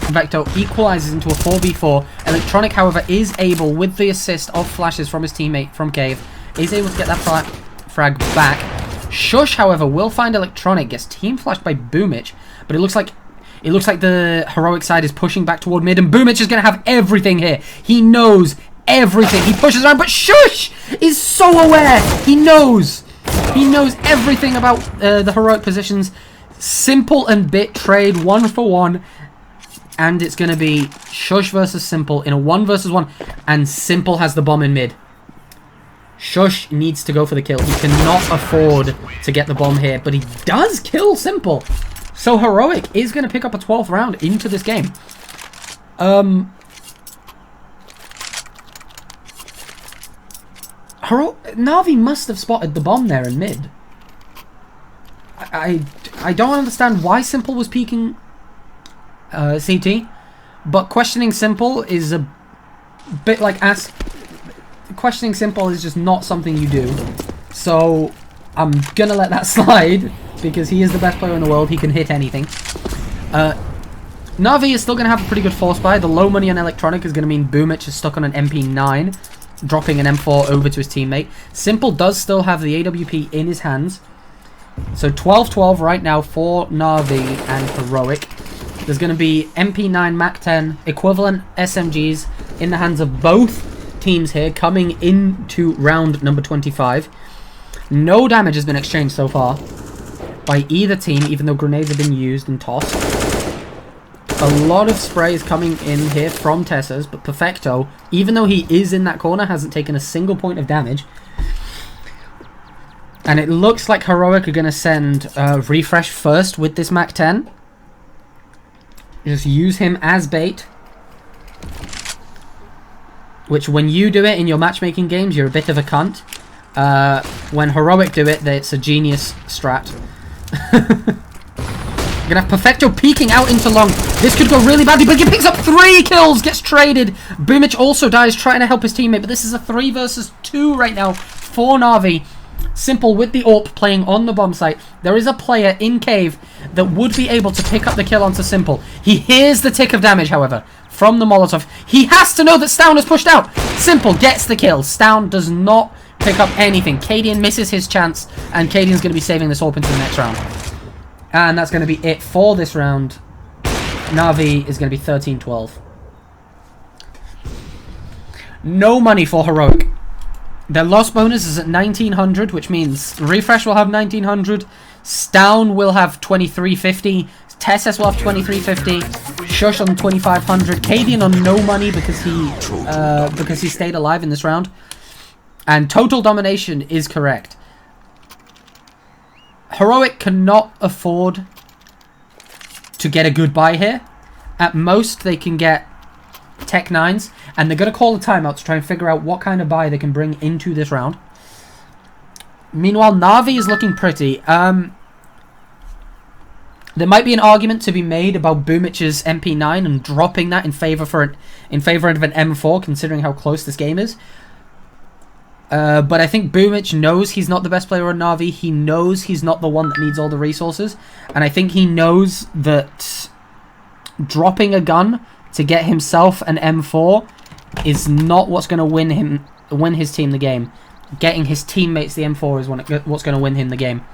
Perfecto equalizes into a 4v4. Electronic, however, is able, with the assist of flashes from his teammate from Cave, is able to get that frag back. Shush, however, will find Electronic, gets team flashed by Boomich, but it looks like the Heroic side is pushing back toward mid, and Boomich is going to have everything here. He knows everything. He pushes around, but Shush is so aware. He knows everything about the Heroic positions. Simple and Bit trade 1-for-1, and it's going to be Shush versus Simple in a 1-versus-1, and Simple has the bomb in mid. Shush needs to go for the kill. He cannot afford to get the bomb here, but he does kill Simple. So Heroic is going to pick up a 12th round into this game. Na'Vi must have spotted the bomb there in mid. I don't understand why Simple was peeking CT, but questioning Simple is a bit like questioning Simple is just not something you do. So I'm gonna let that slide because he is the best player in the world. He can hit anything. Na'Vi is still gonna have a pretty good force buy. The low money on Electronic is gonna mean Boomich is stuck on an MP9, dropping an M4 over to his teammate. Simple does still have the AWP in his hands. So 12-12 right now for Na'Vi and Heroic. There's going to be MP9 MAC-10 equivalent SMGs in the hands of both teams here coming into round number 25. No damage has been exchanged so far by either team, even though grenades have been used and tossed. A lot of spray is coming in here from Tessas, but Perfecto, even though he is in that corner, hasn't taken a single point of damage. And it looks like Heroic are going to send Refresh first with this Mach 10. Just use him as bait. Which, when you do it in your matchmaking games, you're a bit of a cunt. When Heroic do it, it's a genius strat. You're going to have Perfecto peeking out into long. This could go really badly, but he picks up 3 kills, gets traded. Boomich also dies trying to help his teammate, but this is a 3 versus 2 right now for Na'Vi. Simple with the AWP playing on the bomb site. There is a player in cave that would be able to pick up the kill onto Simple. He hears the tick of damage, however, from the Molotov. He has to know that Stown is pushed out. Simple gets the kill. Stown does not pick up anything. Cadian misses his chance, and Cadian's going to be saving this AWP into the next round. And that's going to be it for this round. Na'Vi is going to be 13-12. No money for Heroic. Their loss bonus is at 1900, which means Refresh will have 1900. Stown will have 2350. Tesses will have 2350. Shush on 2500. Cadian on no money because he stayed alive in this round. And total domination is correct. Heroic cannot afford to get a good buy here. At most, they can get Tech 9s, and they're going to call a timeout to try and figure out what kind of buy they can bring into this round. Meanwhile, Na'Vi is looking pretty. There might be an argument to be made about Boomich's MP9 and dropping that in favor of an M4, considering how close this game is. But I think Boomich knows he's not the best player on Na'Vi. He knows he's not the one that needs all the resources. And I think he knows that dropping a gun to get himself an M4 is not what's going to win his team the game. Getting his teammates the M4 is what's going to win him the game.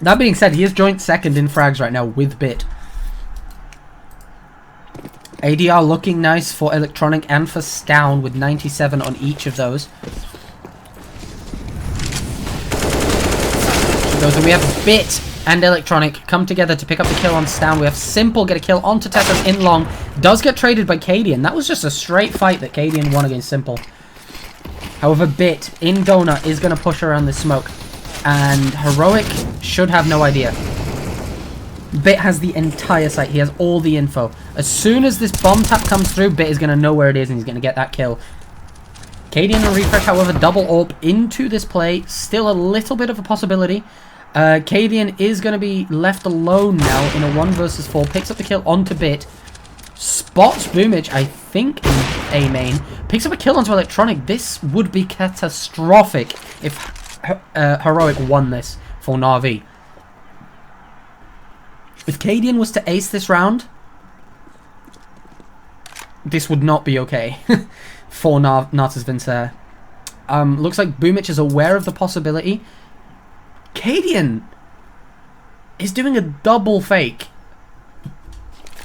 That being said, he is joint second in frags right now with Bit. ADR looking nice for Electronic and for Stown with 97 on each of those. So we have Bit and Electronic come together to pick up the kill on Stown. We have Simple get a kill onto Tessas in long. Does get traded by Cadian. That was just a straight fight that Cadian won against Simple. However, Bit in Donut is going to push around the smoke. And Heroic should have no idea. Bit has the entire site. He has all the info. As soon as this bomb tap comes through, Bit is going to know where it is and he's going to get that kill. Cadian and Refresh, however, double AWP into this play. Still a little bit of a possibility. Cadian is going to be left alone now in a 1 versus 4. Picks up the kill onto Bit. Spots Boomich, I think, in A main. Picks up a kill onto Electronic. This would be catastrophic if Heroic won this for Na'Vi. If Cadian was to ace this round, this would not be okay for Natus Vincere. Looks like Boomich is aware of the possibility. Cadian is doing a double fake.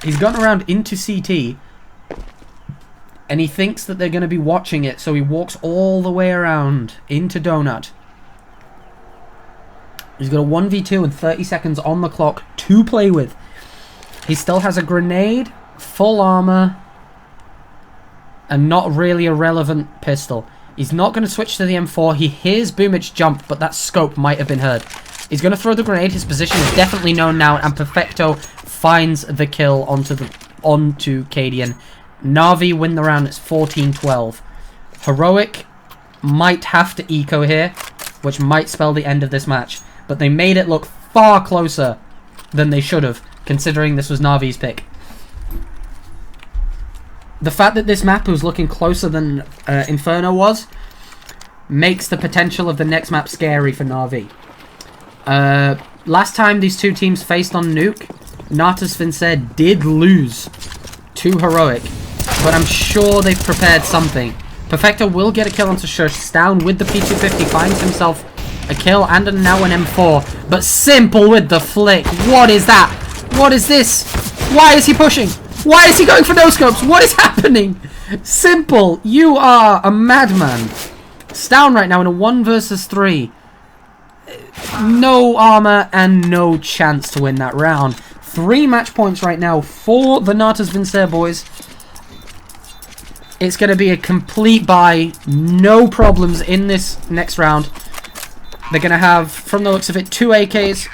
He's gone around into CT, and he thinks that they're going to be watching it, so he walks all the way around into Donut. He's got a 1v2 and 30 seconds on the clock to play with. He still has a grenade, full armor, and not really a relevant pistol. He's not going to switch to the M4. He hears Boomich jump, but that scope might have been heard. He's going to throw the grenade. His position is definitely known now, and Perfecto finds the kill onto Cadian. Na'Vi win the round. It's 14-12. Heroic might have to eco here, which might spell the end of this match. But they made it look far closer than they should have, considering this was Na'Vi's pick. The fact that this map was looking closer than Inferno was makes the potential of the next map scary for Na'Vi. Last time these two teams faced on Nuke, Natus Vincere did lose to Heroic, but I'm sure they've prepared something. Perfecto will get a kill onto Shush. Stown with the P250 finds himself a kill and now an M4, but Simple with the flick. What is that? What is this? Why is he pushing? Why is he going for no scopes? What is happening? Simple, you are a madman. It's down right now in a 1 versus 3. No armor and no chance to win that round. 3 match points right now for the Natus Vincere boys. It's going to be a complete buy. No problems in this next round. They're going to have, from the looks of it, 2 AKs.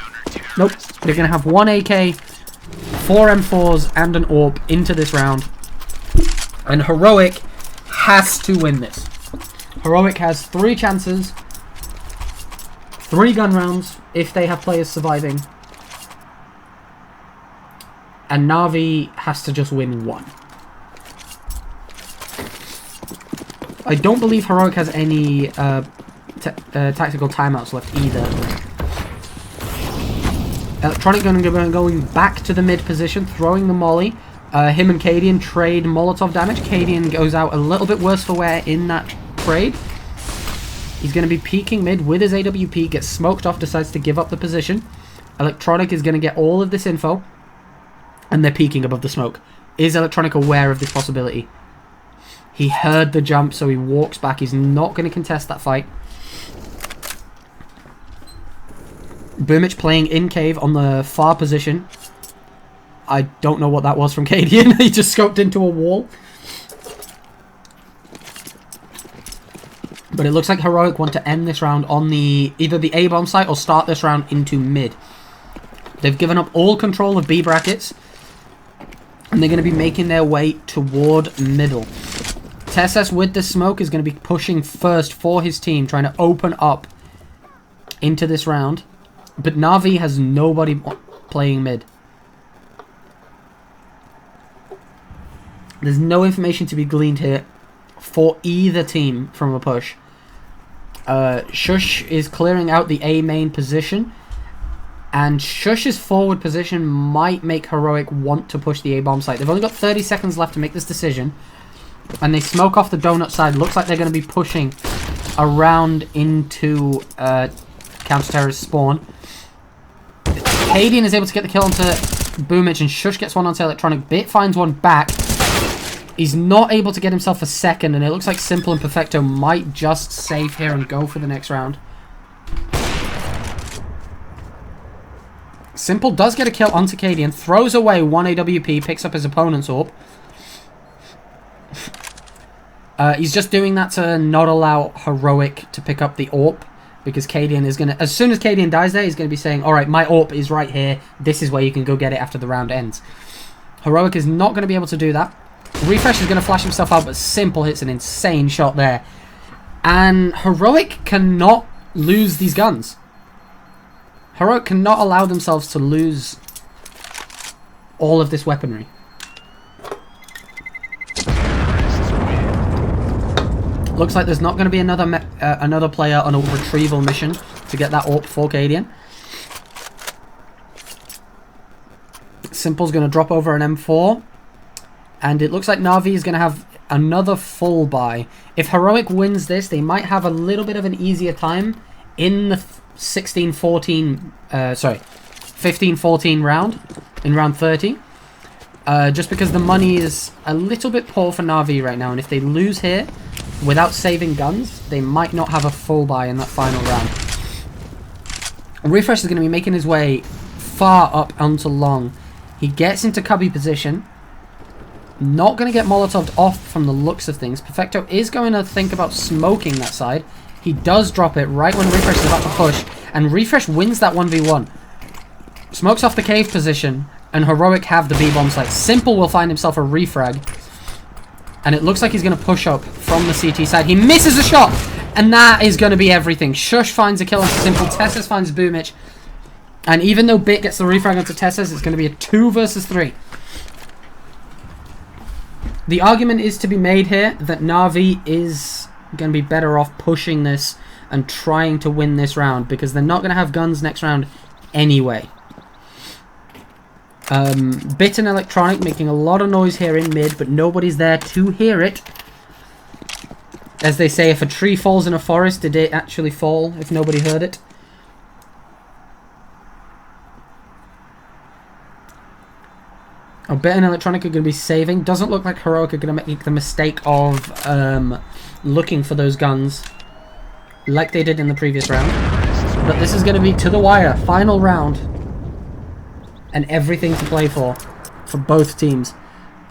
Nope. They're going to have 1 AK, 4 M4s, and an AWP into this round. And Heroic has to win this. Heroic has 3 chances. 3 gun rounds if they have players surviving. And Na'Vi has to just win 1. I don't believe Heroic has any tactical timeouts left either. Electronic going back to the mid position, throwing the molly. Him and Cadian trade Molotov damage. Cadian goes out a little bit worse for wear in that trade. He's going to be peeking mid with his AWP, gets smoked off, decides to give up the position. Electronic is going to get all of this info, and they're peeking above the smoke. Is Electronic aware of this possibility? He heard the jump, so he walks back. He's not going to contest that fight. Boomich playing in cave on the far position. I don't know what that was from Cadian. He just scoped into a wall. But it looks like Heroic want to end this round on the either the A-bomb site or start this round into mid. They've given up all control of B brackets, and they're going to be making their way toward middle. TSS with the smoke is going to be pushing first for his team, trying to open up into this round. But Na'Vi has nobody playing mid. There's no information to be gleaned here for either team from a push. Shush is clearing out the A main position, and Shush's forward position might make Heroic want to push the A-bomb site. They've only got 30 seconds left to make this decision, and they smoke off the donut side. Looks like they're going to be pushing around into counter-terrorist spawn. Cadian is able to get the kill onto Boomich, and Shush gets one onto Electronic. Bit finds one back. He's not able to get himself a second, and it looks like Simple and Perfecto might just save here and go for the next round. Simple does get a kill onto Cadian, throws away 1 AWP, picks up his opponent's AWP. He's just doing that to not allow Heroic to pick up the AWP, because Cadian is going to, as soon as Cadian dies there, he's going to be saying, alright, my AWP is right here, this is where you can go get it after the round ends. Heroic is not going to be able to do that. Refresh is going to flash himself out, but Simple hits an insane shot there. And Heroic cannot lose these guns. Heroic cannot allow themselves to lose all of this weaponry. Looks like there's not going to be another player on a retrieval mission to get that AWP for Cadian. Simple's going to drop over an M4. And it looks like Na'Vi is going to have another full buy. If Heroic wins this, they might have a little bit of an easier time in the 15-14 round, in round 30. Just because the money is a little bit poor for Na'Vi right now. And if they lose here without saving guns, they might not have a full buy in that final round. Refresh is going to be making his way far up onto long. He gets into cubby position. Not going to get Molotoved off from the looks of things. Perfecto is going to think about smoking that side. He does drop it right when Refresh is about to push. And Refresh wins that 1v1. Smokes off the cave position. And Heroic have the B-bomb site. Simple will find himself a refrag. And it looks like he's going to push up from the CT side. He misses a shot. And that is going to be everything. Shush finds a kill onto Simple. Tessus finds Boomich. And even though Bit gets the refrag onto Tessus, it's going to be a 2 versus 3. The argument is to be made here that Na'Vi is going to be better off pushing this and trying to win this round, because they're not going to have guns next round anyway. Bit and Electronic making a lot of noise here in mid, but nobody's there to hear it. As they say, if a tree falls in a forest, did it actually fall if nobody heard it? I bet an Electronic are going to be saving. Doesn't look like Heroic are going to make the mistake of looking for those guns like they did in the previous round. But this is going to be to the wire. Final round. And everything to play for both teams.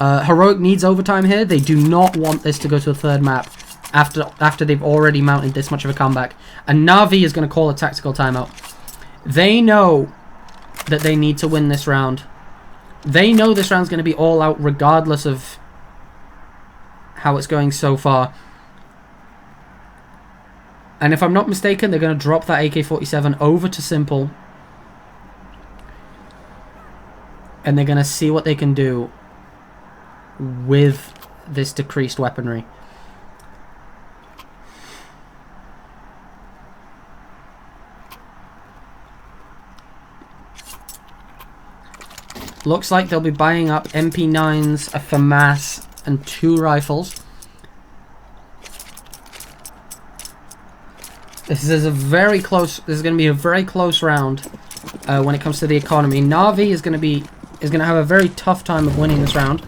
Heroic needs overtime here. They do not want this to go to a third map after they've already mounted this much of a comeback. And Na'Vi is going to call a tactical timeout. They know that they need to win this round. They know this round's going to be all out regardless of how it's going so far. And if I'm not mistaken, they're going to drop that AK-47 over to Simple. And they're going to see what they can do with this decreased weaponry. Looks like they'll be buying up MP9s, a FAMAS, and 2 rifles. This is going to be a very close round when it comes to the economy. Na'Vi is going to have a very tough time of winning this round.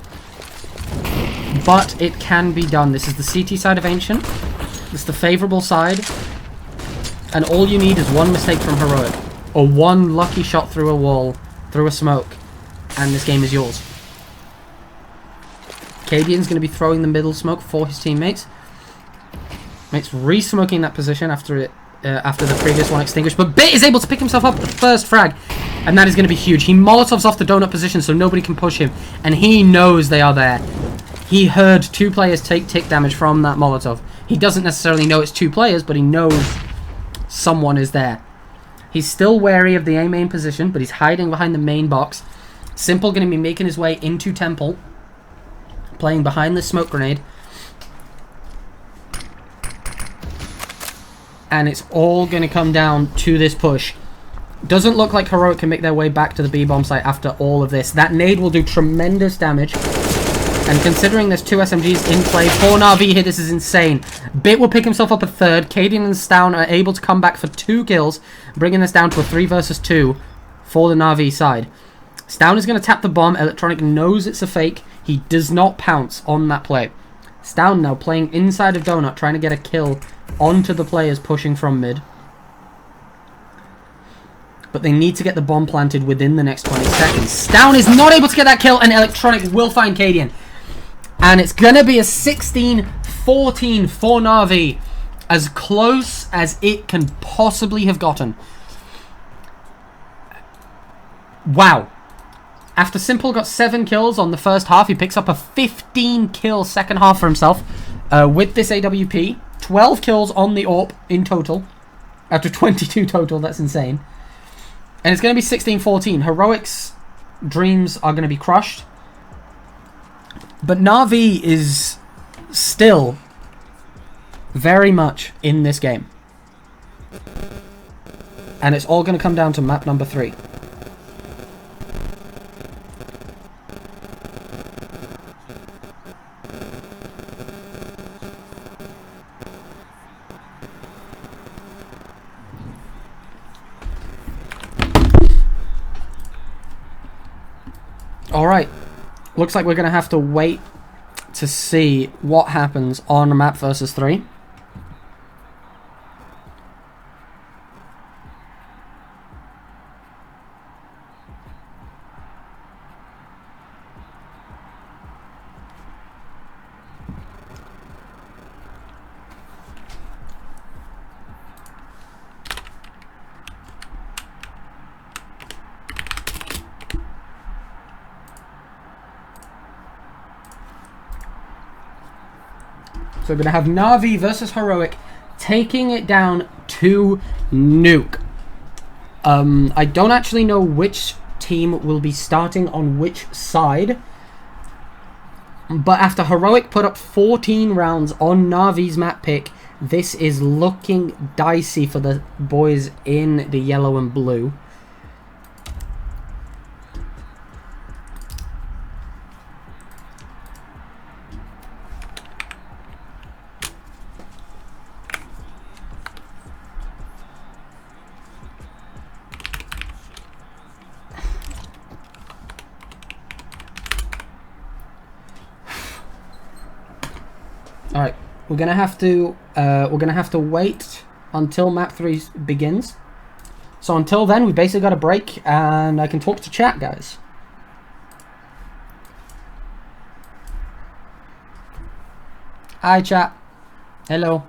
But it can be done. This is the CT side of Ancient. It's the favorable side. And all you need is one mistake from Heroic. Or one lucky shot through a wall, through a smoke. And this game is yours. Cadian's going to be throwing the middle smoke for his teammates. Mates re-smoking that position after the previous one extinguished. But Bit is able to pick himself up the first frag. And that is going to be huge. He Molotovs off the donut position so nobody can push him. And he knows they are there. He heard 2 players take tick damage from that Molotov. He doesn't necessarily know it's 2 players, but he knows someone is there. He's still wary of the A main position, but he's hiding behind the main box. Simple going to be making his way into Temple. Playing behind the smoke grenade. And it's all going to come down to this push. Doesn't look like Heroic can make their way back to the B-bomb site after all of this. That nade will do tremendous damage. And considering there's 2 SMGs in play for Na'Vi here, this is insane. Bit will pick himself up a third. Cadian and Stown are able to come back for 2 kills, bringing this down to a 3 versus 2 for the Na'Vi side. Stown is going to tap the bomb. Electronic knows it's a fake. He does not pounce on that play. Stown now playing inside of Donut, trying to get a kill onto the players pushing from mid. But they need to get the bomb planted within the next 20 seconds. Stown is not able to get that kill, and Electronic will find Cadian. And it's going to be a 16-14 for Na'Vi. As close as it can possibly have gotten. Wow. After Simple got 7 kills on the first half, he picks up a 15-kill second half for himself with this AWP. 12 kills on the AWP in total. After 22 total, that's insane. And it's going to be 16-14. Heroic's dreams are going to be crushed. But Na'Vi is still very much in this game. And it's all going to come down to map number 3. Alright, looks like we're going to have to wait to see what happens on map versus 3. So we're going to have Na'Vi versus Heroic taking it down to Nuke. I don't actually know which team will be starting on which side. But after Heroic put up 14 rounds on Na'Vi's map pick, this is looking dicey for the boys in the yellow and blue. All right, we're gonna have to wait until map 3 begins. So until then, we basically got a break, and I can talk to chat, guys. Hi, chat. Hello.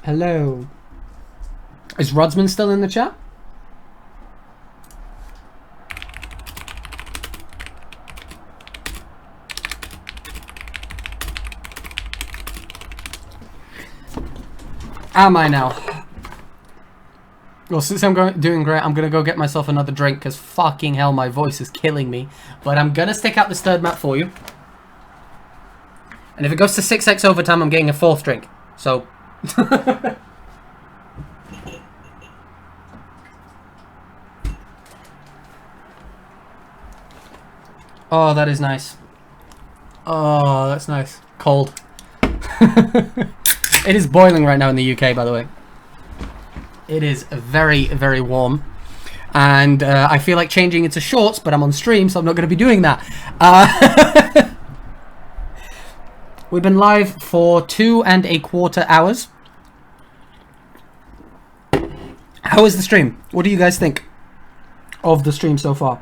Hello. Is Rodsman still in the chat? Am I now? Well, since I'm doing great, I'm gonna go get myself another drink because fucking hell, my voice is killing me. But I'm gonna stick out this third map for you. And if it goes to 6x overtime, I'm getting a fourth drink. So. Oh, that is nice. Oh, that's nice. Cold. It is boiling right now in the UK, by the way. It is very, very warm. And I feel like changing into shorts, but I'm on stream, so I'm not going to be doing that. We've been live for 2¼ hours. How is the stream? What do you guys think of the stream so far?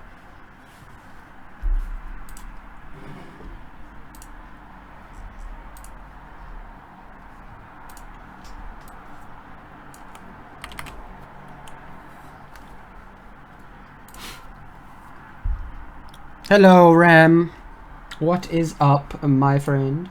Hello, Ram. What is up, my friend?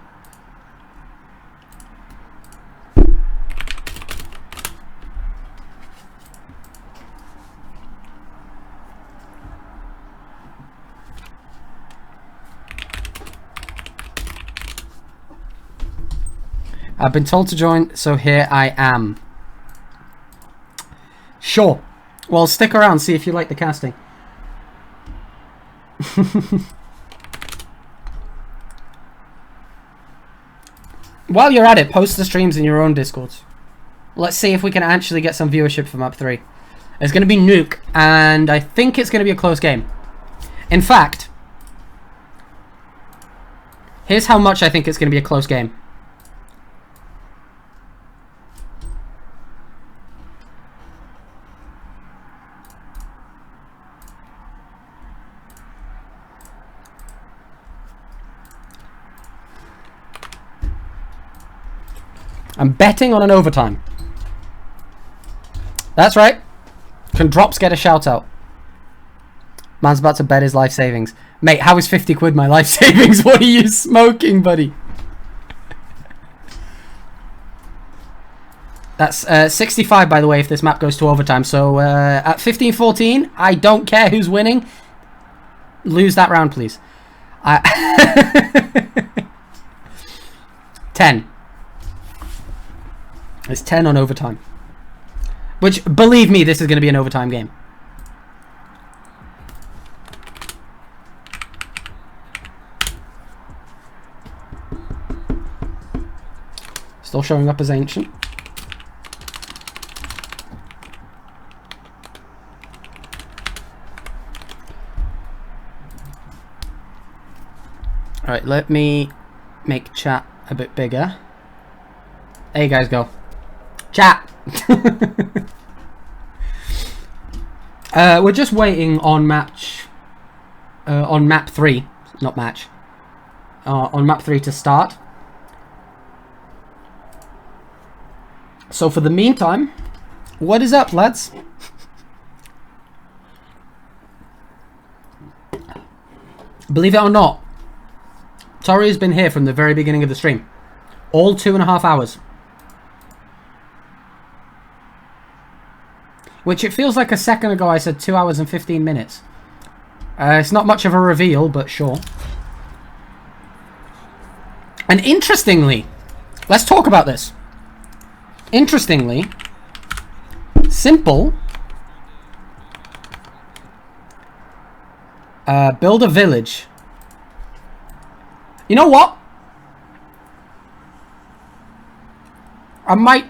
I've been told to join, so here I am. Sure. Well, stick around, see if you like the casting. While you're at it, post the streams in your own Discords. Let's see if we can actually get some viewership for map 3. It's going to be Nuke, and I think it's going to be a close game. In fact, here's how much I think it's going to be a close game. I'm betting on an overtime. That's right. Can drops get a shout out? Man's about to bet his life savings. Mate, how is 50 quid my life savings? What are you smoking, buddy? That's 65, by the way, if this map goes to overtime. So at 15-14, I don't care who's winning. Lose that round, please. 10. It's 10 on overtime. Which, believe me, this is going to be an overtime game. Still showing up as ancient. Alright, let me make chat a bit bigger. There you guys go. Chat! We're just waiting on map 3, not match. On map 3 to start. So for the meantime, what is up, lads? Believe it or not, Tori has been here from the very beginning of the stream. All 2.5 hours. Which it feels like a second ago I said 2 hours and 15 minutes. It's not much of a reveal, but sure. And interestingly, let's talk about this. Interestingly, Simple build a village You know what? I might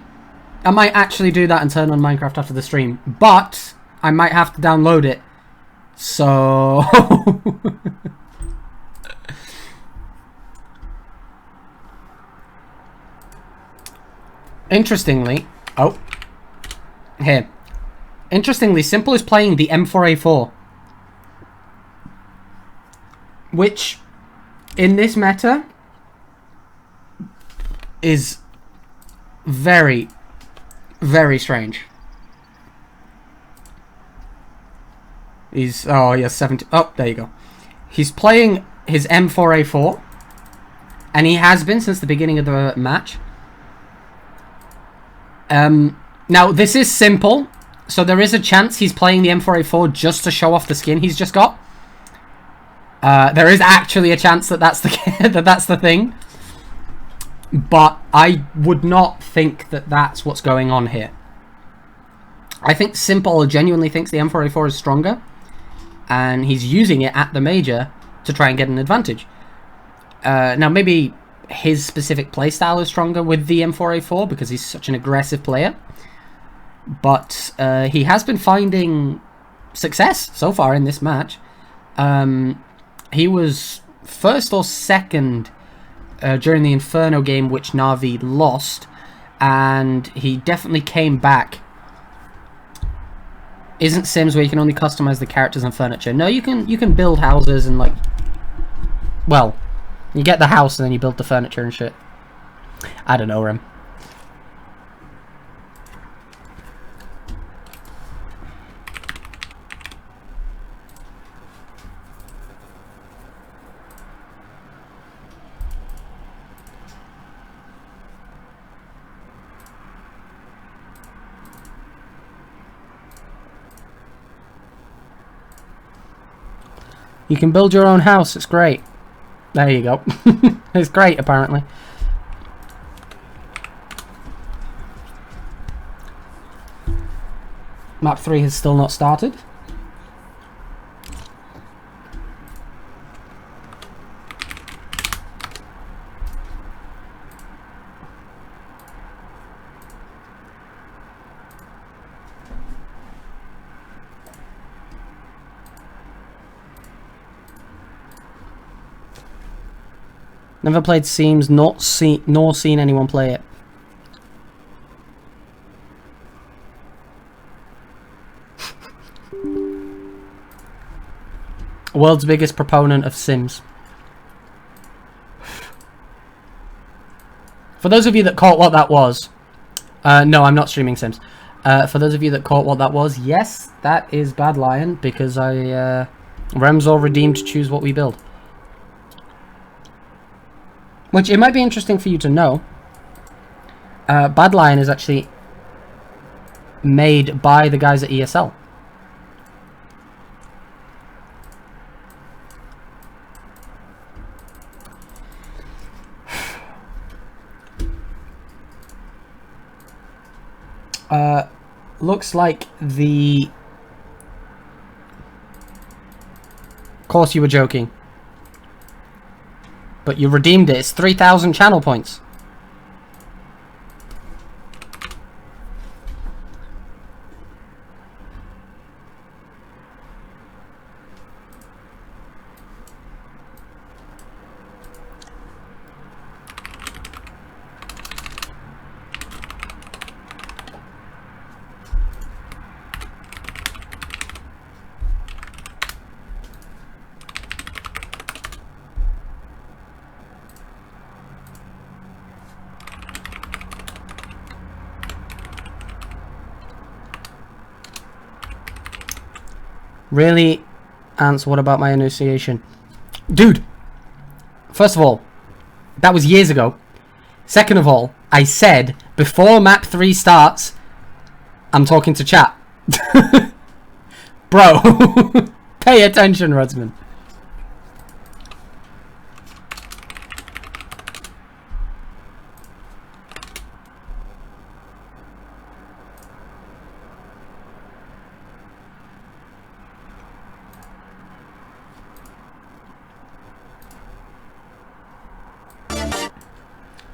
actually do that and turn on Minecraft after the stream, but I might have to download it. So interestingly, interestingly, Simple is playing the M4A4, which in this meta is very, very strange. He has 70. Oh, there you go. He's playing his M4A4, and he has been since the beginning of the match. Now, this is Simple, so there is a chance he's playing the M4A4 just to show off the skin he's just got. There is actually a chance that that's the thing. But I would not think that that's what's going on here. I think Simple genuinely thinks the M4A4 is stronger, and he's using it at the major to try and get an advantage. Now, maybe his specific playstyle is stronger with the M4A4 because he's such an aggressive player. But he has been finding success so far in this match. He was first or second during the Inferno game, which Na'Vi lost, and he definitely came back. Isn't Sims where you can only customize the characters and furniture? No, you can build houses and, like, well, you get the house and then you build the furniture and shit. I don't know, Rem. You can build your own house. It's great. There you go. It's great, apparently. Map 3 has still not started. Never played Sims, nor seen anyone play it. World's biggest proponent of Sims. For those of you that caught what that was, no, I'm not streaming Sims. For those of you that caught what that was, yes, that is Bad Lion, because Remzor redeemed Choose What We Build. Which, it might be interesting for you to know, Bad Lion is actually made by the guys at ESL. Looks like the... Of course you were joking. But you redeemed it. It's 3,000 channel points. Really? Ants, what about my enunciation? Dude! First of all, that was years ago. Second of all, I said, before map 3 starts, I'm talking to chat. Bro! Pay attention, Rudsman.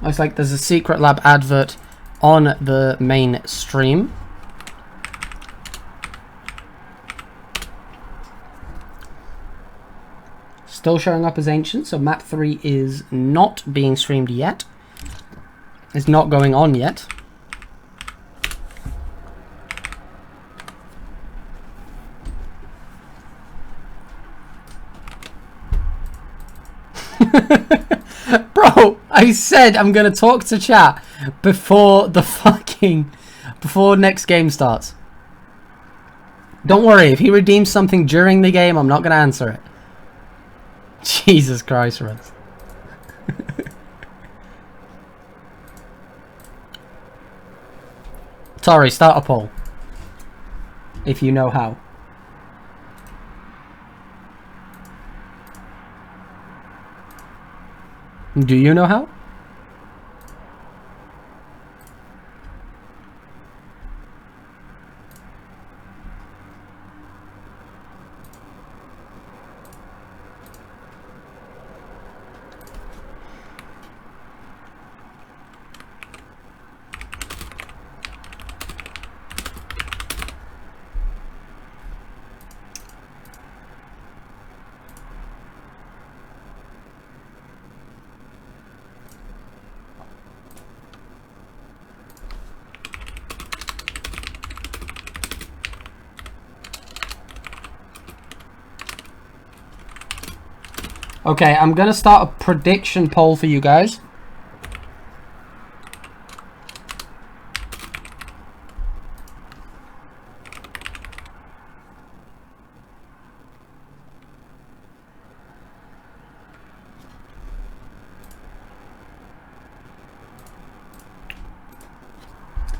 Looks like there's a Secret Lab advert on the main stream. Still showing up as Ancient, so map 3 is not being streamed yet. It's not going on yet. Bro, I said I'm gonna talk to chat before next game starts. Don't worry, if he redeems something during the game, I'm not gonna answer it. Jesus Christ, Ruds. Sorry, start a poll. If you know how. Do you know how? Okay, I'm gonna start a prediction poll for you guys.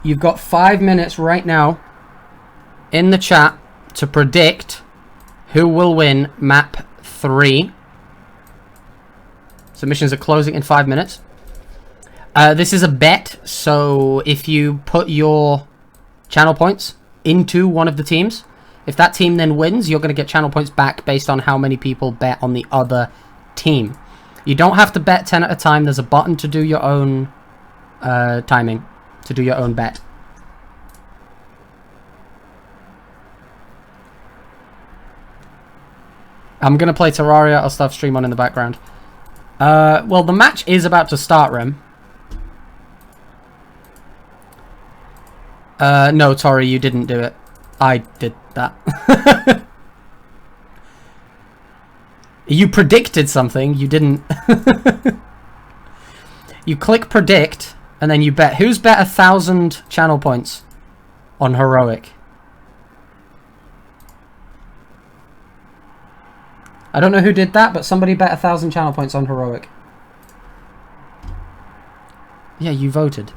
You've got 5 minutes right now in the chat to predict who will win map 3. Submissions are closing in 5 minutes. This is a bet, so if you put your channel points into one of the teams, if that team then wins, you're going to get channel points back based on how many people bet on the other team. You don't have to bet 10 at a time. There's a button to do your own timing, to do your own bet. I'm going to play Terraria. I'll still have stream on in the background. Well, the match is about to start, Rem. No, Tori, you didn't do it. I did that. You predicted something. You didn't. You click predict, and then you bet. Who's bet 1,000 channel points on Heroic? I don't know who did that, but somebody bet 1,000 channel points on Heroic. Yeah, you voted.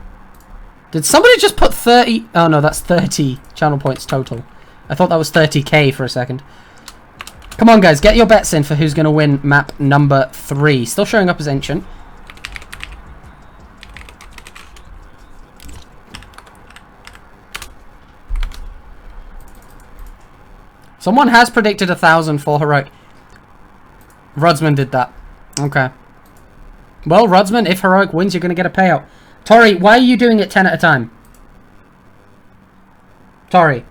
Did somebody just put 30? Oh no, that's 30 channel points total. I thought that was 30k for a second. Come on, guys, get your bets in for who's going to win map number 3. Still showing up as Ancient. Someone has predicted 1,000 for Heroic. Rudsman did that. Okay. Well, Rudsman, if Heroic wins, you're going to get a payout. Tori, why are you doing it 10 at a time? Tori.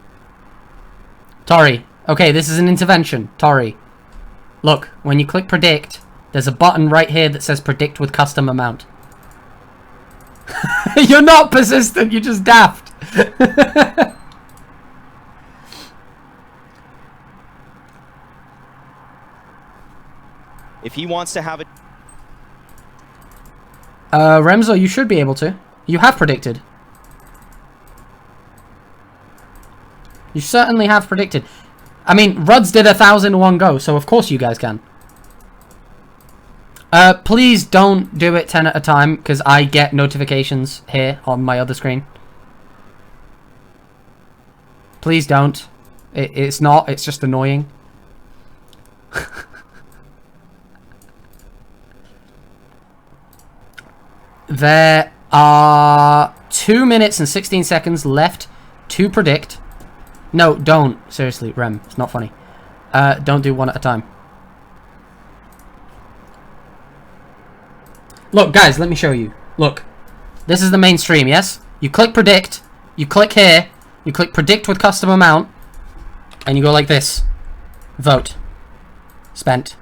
Tori. Okay, this is an intervention. Tori. Look, when you click predict, there's a button right here that says predict with custom amount. You're not persistent, you're just daft. If he wants to have it... Remzo, you should be able to. You have predicted. You certainly have predicted. I mean, Ruds did 1,000 in one go, so of course you guys can. Please don't do it 10 at a time, because I get notifications here on my other screen. Please don't. It's not, it's just annoying. There are 2 minutes and 16 seconds left to predict. No, don't. Seriously, Rem. It's not funny. Don't do one at a time. Look, guys, let me show you. Look. This is the main stream, yes? You click predict. You click here. You click predict with custom amount. And you go like this. Vote. Spent.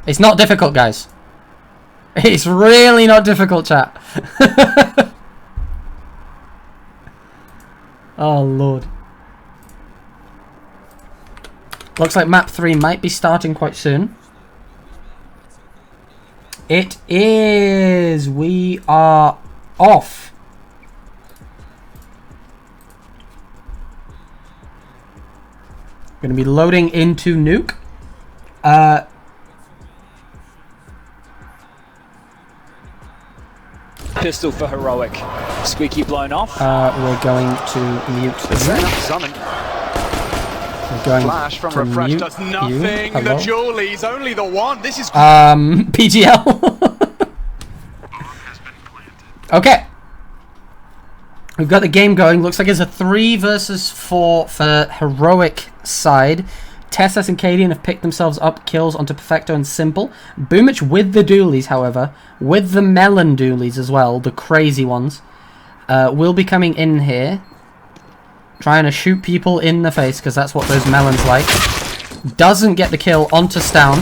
It's not difficult, guys. It's really not difficult, chat. Oh, Lord. Looks like map 3 might be starting quite soon. It is. We are off. Going to be loading into Nuke. Pistol for Heroic. Squeaky blown off. We're going to mute you. Summon. We're going Flash from to Refresh mute does you. nothing. The Hello? Julie's only the one. This is PGL. Okay. We've got the game going. Looks like it's a 3 versus 4 for Heroic side. Tessas and Cadian have picked themselves up kills onto Perfecto and Simple. Boomich with the dualies, however, with the melon dualies as well, the crazy ones, will be coming in here, trying to shoot people in the face, because that's what those melons like. Doesn't get the kill onto Stown.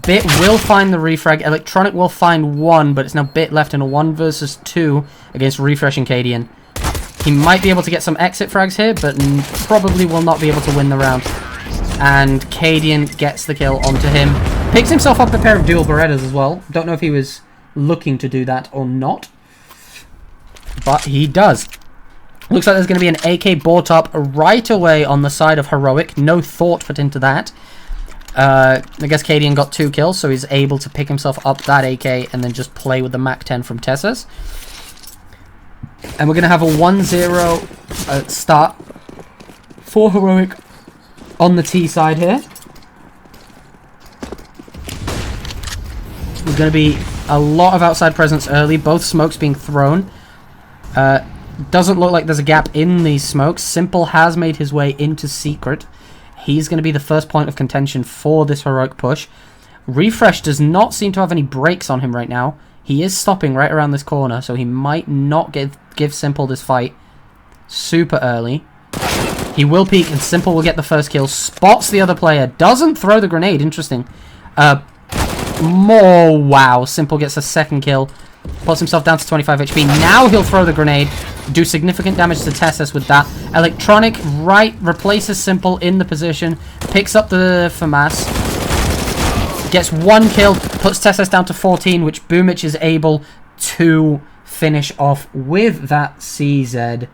Bit will find the refrag. Electronic will find 1, but it's now Bit left in a 1 versus 2 against Refresh and Cadian. He might be able to get some exit frags here, but probably will not be able to win the round. And Cadian gets the kill onto him. Picks himself up a pair of dual Berettas as well. Don't know if he was looking to do that or not. But he does. Looks like there's going to be an AK bought up right away on the side of Heroic. No thought put into that. I guess Cadian got 2 kills, so he's able to pick himself up that AK and then just play with the MAC-10 from Tessas. And we're going to have a 1-0 start for Heroic on the T side here. There's going to be a lot of outside presence early, both smokes being thrown. Doesn't look like there's a gap in these smokes. Simple has made his way into Secret. He's going to be the first point of contention for this Heroic push. Refresh does not seem to have any brakes on him right now. He is stopping right around this corner, so he might not give Simple this fight super early. He will peek, and Simple will get the first kill. Spots the other player. Doesn't throw the grenade. Interesting. Wow. Simple gets a second kill. Puts himself down to 25 HP. Now he'll throw the grenade. Do significant damage to Tessas with that. Electronic right replaces Simple in the position. Picks up the FAMAS. Gets 1 kill. Puts Tessas down to 14, which Boomich is able to finish off with that CZ.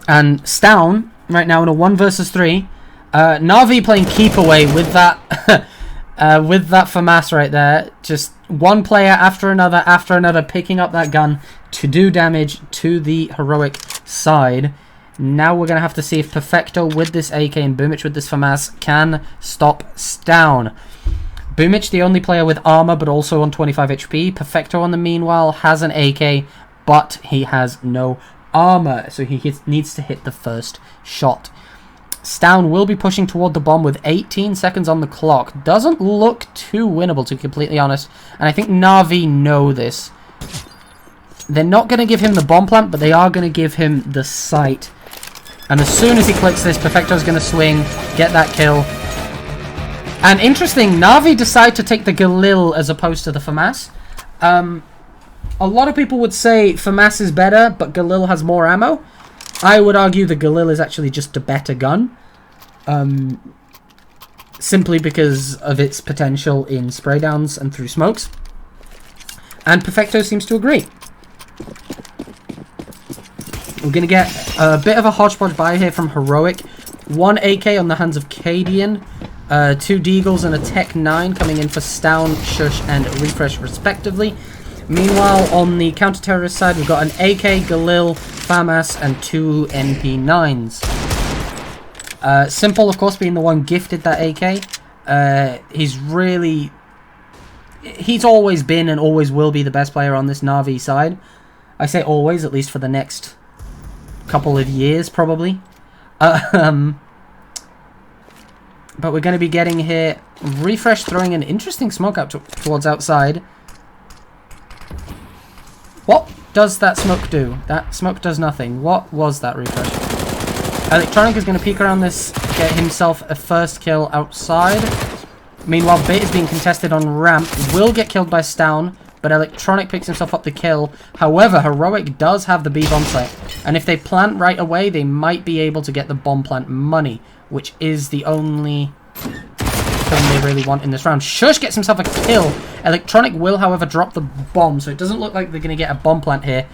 And Stown, right now in a 1 versus 3. Na'Vi playing keep away with that with that FAMAS right there. Just one player after another picking up that gun to do damage to the Heroic side. Now we're going to have to see if Perfecto with this AK and Boomich with this FAMAS can stop Stown. Boomich, the only player with armor, but also on 25 HP. Perfecto, on the meanwhile, has an AK, but he has no armor, so he needs to hit the first shot. Stown will be pushing toward the bomb with 18 seconds on the clock. Doesn't look too winnable, to be completely honest, and I think Na'Vi know this. They're not going to give him the bomb plant, but they are going to give him the sight. And as soon as he clicks this, Perfecto's going to swing, get that kill. And interesting, Na'Vi decide to take the Galil as opposed to the FAMAS. A lot of people would say FAMAS is better, but Galil has more ammo. I would argue the Galil is actually just a better gun. Simply because of its potential in spray downs and through smokes. And Perfecto seems to agree. We're going to get a bit of a hodgepodge buy here from Heroic. 1 AK on the hands of Cadian. 2 Deagles and a Tech 9 coming in for Stown, Shush, and Refresh respectively. Meanwhile, on the counter-terrorist side, we've got an AK, Galil, FAMAS, and 2 MP9s. Simple, of course, being the one gifted that AK. He's always been and always will be the best player on this Na'Vi side. I say always, at least for the next couple of years, probably. But we're going to be getting here. Refresh throwing an interesting smoke out towards outside. What does that smoke do? That smoke does nothing. What was that, Refresh? Electronic is going to peek around this, get himself a first kill outside. Meanwhile, Bit is being contested on ramp. Will get killed by Stown, but Electronic picks himself up the kill. However, Heroic does have the B bomb site. And if they plant right away, they might be able to get the bomb plant money, which is the only thing they really want in this round. Shush gets himself a kill. Electronic will, however, drop the bomb, so it doesn't look like they're going to get a bomb plant here.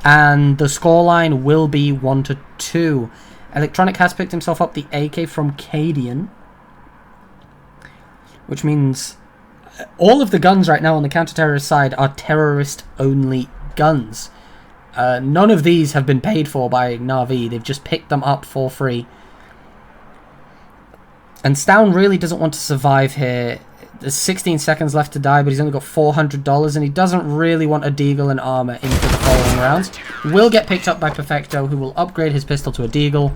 And the scoreline will be 1-2. Electronic has picked himself up the AK from Cadian, which means all of the guns right now on the counter-terrorist side are terrorist-only guns. None of these have been paid for by Na'Vi. They've just picked them up for free. And Stown really doesn't want to survive here. There's 16 seconds left to die, but he's only got $400, and he doesn't really want a Deagle and armor into the following rounds. Will get picked up by Perfecto, who will upgrade his pistol to a Deagle.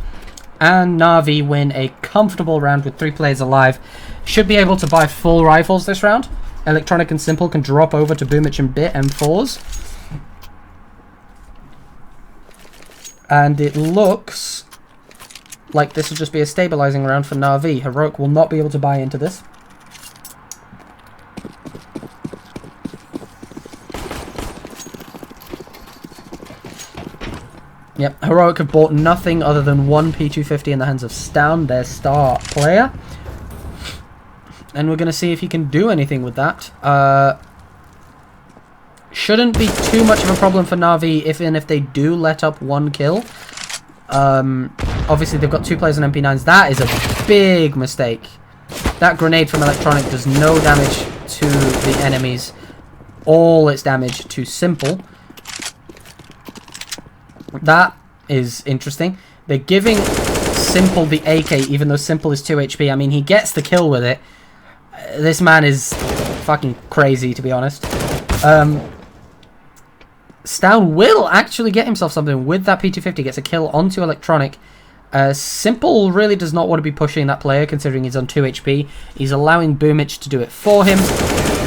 And Na'Vi win a comfortable round with 3 players alive. Should be able to buy full rifles this round. Electronic and Simple can drop over to Boomich and Bit M4s. And it looks like this will just be a stabilizing round for Na'Vi. Heroic will not be able to buy into this. Yep, Heroic have bought nothing other than one P250 in the hands of Stown, their star player. And we're going to see if he can do anything with that. Shouldn't be too much of a problem for Na'Vi if they do let up 1 kill. Obviously, they've got 2 players on MP9s. That is a big mistake. That grenade from Electronic does no damage to the enemies. All its damage to Simple. That is interesting. They're giving Simple the AK, even though Simple is 2 HP. I mean, he gets the kill with it. This man is fucking crazy, to be honest. Stown will actually get himself something with that P250. Gets a kill onto Electronic. Simple really does not want to be pushing that player, considering he's on 2 HP. He's allowing Boomich to do it for him.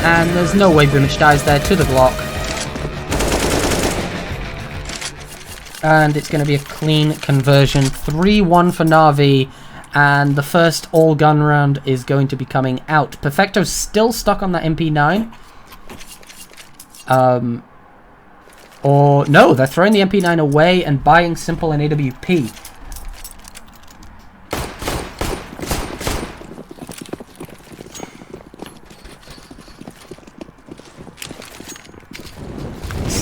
And there's no way Boomich dies there. To the Glock. And it's going to be a clean conversion. 3-1 for Na'Vi. And the first all-gun round is going to be coming out. Perfecto's still stuck on that MP9. Or, no, they're throwing the MP9 away and buying Simple and AWP.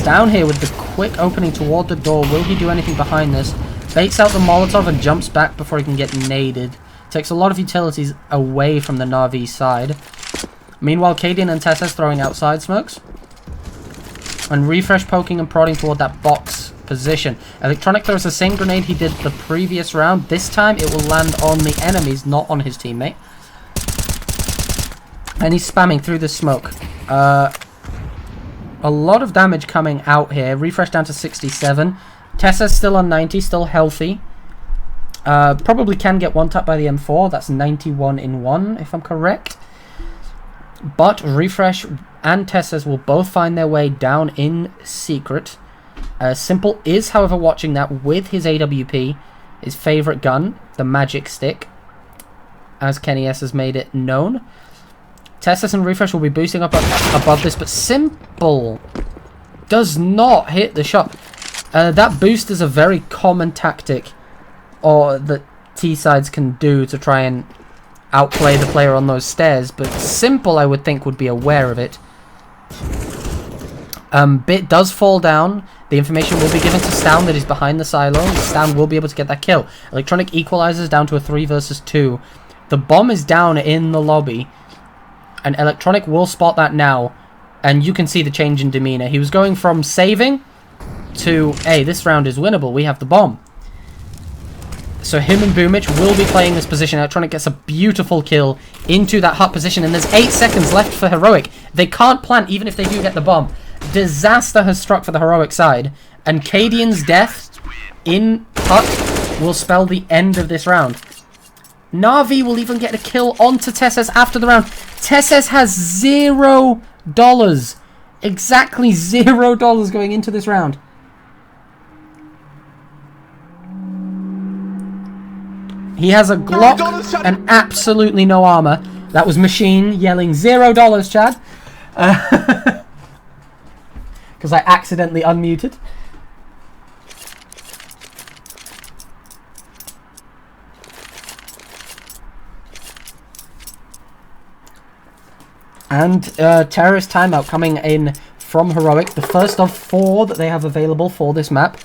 Down here with the quick opening toward the door. Will he do anything behind this? Baits out the Molotov and jumps back before he can get naded. Takes a lot of utilities away from the Na'Vi side. Meanwhile, Cadian and Tessa's throwing outside smokes. And Refresh poking and prodding toward that box position. Electronic throws the same grenade he did the previous round. This time it will land on the enemies, not on his teammate. And he's spamming through the smoke. A lot of damage coming out here. Refresh down to 67. Tessa's still on 90, still healthy. Probably can get one tap by the M4. That's 91 in 1, if I'm correct. But Refresh and Tessa's will both find their way down in secret. Simple is, however, watching that with his AWP, his favorite gun, the Magic Stick, as Kenny S has made it known. Tessus and Refresh will be boosting up above this, but Simple does not hit the shot. That boost is a very common tactic that T-sides can do to try and outplay the player on those stairs, but Simple, I would think, would be aware of it. Bit does fall down. The information will be given to Stown that is behind the silo. Stown will be able to get that kill. Electronic equalizes down to a 3 versus 2. The bomb is down in the lobby. And Electronic will spot that now. And you can see the change in demeanor. He was going from saving to, hey, this round is winnable. We have the bomb. So him and Boomich will be playing this position. Electronic gets a beautiful kill into that hut position. And there's 8 seconds left for Heroic. They can't plant even if they do get the bomb. Disaster has struck for the Heroic side. And Cadian's death in hut will spell the end of this round. Na'Vi will even get a kill onto Tesses after the round. Tesses has $0. Exactly $0 going into this round. He has a Glock and absolutely no armor. That was Machine yelling $0, Chad. Because I accidentally unmuted. And Terrorist Timeout coming in from Heroic. The first of 4 that they have available for this map.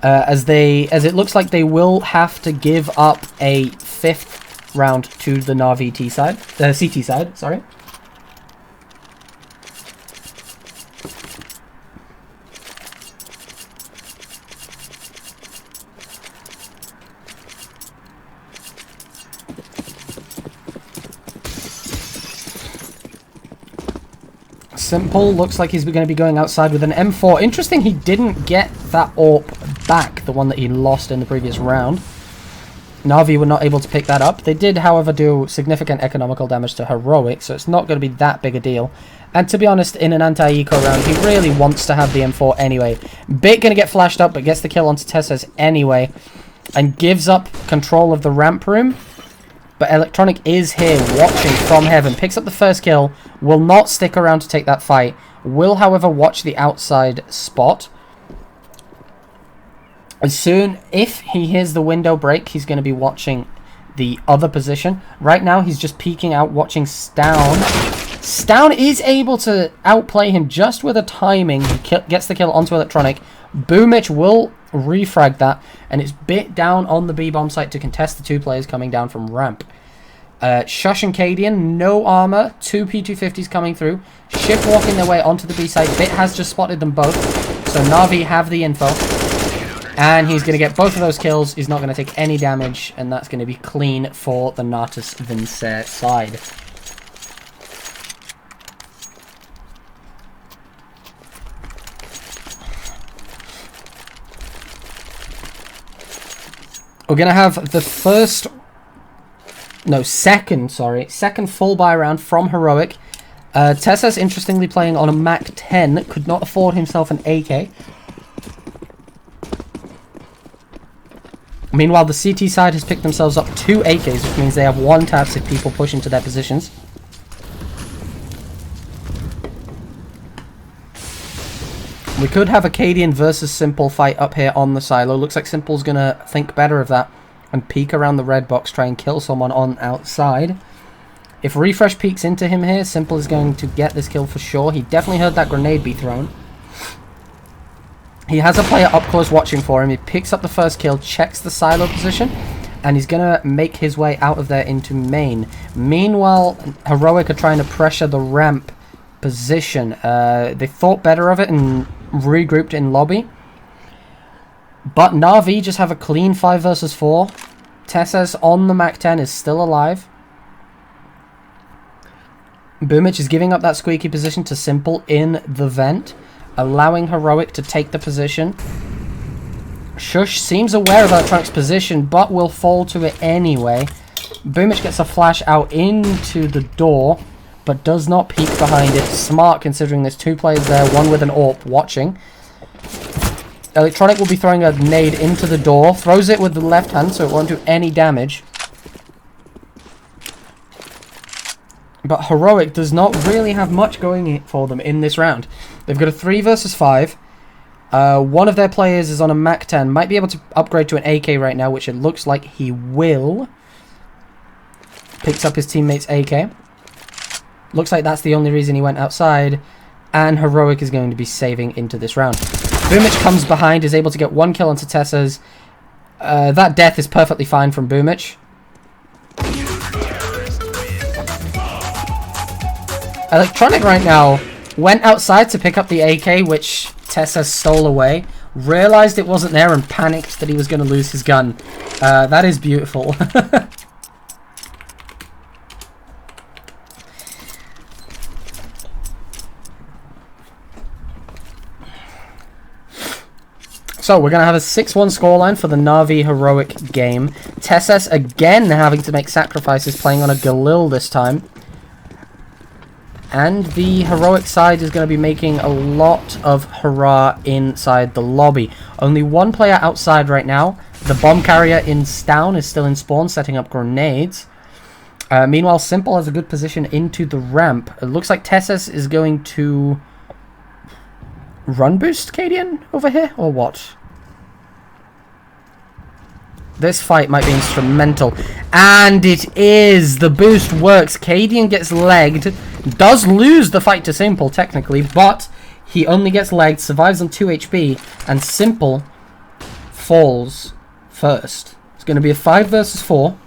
As it looks like they will have to give up a 5th round to the Na'Vi side. The CT side, sorry. Simple looks like he's going to be going outside with an M4. Interesting, he didn't get that AWP back, the one that he lost in the previous round. Na'Vi were not able to pick that up. They did, however, do significant economical damage to Heroic, so it's not going to be that big a deal. And to be honest, in an anti-eco round, he really wants to have the M4 anyway. Bit going to get flashed up, but gets the kill onto Tesses anyway, and gives up control of the ramp room. But Electronic is here watching from heaven. Picks up the first kill. Will not stick around to take that fight. Will, however, watch the outside spot. As soon, if he hears the window break, he's going to be watching the other position. Right now, he's just peeking out, watching Stown. Stown is able to outplay him just with a timing. He gets the kill onto Electronic. Boomich will refrag that, and it's bit down on the B-bomb site to contest the 2 players coming down from ramp. Shush and Cadian, no armor, 2 P250s coming through. Shift walking their way onto the B side. Bit has just spotted them both, so Na'Vi have the info. And he's going to get both of those kills. He's not going to take any damage, and that's going to be clean for the Natus Vincere side. We're going to have the second full buy round from Heroic. Tesses, interestingly, playing on a Mac 10, could not afford himself an AK. Meanwhile, the CT side has picked themselves up 2 AKs, which means they have 1 taps if people push into their positions. We could have a Cadian versus Simple fight up here on the silo. Looks like Simple's going to think better of that and peek around the red box, try and kill someone on outside. If Refresh peeks into him here, Simple is going to get this kill for sure. He definitely heard that grenade be thrown. He has a player up close watching for him. He picks up the first kill, checks the silo position, and he's going to make his way out of there into main. Meanwhile, Heroic are trying to pressure the ramp position. They thought better of it and regrouped in lobby. But Na'Vi just have a clean 5 versus 4. Tesses on the Mac 10 is still alive. Boomich is giving up that squeaky position to Simple in the vent, allowing Heroic to take the position. Shush seems aware of Electronic's position, but will fall to it anyway. Boomich gets a flash out into the door, but does not peek behind it. Smart, considering there's 2 players there, one with an AWP watching. Electronic will be throwing a nade into the door. Throws it with the left hand, so it won't do any damage. But Heroic does not really have much going for them in this round. They've got a 3 versus 5. One of their players is on a Mac 10. Might be able to upgrade to an AK right now, which it looks like he will. Picks up his teammate's AK. Looks like that's the only reason he went outside. And Heroic is going to be saving into this round. Boomich comes behind, is able to get 1 kill onto Tesses. That death is perfectly fine from Boomich. Electronic right now went outside to pick up the AK, which Tesses stole away. Realized it wasn't there and panicked that he was going to lose his gun. That is beautiful. So we're going to have a 6-1 scoreline for the Na'Vi Heroic game. Tessus again having to make sacrifices, playing on a Galil this time. And the Heroic side is going to be making a lot of hurrah inside the lobby. Only one player outside right now. The bomb carrier in Stown is still in spawn, setting up grenades. Meanwhile, Simple has a good position into the ramp. It looks like Tessus is going to run boost Cadian over here, or what? This fight might be instrumental. And it is! The boost works. Cadian gets legged. Does lose the fight to Simple, technically, but he only gets legged, survives on 2 HP, and Simple falls first. It's going to be a 5 versus 4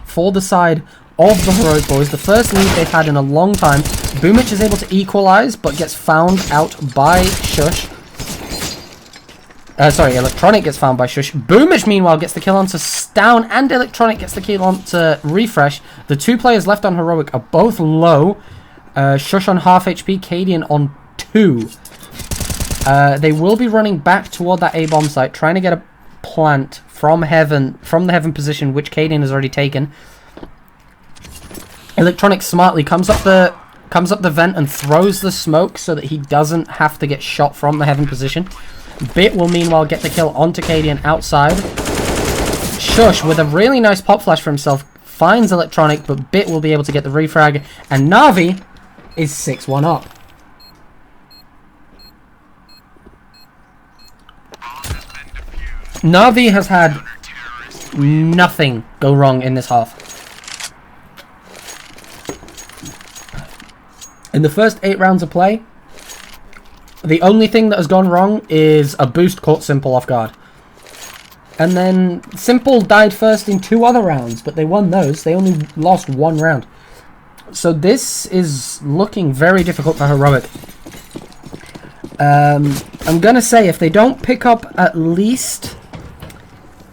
for the side of the Heroic Boys. The first lead they've had in a long time. Boomich is able to equalize, but gets found out by Shush. Electronic gets found by Shush. Boomich, meanwhile, gets the kill onto Stown, and Electronic gets the kill onto Refresh. The two players left on Heroic are both low. Shush on half HP, Cadian on 2. They will be running back toward that A-bomb site, trying to get a plant from the heaven position, which Cadian has already taken. Electronic smartly comes up the vent and throws the smoke so that he doesn't have to get shot from the heaven position. Bit will meanwhile get the kill onto Cadian outside. Shush, with a really nice pop flash for himself, finds Electronic, but Bit will be able to get the refrag, and Na'Vi is 6-1 up. Na'Vi has had nothing go wrong in this half. In the first 8 rounds of play, the only thing that has gone wrong is a boost caught Simple off guard. And then Simple died first in 2 other rounds, but they won those. They only lost 1 round. So this is looking very difficult for Heroic. I'm going to say if they don't pick up at least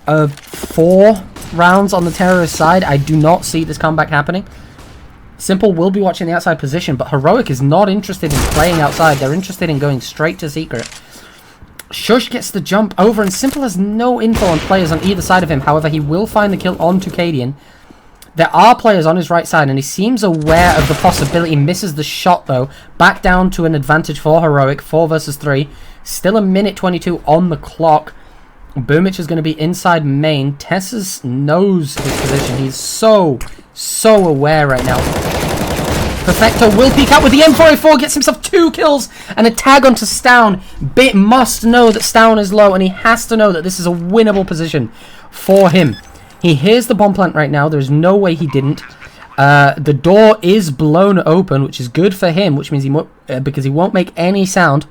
4 rounds on the Terrorist side, I do not see this comeback happening. Simple will be watching the outside position, but Heroic is not interested in playing outside. They're interested in going straight to Secret. Shush gets the jump over, and Simple has no info on players on either side of him. However, he will find the kill onto Cadian. There are players on his right side, and he seems aware of the possibility. Misses the shot, though. Back down to an advantage for Heroic, 4 versus 3. Still a minute 22 on the clock. Boomich is going to be inside main. Tessus knows his position. He's so aware right now. Perfecto will peek out with the M4A4, gets himself 2 kills and a tag onto Stown. Bit must know that Stown is low, and he has to know that this is a winnable position for him. He hears the bomb plant right now. There's no way he didn't. The door is blown open, which is good for him, which means because he won't make any sound.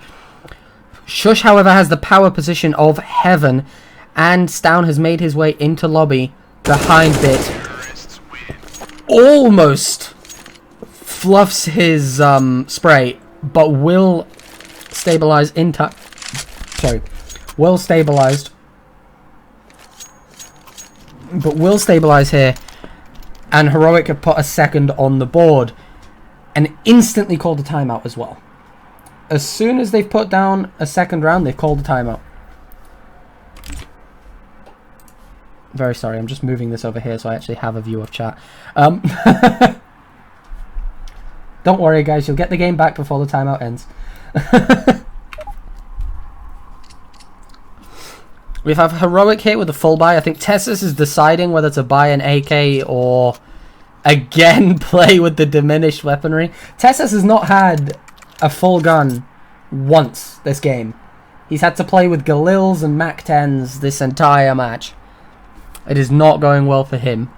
Shush, however, has the power position of Heaven, and Stown has made his way into lobby behind Bit. Almost fluffs his spray, but will stabilize in time. Will stabilize here, and Heroic have put a second on the board and instantly called a timeout as well. As soon as they've put down a second round, they've called a timeout. Very sorry, I'm just moving this over here so I actually have a view of chat. Don't worry, guys, you'll get the game back before the timeout ends. We have Heroic here with a full buy. I think Tessus is deciding whether to buy an AK or again play with the diminished weaponry. Tessus has not had a full gun once this game. He's had to play with Galils and Mac 10s this entire match. It is not going well for him.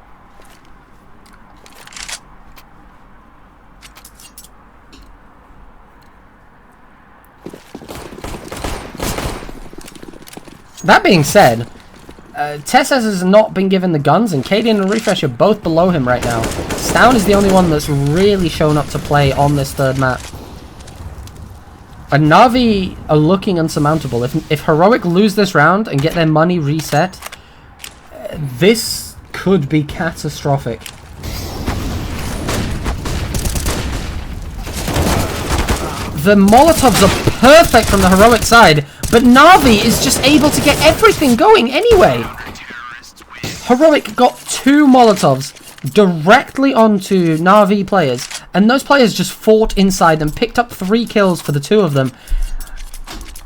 That being said, Tessus has not been given the guns, and Cadian and Refresh are both below him right now. Stown is the only one that's really shown up to play on this third map. And Na'Vi are looking unsurmountable. If Heroic lose this round and get their money reset, this could be catastrophic. The Molotovs are perfect from the Heroic side, But Na'Vi is just able to get everything going anyway. Heroic got 2 Molotovs directly onto Na'Vi players, and those players just fought inside and picked up 3 kills for the 2 of them.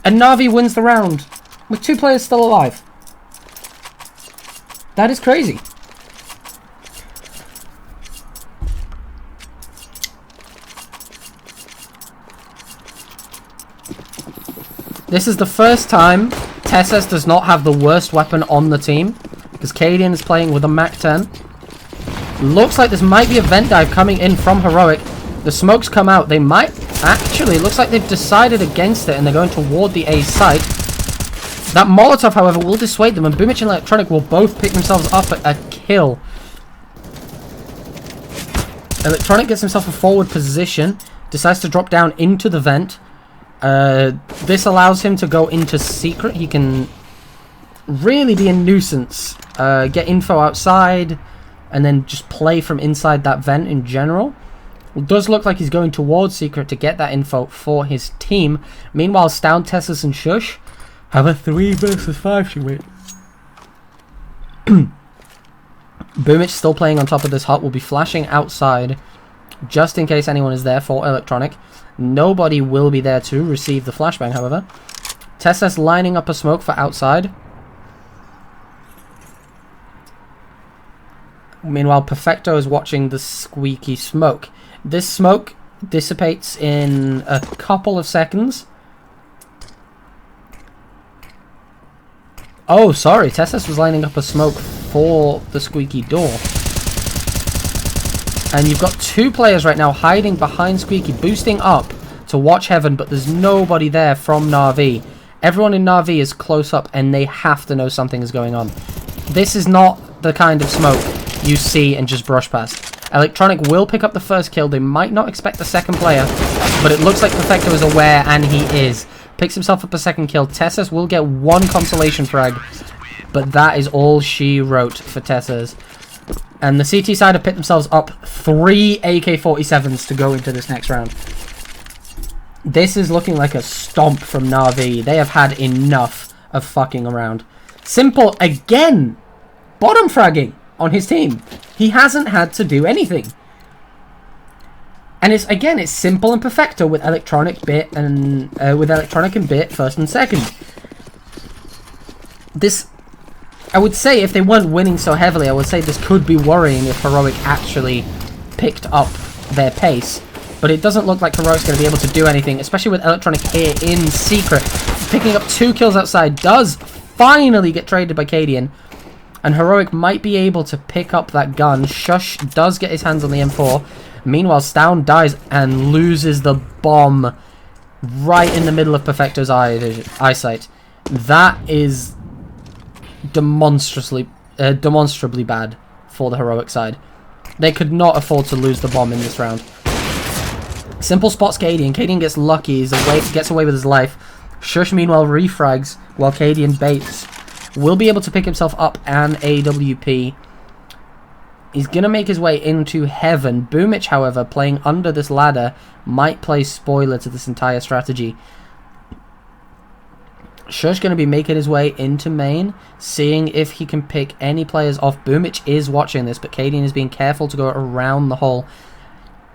And Na'Vi wins the round with 2 players still alive. That is crazy. This is the first time Tessus does not have the worst weapon on the team, because Cadian is playing with a MAC-10. Looks like this might be a vent dive coming in from Heroic. The smokes come out. They might... Actually, it looks like they've decided against it, and they're going toward the A site. That Molotov, however, will dissuade them, and Boomich and Electronic will both pick themselves up a kill. Electronic gets himself a forward position, decides to drop down into the vent. This allows him to go into secret. He can really be a nuisance. Get info outside, and then just play from inside that vent in general. It does look like he's going towards secret to get that info for his team. Meanwhile, Stound, Tessus, and Shush have a 3 versus 5 to win. Boomich still playing on top of this hut. Will be flashing outside just in case anyone is there for Electronic. Nobody will be there to receive the flashbang, however. Tessus lining up a smoke for outside. Meanwhile, Perfecto is watching the squeaky smoke. This smoke dissipates in a couple of seconds. Oh, sorry. Tessus was lining up a smoke for the squeaky door. And you've got 2 players right now hiding behind Squeaky, boosting up to watch Heaven, but there's nobody there from Na'Vi. Everyone in Na'Vi is close up, and they have to know something is going on. This is not the kind of smoke you see and just brush past. Electronic will pick up the first kill. They might not expect the second player, but it looks like Perfecto is aware, and he is. Picks himself up a second kill. Tessus will get 1 consolation frag, but that is all she wrote for Tessus. And the CT side have picked themselves up 3 AK-47s to go into this next round. This is looking like a stomp from Na'Vi. They have had enough of fucking around. Simple, again, bottom fragging on his team. He hasn't had to do anything. And it's, again, it's Simple and Perfecto with Electronic and Bit first and second. This... I would say if they weren't winning so heavily, I would say this could be worrying if Heroic actually picked up their pace. But it doesn't look like Heroic's going to be able to do anything, especially with Electronic here in secret. Picking up 2 kills outside does finally get traded by Cadian. And Heroic might be able to pick up that gun. Shush does get his hands on the M4. Meanwhile, Stound dies and loses the bomb right in the middle of Perfecto's eyesight. That is... demonstrably bad for the Heroic side. They could not afford to lose the bomb in this round. Simple spots Cadian. Cadian gets lucky. Gets away with his life. Shush meanwhile refrags while Cadian baits. Will be able to pick himself up an AWP. He's going to make his way into Heaven. Boomich, however, playing under this ladder, might play spoiler to this entire strategy. Shush going to be making his way into main, seeing if he can pick any players off. Boomich is watching this, but Cadian is being careful to go around the hole.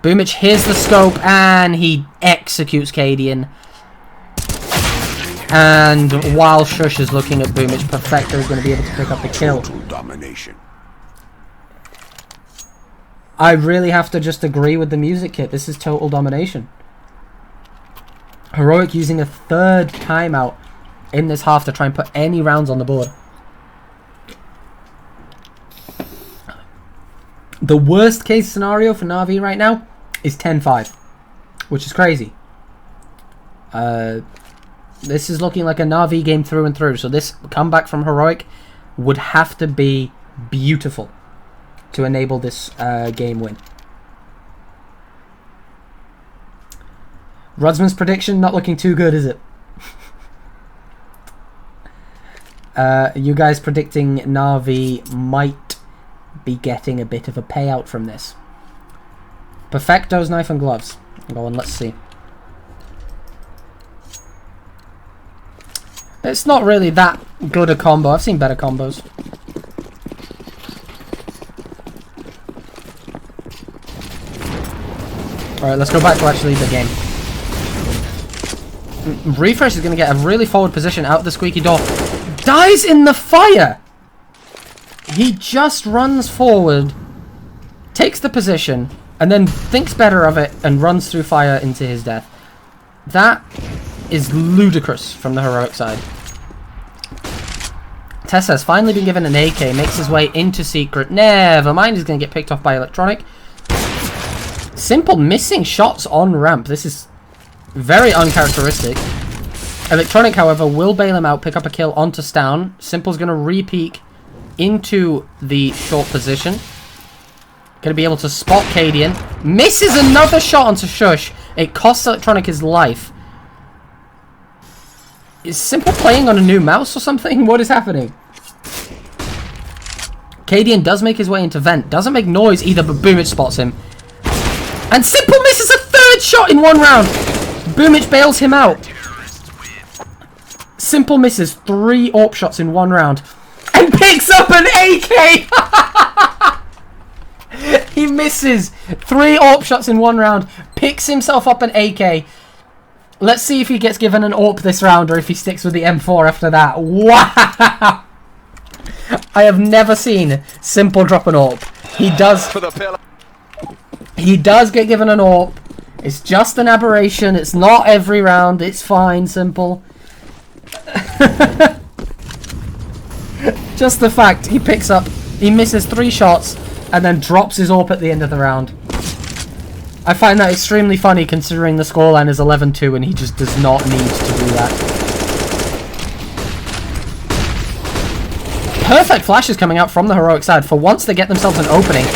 Boomich hears the scope, and he executes Cadian. And while Shush is looking at Boomich, Perfecto is going to be able to pick up the kill. Domination. I really have to just agree with the music kit. This is total domination. Heroic using a 3rd timeout in this half to try and put any rounds on the board. The worst case scenario for Na'Vi right now is 10-5, which is crazy. This is looking like a Na'Vi game through and through, so this comeback from Heroic would have to be beautiful to enable this game win. Rudsman's prediction not looking too good, is it? You guys predicting Na'Vi might be getting a bit of a payout from this. Perfecto's knife and gloves. Go on, let's see. It's not really that good a combo. I've seen better combos. Alright, let's go back to actually the game. Refresh is going to get a really forward position out the squeaky door. Dies in the fire! He just runs forward, takes the position, and then thinks better of it and runs through fire into his death. That is ludicrous from the heroic side. Tessa has finally been given an AK, makes his way into secret. Never mind, he's going to get picked off by Electronic. Simple missing shots on ramp. This is very uncharacteristic. Electronic, however, will bail him out, pick up a kill onto Stown. Simple's going to re-peek into the short position. Going to be able to spot Cadian. Misses another shot onto Shush. It costs Electronic his life. Is Simple playing on a new mouse or something? What is happening? Cadian does make his way into vent. Doesn't make noise either, but Boomich spots him. And Simple misses a third shot in one round. Boomich bails him out. Simple misses 3 AWP shots in one round. And picks up an AK! He misses 3 AWP shots in one round. Picks himself up an AK. Let's see if he gets given an AWP this round or if he sticks with the M4 after that. Wow! I have never seen Simple drop an AWP. He does... For the pillar. He does get given an AWP. It's just an aberration. It's not every round. It's fine, Simple. Just the fact he picks up, he misses 3 shots and then drops his AWP at the end of the round. I find that extremely funny considering the scoreline is 11-2 and he just does not need to do that. Perfect flashes coming out from the heroic side. For once they get themselves an opening.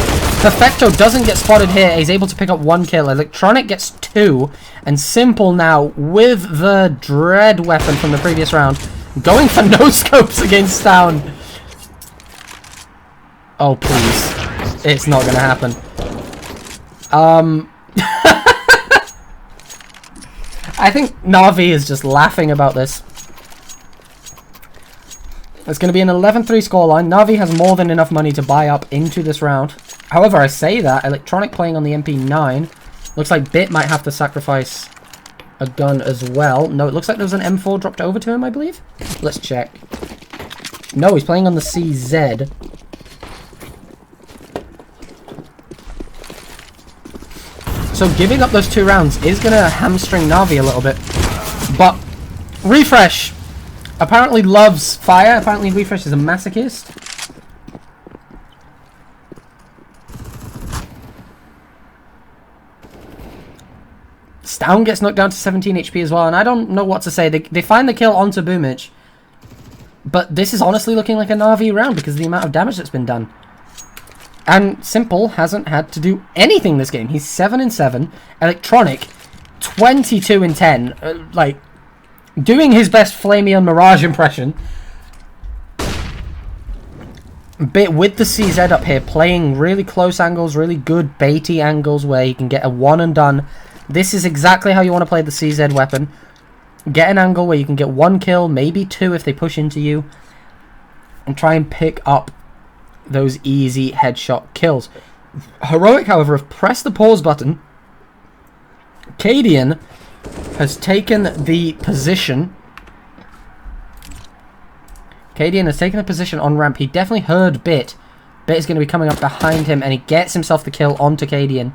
Perfecto doesn't get spotted here. He's able to pick up 1 kill. Electronic gets 2. And Simple now, with the dread weapon from the previous round, going for no scopes against Stown. Oh, please. It's not going to happen. I think Na'Vi is just laughing about this. It's going to be an 11-3 scoreline. Na'Vi has more than enough money to buy up into this round. However, I say that, Electronic playing on the MP9. Looks like Bit might have to sacrifice a gun as well. No, it looks like there was an M4 dropped over to him, I believe. Let's check. No, he's playing on the CZ. So giving up those 2 rounds is going to hamstring Na'Vi a little bit. But Refresh apparently loves fire. Apparently Refresh is a masochist. Stown gets knocked down to 17 HP as well, and I don't know what to say. They find the kill onto Boomich. But this is honestly looking like a Na'Vi round because of the amount of damage that's been done. And Simple hasn't had to do anything this game. He's 7-7. Electronic, 22-10. Like, doing his best Flameon Mirage impression. Bit with the CZ up here, playing really close angles, really good baity angles where he can get a 1 and done. This is exactly how you want to play the CZ weapon. Get an angle where you can get 1 kill, maybe 2 if they push into you. And try and pick up those easy headshot kills. Heroic, however, have pressed the pause button. Cadian has taken the position. Cadian has taken the position on ramp. He definitely heard Bit. Bit is going to be coming up behind him, and he gets himself the kill onto Cadian.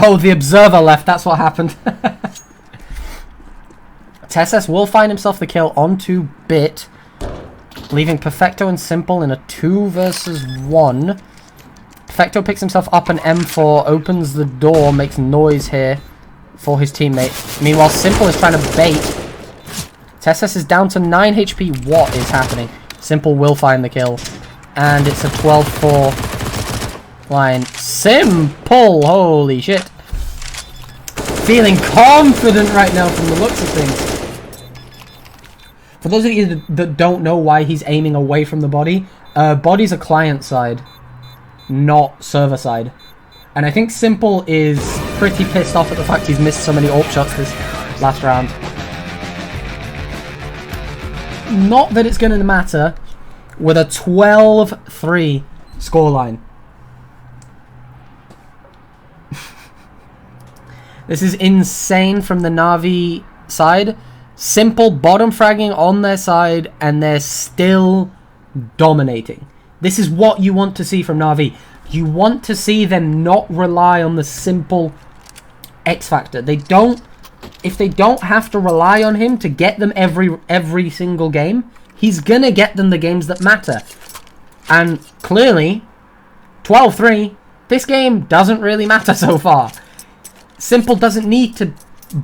Oh, the observer left. That's what happened. Tesses will find himself the kill onto Bit, leaving Perfecto and Simple in a 2 versus 1. Perfecto picks himself up an M4, opens the door, makes noise here for his teammate. Meanwhile, Simple is trying to bait. Tesses is down to 9 HP. What is happening? Simple will find the kill. And it's a 12-4 line. Simple! Holy shit. Feeling confident right now from the looks of things. For those of you that don't know why he's aiming away from the body, body's a client side, not server side. And I think Simple is pretty pissed off at the fact he's missed so many AWP shots this last round. Not that it's going to matter with a 12-3 scoreline. This is insane from the Na'Vi side. Simple bottom fragging on their side, and they're still dominating. This is what you want to see from Na'Vi. You want to see them not rely on the simple X factor. If they don't have to rely on him to get them every single game, he's gonna get them the games that matter. And clearly, 12-3, this game doesn't really matter so far. Simple doesn't need to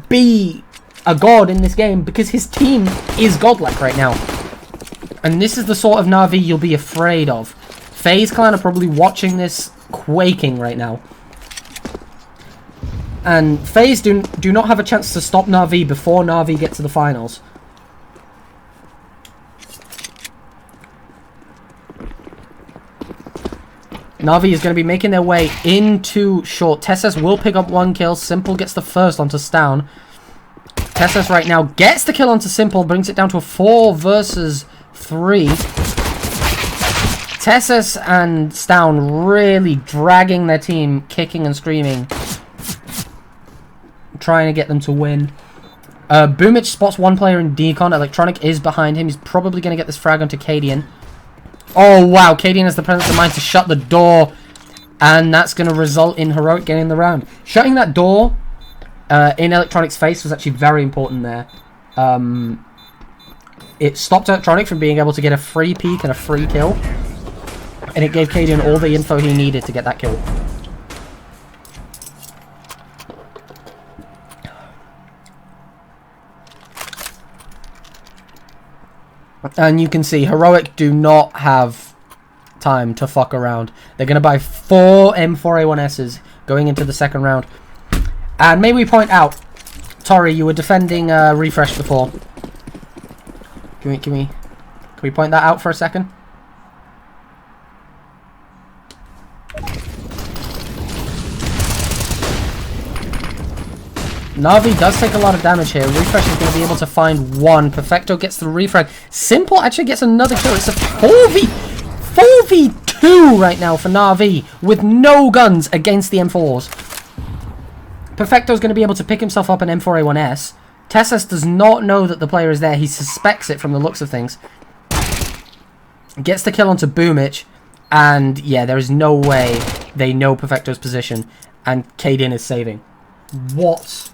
be a god in this game because his team is godlike right now. And this is the sort of Na'Vi you'll be afraid of. FaZe Clan are probably watching this quaking right now. And FaZe do not have a chance to stop Na'Vi before Na'Vi get to the finals. Na'Vi is going to be making their way into short. Tessus will pick up 1 kill. Simple gets the first onto Stown. Tessus right now gets the kill onto Simple, brings it down to a 4 versus 3. Tessus and Stown really dragging their team, kicking and screaming, trying to get them to win. Boomich spots 1 player in Decon. Electronic is behind him. He's probably going to get this frag onto Cadian. Oh, wow. Cadian has the presence of mind to shut the door. And that's going to result in Heroic getting the round. Shutting that door in Electronic's face was actually very important there. It stopped Electronic from being able to get a free peek and a free kill. And it gave Cadian all the info he needed to get that kill. And you can see Heroic do not have time to fuck around. They're going to buy 4 M4A1Ss going into the second round. And may we point out, Tori, you were defending Refresh before. Can we point that out for a second? Na'Vi does take a lot of damage here. Refresh is going to be able to find 1. Perfecto gets the refrag. Simple actually gets another kill. It's a 4v2 right now for Na'Vi with no guns against the M4s. Perfecto's going to be able to pick himself up an M4A1S. Tessus does not know that the player is there. He suspects it from the looks of things. Gets the kill onto Boomich. And yeah, there is no way they know Perfecto's position. And Cadian is saving. What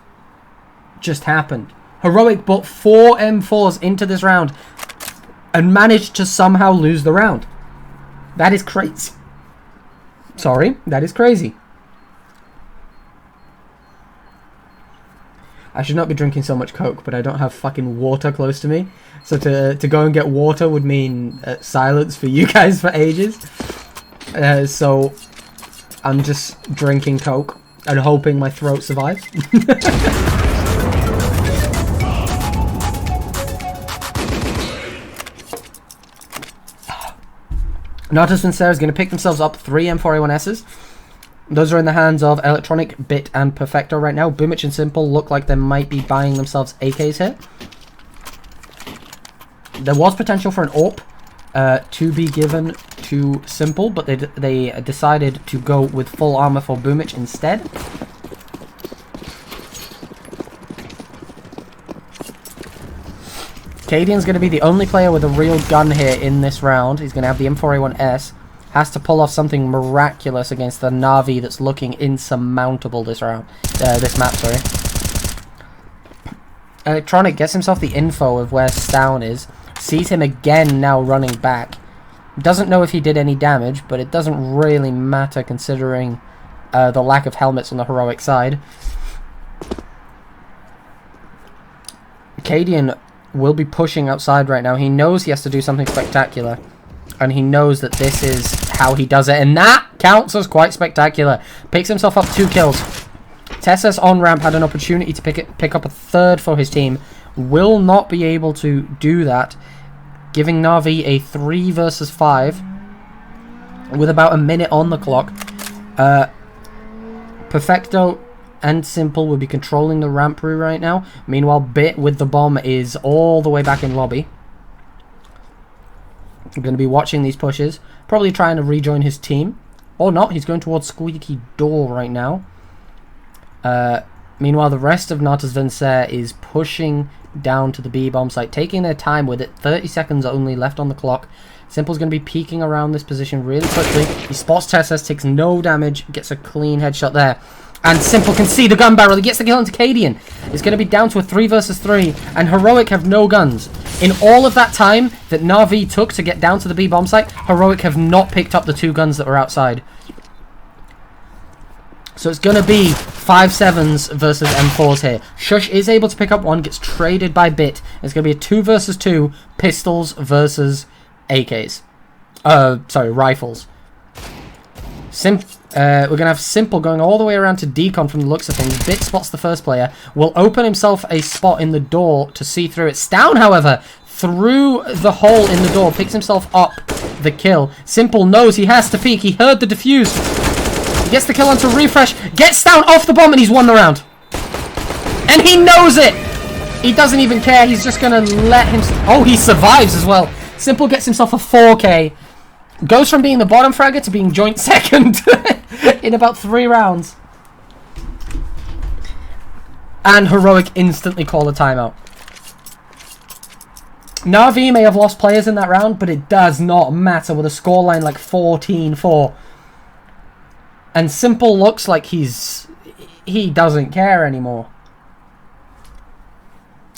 just happened? Heroic brought 4 M4s into this round and managed to somehow lose the round. That is crazy. Sorry, that is crazy. I should not be drinking so much Coke, but I don't have fucking water close to me. So to go and get water would mean silence for you guys for ages. So I'm just drinking Coke and hoping my throat survives. Natus Vincere is going to pick themselves up 3 M4A1Ss. Those are in the hands of Electronic, Bit, and Perfecto right now. Boomich and Simple look like they might be buying themselves AKs here. There was potential for an AWP to be given to Simple, but they decided to go with full armor for Boomich instead. Cadian's going to be the only player with a real gun here in this round. He's going to have the M4A1S. Has to pull off something miraculous against the Na'Vi that's looking insurmountable this round. This map, sorry. Electronic gets himself the info of where Stown is. Sees him again now running back. Doesn't know if he did any damage, but it doesn't really matter considering the lack of helmets on the Heroic side. Cadian will be pushing outside right now. He knows he has to do something spectacular. And he knows that this is how he does it. And that counts as quite spectacular. Picks himself up 2 kills. Tessus on ramp had an opportunity to pick up a 3rd for his team. Will not be able to do that. Giving Na'Vi a 3 versus 5. With about a minute on the clock. Perfecto and Simple will be controlling the ramp route right now. Meanwhile, Bit with the bomb is all the way back in lobby. I'm going to be watching these pushes. Probably trying to rejoin his team. Or not, he's going towards Squeaky Door right now. Meanwhile, the rest of Natus Vincere is pushing down to the B-bomb site, taking their time with it. 30 seconds only left on the clock. Simple's going to be peeking around this position really quickly. He spots Tessus, takes no damage, gets a clean headshot there. And Simple can see the gun barrel. He gets the kill into Cadian. It's going to be down to a 3 versus 3. And Heroic have no guns. In all of that time that Na'Vi took to get down to the B bomb site, Heroic have not picked up the 2 guns that were outside. So it's going to be 5-7s versus M4s here. Shush is able to pick up 1, gets traded by Bit. It's going to be a 2 versus 2, pistols versus AKs. Rifles. We're going to have Simple going all the way around to Decon from the looks of things. Bit spots the first player. Will open himself a spot in the door to see through it. Stown, however, through the hole in the door, picks himself up the kill. Simple knows he has to peek. He heard the defuse. He gets the kill onto Refresh. Gets Stown off the bomb and he's won the round. And he knows it. He doesn't even care. He's just going to let him... Oh, he survives as well. Simple gets himself a 4K. Goes from being the bottom fragger to being joint second in about 3 rounds. And Heroic instantly call a timeout. Na'Vi may have lost players in that round, but it does not matter with a scoreline like 14-4. And Simple looks like he doesn't care anymore.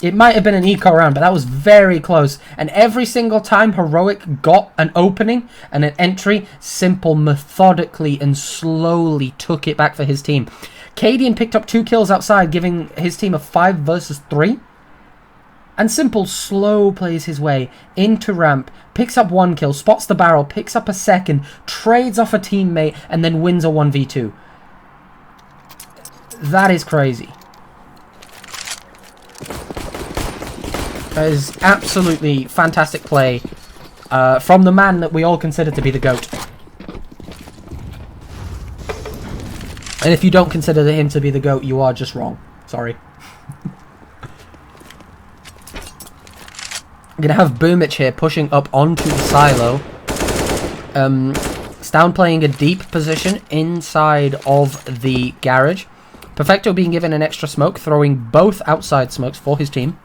It might have been an eco round, but that was very close. And every single time Heroic got an opening and an entry, Simple methodically and slowly took it back for his team. Cadian picked up 2 kills outside, giving his team a 5 versus 3. And Simple slow plays his way into ramp, picks up 1 kill, spots the barrel, picks up a second, trades off a teammate, and then wins a 1v2. That is crazy. That is absolutely fantastic play from the man that we all consider to be the GOAT. And if you don't consider him to be the GOAT, you are just wrong. Sorry. I'm going to have Boomich here pushing up onto the silo. Stown playing a deep position inside of the garage. Perfecto being given an extra smoke, throwing both outside smokes for his team.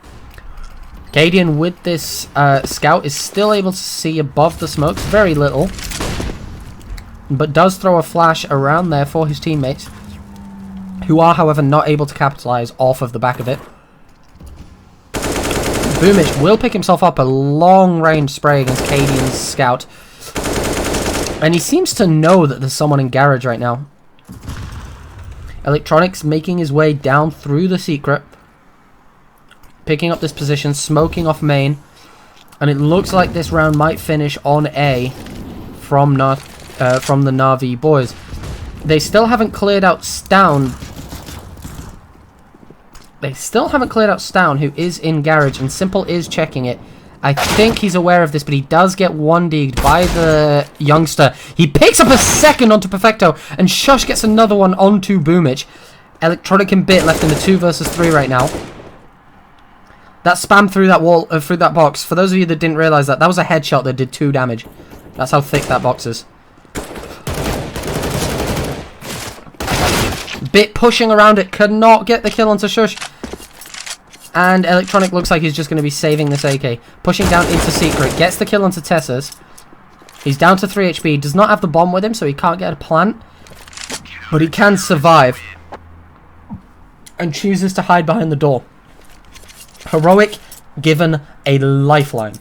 Cadian with this scout is still able to see above the smokes, very little, but does throw a flash around there for his teammates, who are, however, not able to capitalize off of the back of it. Boomich will pick himself up a long-range spray against Cadian's scout, and he seems to know that there's someone in garage right now. Electronics making his way down through the secret, picking up this position, smoking off main, and it looks like this round might finish on A from the Na'Vi boys. They still haven't cleared out Stown. Who is in garage, and Simple is checking it. I think he's aware of this, but he does get 1D'd by the youngster. He picks up a second onto Perfecto, and Shush gets another one onto Boomich. Electronic and Bit left in the 2 versus 3 right now. That spam through that wall, through that box. For those of you that didn't realize that was a headshot that did 2 damage. That's how thick that box is. Bit pushing around it, could not get the kill onto Shush. And Electronic looks like he's just going to be saving this AK. Pushing down into Secret, gets the kill onto Tessus. He's down to 3 HP, does not have the bomb with him, so he can't get a plant. But he can survive. And chooses to hide behind the door. Heroic given a lifeline.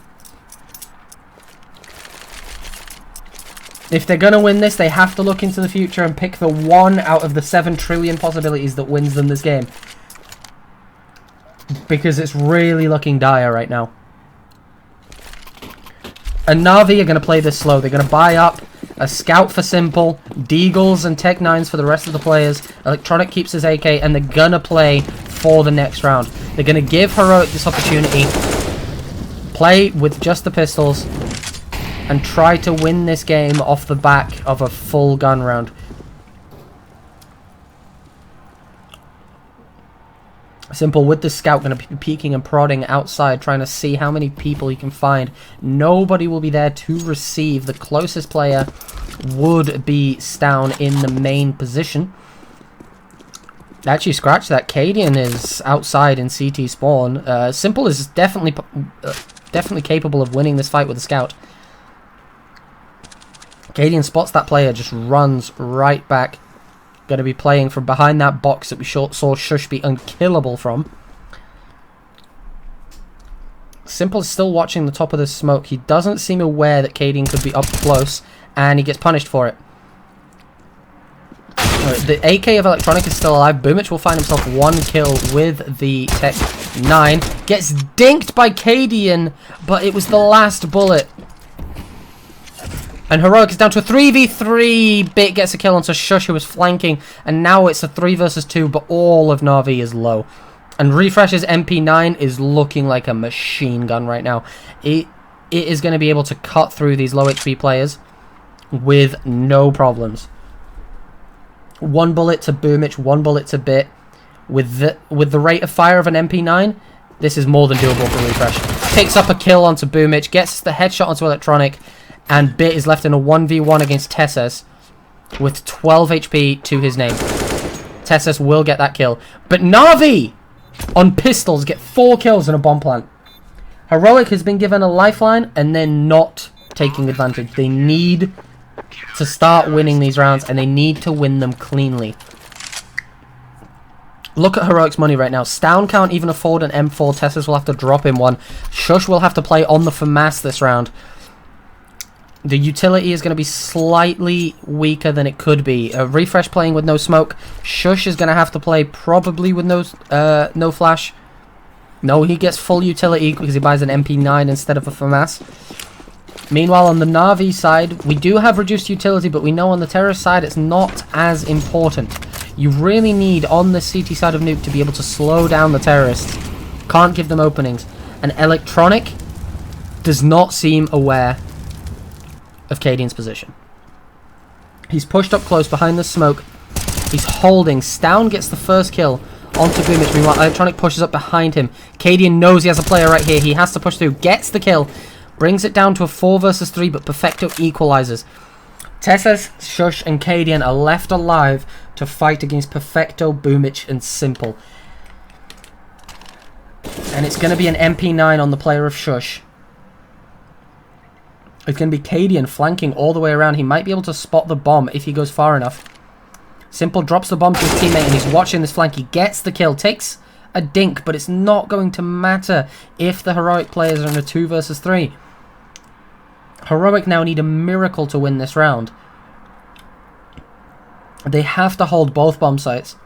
If they're going to win this, they have to look into the future and pick the 1 out of the 7 trillion possibilities that wins them this game. Because it's really looking dire right now. And Na'Vi are going to play this slow. They're going to buy up a scout for Simple, Deagles and Tech 9s for the rest of the players. Electronic keeps his AK, and they're going to play for the next round. They're going to give Heroic this opportunity. Play with just the pistols. And try to win this game off the back of a full gun round. Simple with the scout going to be peeking and prodding outside, trying to see how many people he can find. Nobody will be there to receive. The closest player would be Stown in the main position. Actually, scratch that. Cadian is outside in CT spawn. Simple is definitely capable of winning this fight with a scout. Cadian spots that player, just runs right back. Going to be playing from behind that box that we saw Shush be unkillable from. Simple's still watching the top of the smoke. He doesn't seem aware that Cadian could be up close, and he gets punished for it. The AK of Electronic is still alive. Boomich will find himself 1 kill with the Tech 9. Gets dinked by Cadian, but it was the last bullet. And Heroic is down to a 3v3. Bit gets a kill onto Shush, who was flanking. And now it's a 3 versus 2, but all of Na'Vi is low. And Refresh's MP9 is looking like a machine gun right now. It is going to be able to cut through these low HP players with no problems. 1 bullet to Boomich, 1 bullet to Bit. With the rate of fire of an MP9, this is more than doable for Refresh. Picks up a kill onto Boomich, gets the headshot onto Electronic. And Bit is left in a 1v1 against Tesses with 12 HP to his name. Tesses will get that kill. But Na'Vi on pistols get 4 kills in a bomb plant. Heroic has been given a lifeline and they're not taking advantage. They need to start winning these rounds and they need to win them cleanly. Look at Heroic's money right now. Stown can't even afford an M4. Tesses will have to drop him one. Shush will have to play on the FAMAS this round. The utility is going to be slightly weaker than it could be. Refresh playing with no smoke. Shush is going to have to play probably with no flash. No, he gets full utility because he buys an MP9 instead of a FAMAS. Meanwhile, on the Na'Vi side, we do have reduced utility, but we know on the terrorist side it's not as important. You really need, on the CT side of Nuke, to be able to slow down the terrorists. Can't give them openings. And Electronic does not seem aware of Cadian's position. He's pushed up close behind the smoke. He's holding. Stown gets the first kill onto Boomich. Meanwhile, Electronic pushes up behind him. Cadian knows he has a player right here. He has to push through. Gets the kill. Brings it down to a 4 versus 3, but Perfecto equalizes. Tesses, Shush, and Cadian are left alive to fight against Perfecto, Boomich, and Simple. And it's going to be an MP9 on the player of Shush. It's going to be Cadian flanking all the way around. He might be able to spot the bomb if he goes far enough. Simple drops the bomb to his teammate and he's watching this flank. He gets the kill. Takes a dink, but it's not going to matter if the Heroic players are in a 2 versus 3. Heroic now need a miracle to win this round. They have to hold both bomb sites.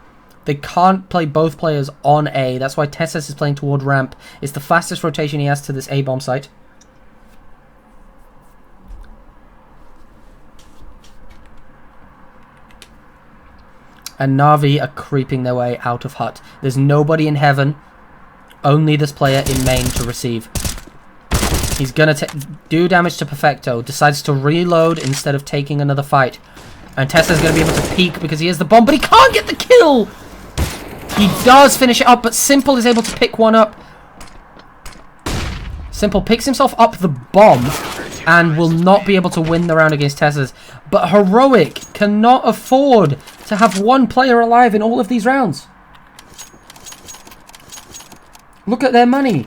They can't play both players on A. That's why Tesses is playing toward ramp. It's the fastest rotation he has to this A bomb site. And Na'Vi are creeping their way out of hut. There's nobody in heaven. Only this player in main to receive. He's going to do damage to Perfecto. Decides to reload instead of taking another fight. And Tessa's going to be able to peek because he has the bomb. But he can't get the kill! He does finish it up, but Simple is able to pick one up. Simple picks himself up the bomb and will not be able to win the round against Tessa's. But Heroic cannot afford to have one player alive in all of these rounds. Look at their money.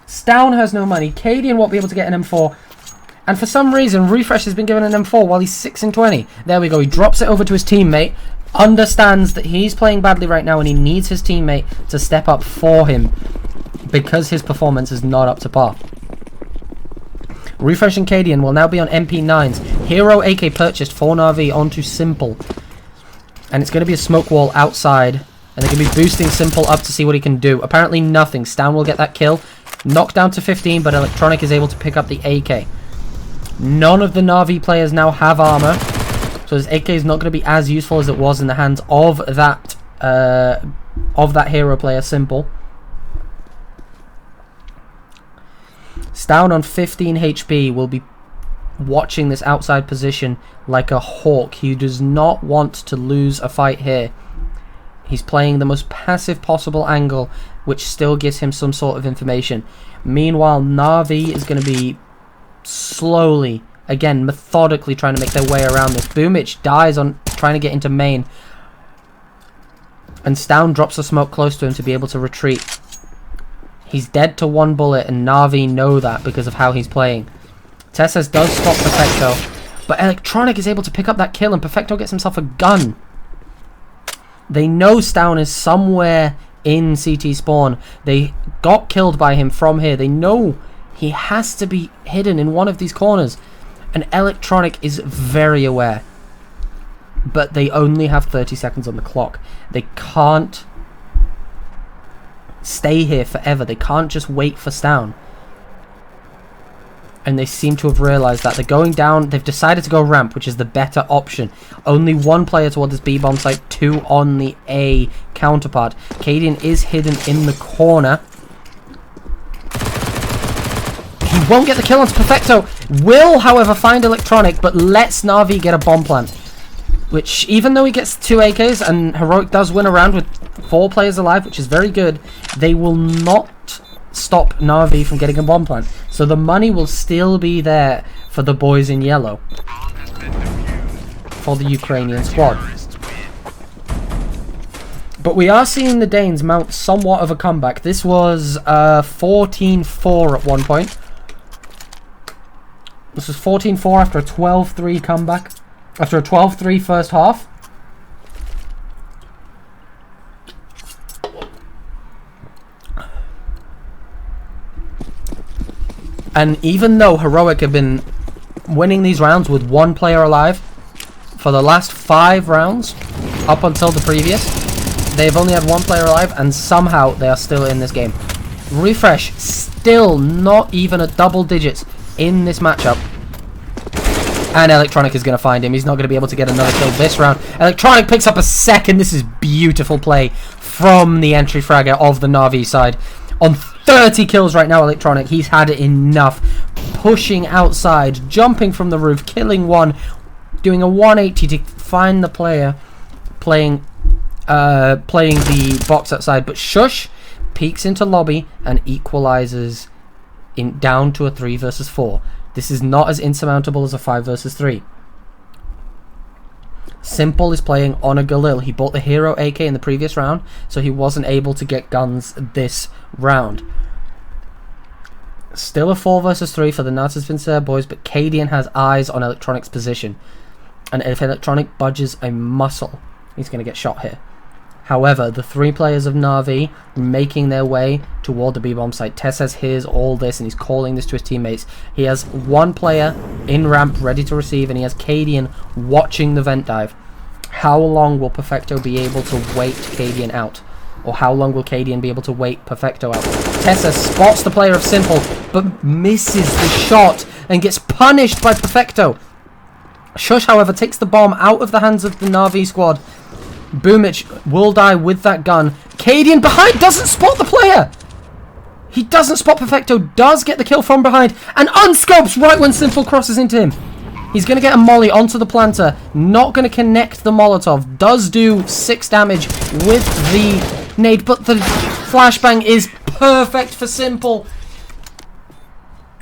Stown has no money. Cadian won't be able to get an M4. And for some reason, Refresh has been given an M4 while he's 6 in 20. There we go. He drops it over to his teammate. Understands that he's playing badly right now and he needs his teammate to step up for him because his performance is not up to par. Refresh and Cadian will now be on MP9s. Hero AK purchased for Na'Vi onto Simple. And it's going to be a smoke wall outside. And they're going to be boosting Simple up to see what he can do. Apparently nothing. Stown will get that kill. Knocked down to 15, but Electronic is able to pick up the AK. None of the Na'Vi players now have armor. So this AK is not going to be as useful as it was in the hands of that hero player, Simple. Stown on 15 HP will be watching this outside position like a hawk. He does not want to lose a fight here. He's playing the most passive possible angle, which still gives him some sort of information. Meanwhile, Na'Vi is going to be slowly, again, methodically trying to make their way around this. Boomich dies on trying to get into main. And Stown drops a smoke close to him to be able to retreat. He's dead to one bullet, and Na'Vi know that because of how he's playing. Tesses does spot Perfecto, but Electronic is able to pick up that kill, and Perfecto gets himself a gun. They know Stown is somewhere in CT spawn. They got killed by him from here. They know he has to be hidden in one of these corners. And Electronic is very aware. But they only have 30 seconds on the clock. They can't stay here forever. They can't just wait for Stown. And they seem to have realised that. They're going down. They've decided to go ramp, which is the better option. Only one player toward this B-bomb site, 2 on the A counterpart. Cadian is hidden in the corner. He won't get the kill onto Perfecto. Will, however, find Electronic, but lets Na'Vi get a bomb plant. Which, even though he gets 2 AKs, and Heroic does win a round with 4 players alive, which is very good, they will not stop Na'Vi from getting a bomb plant. So the money will still be there for the boys in yellow. For the Ukrainian squad. But we are seeing the Danes mount somewhat of a comeback. This was 14-4 at one point. This was 14-4 after a 12-3 comeback. After a 12-3 first half. And even though Heroic have been winning these rounds with 1 player alive for the last 5 rounds, up until the previous, they've only had 1 player alive, and somehow they are still in this game. Refresh, still not even at double digits in this matchup. And Electronic is going to find him. He's not going to be able to get another kill this round. Electronic picks up a second. This is beautiful play from the entry fragger of the Na'Vi side. On 30 kills right now, Electronic. He's had enough. Pushing outside, jumping from the roof, killing one, doing a 180 to find the player playing the box outside. But Shush peeks into lobby and equalizes down to a 3 versus 4. This is not as insurmountable as a 5 versus 3. Simple is playing on a Galil. He bought the hero AK in the previous round, so he wasn't able to get guns this round. Still a 4 versus 3 for the Natus Vincere boys, but Cadian has eyes on Electronic's position. And if Electronic budges a muscle, he's going to get shot here. However, the 3 players of Na'Vi making their way toward the B-bomb site. Tesses hears all this and he's calling this to his teammates. He has 1 player in ramp ready to receive, and he has Cadian watching the vent dive. How long will Perfecto be able to wait Cadian out? Or how long will Cadian be able to wait Perfecto out? Tesses spots the player of Simple, but misses the shot and gets punished by Perfecto. Shush, however, takes the bomb out of the hands of the Na'Vi squad. Boomich will die with that gun. Cadian behind doesn't spot the player. He doesn't spot Perfecto, does get the kill from behind, and unscopes right when Simple crosses into him. He's going to get a molly onto the planter, not going to connect the Molotov. Does do 6 damage with the nade, but the flashbang is perfect for Simple.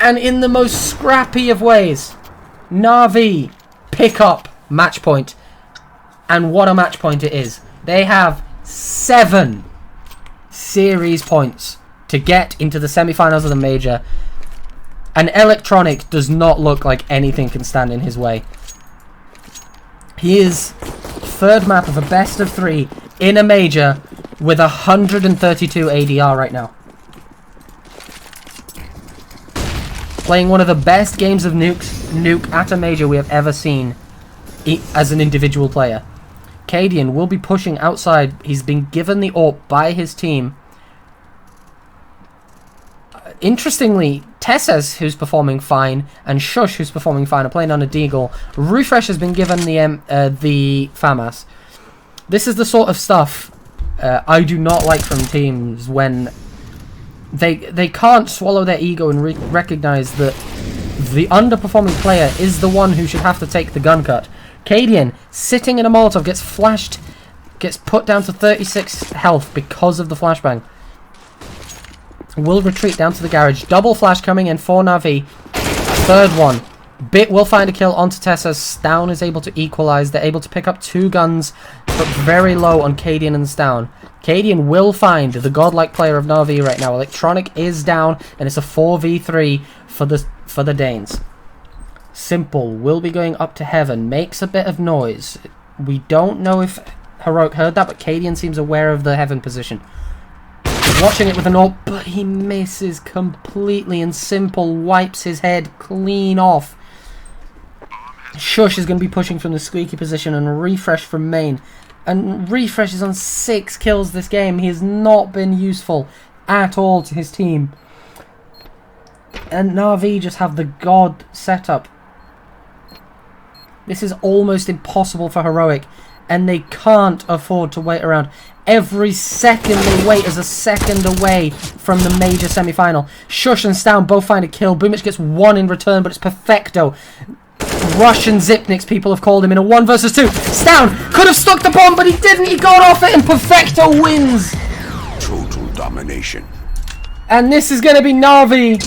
And in the most scrappy of ways, Na'Vi pick up match point. And what a match point it is. They have 7 series points to get into the semi-finals of the major. And Electronic does not look like anything can stand in his way. He is 3rd map of a best of 3 in a major with 132 ADR right now. Playing one of the best games of Nuke at a major we have ever seen as an individual player. Cadian will be pushing outside. He's been given the AWP by his team. Interestingly, Tesses, who's performing fine, and Shush, who's performing fine, are playing on a Deagle. Refresh has been given the FAMAS. This is the sort of stuff I do not like from teams when they can't swallow their ego and recognize that the underperforming player is the one who should have to take the gun cut. Cadian, sitting in a Molotov, gets flashed gets put down to 36 health because of the flashbang. Will retreat down to the garage. Double flash coming in for Na'Vi. Third one. Bit will find a kill onto Tessa. Stown is able to equalize. They're able to pick up 2 guns, but very low on Cadian and Stown. Cadian will find the godlike player of Na'Vi right now. Electronic is down, and it's a 4v3 for the Danes. Simple will be going up to heaven. Makes a bit of noise. We don't know if Heroic heard that, but Cadian seems aware of the heaven position. He's watching it with an AWP, but he misses completely, and Simple wipes his head clean off. Shush is going to be pushing from the squeaky position, and Refresh from main. And Refresh is on 6 kills this game. He has not been useful at all to his team. And Na'Vi just have the god setup. This is almost impossible for Heroic, and they can't afford to wait around. Every second they wait is a second away from the major semi-final. Shush and Stown both find a kill. Boomich gets 1 in return, but it's perfecto. Russian Zipniks, people have called him, in a 1 versus 2. Stown could have stuck the bomb, but he didn't. He got off it, and perfecto wins. Total domination. And this is going to be Na'Vi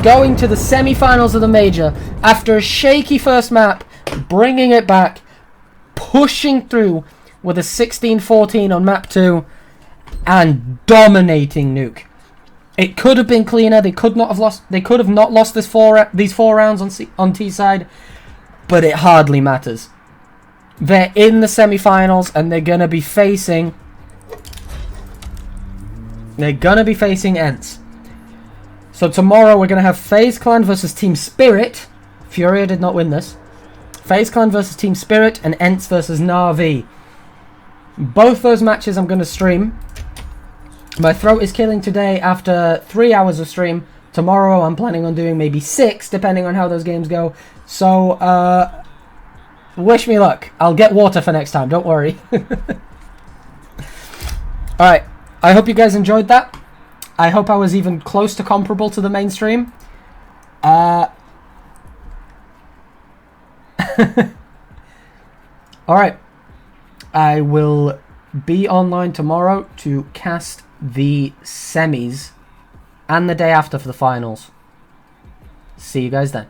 going to the semi-finals of the major after a shaky first map, bringing it back, pushing through with a 16-14 on map 2, and dominating Nuke. It could have been cleaner. They could not have lost. They could have not lost these 4 rounds on T side, but it hardly matters. They're in the semi-finals, and they're gonna be facing. They're gonna be facing Ents. So tomorrow we're gonna have FaZe Clan versus Team Spirit. Furia did not win this. FaZe Clan versus Team Spirit, and Ents versus Na'Vi. Both those matches I'm gonna stream. My throat is killing today after 3 hours of stream. Tomorrow I'm planning on doing maybe 6, depending on how those games go. So, wish me luck. I'll get water for next time, don't worry. Alright, I hope you guys enjoyed that. I hope I was even close to comparable to the mainstream. Alright. I will be online tomorrow to cast the semis and the day after for the finals. See you guys then.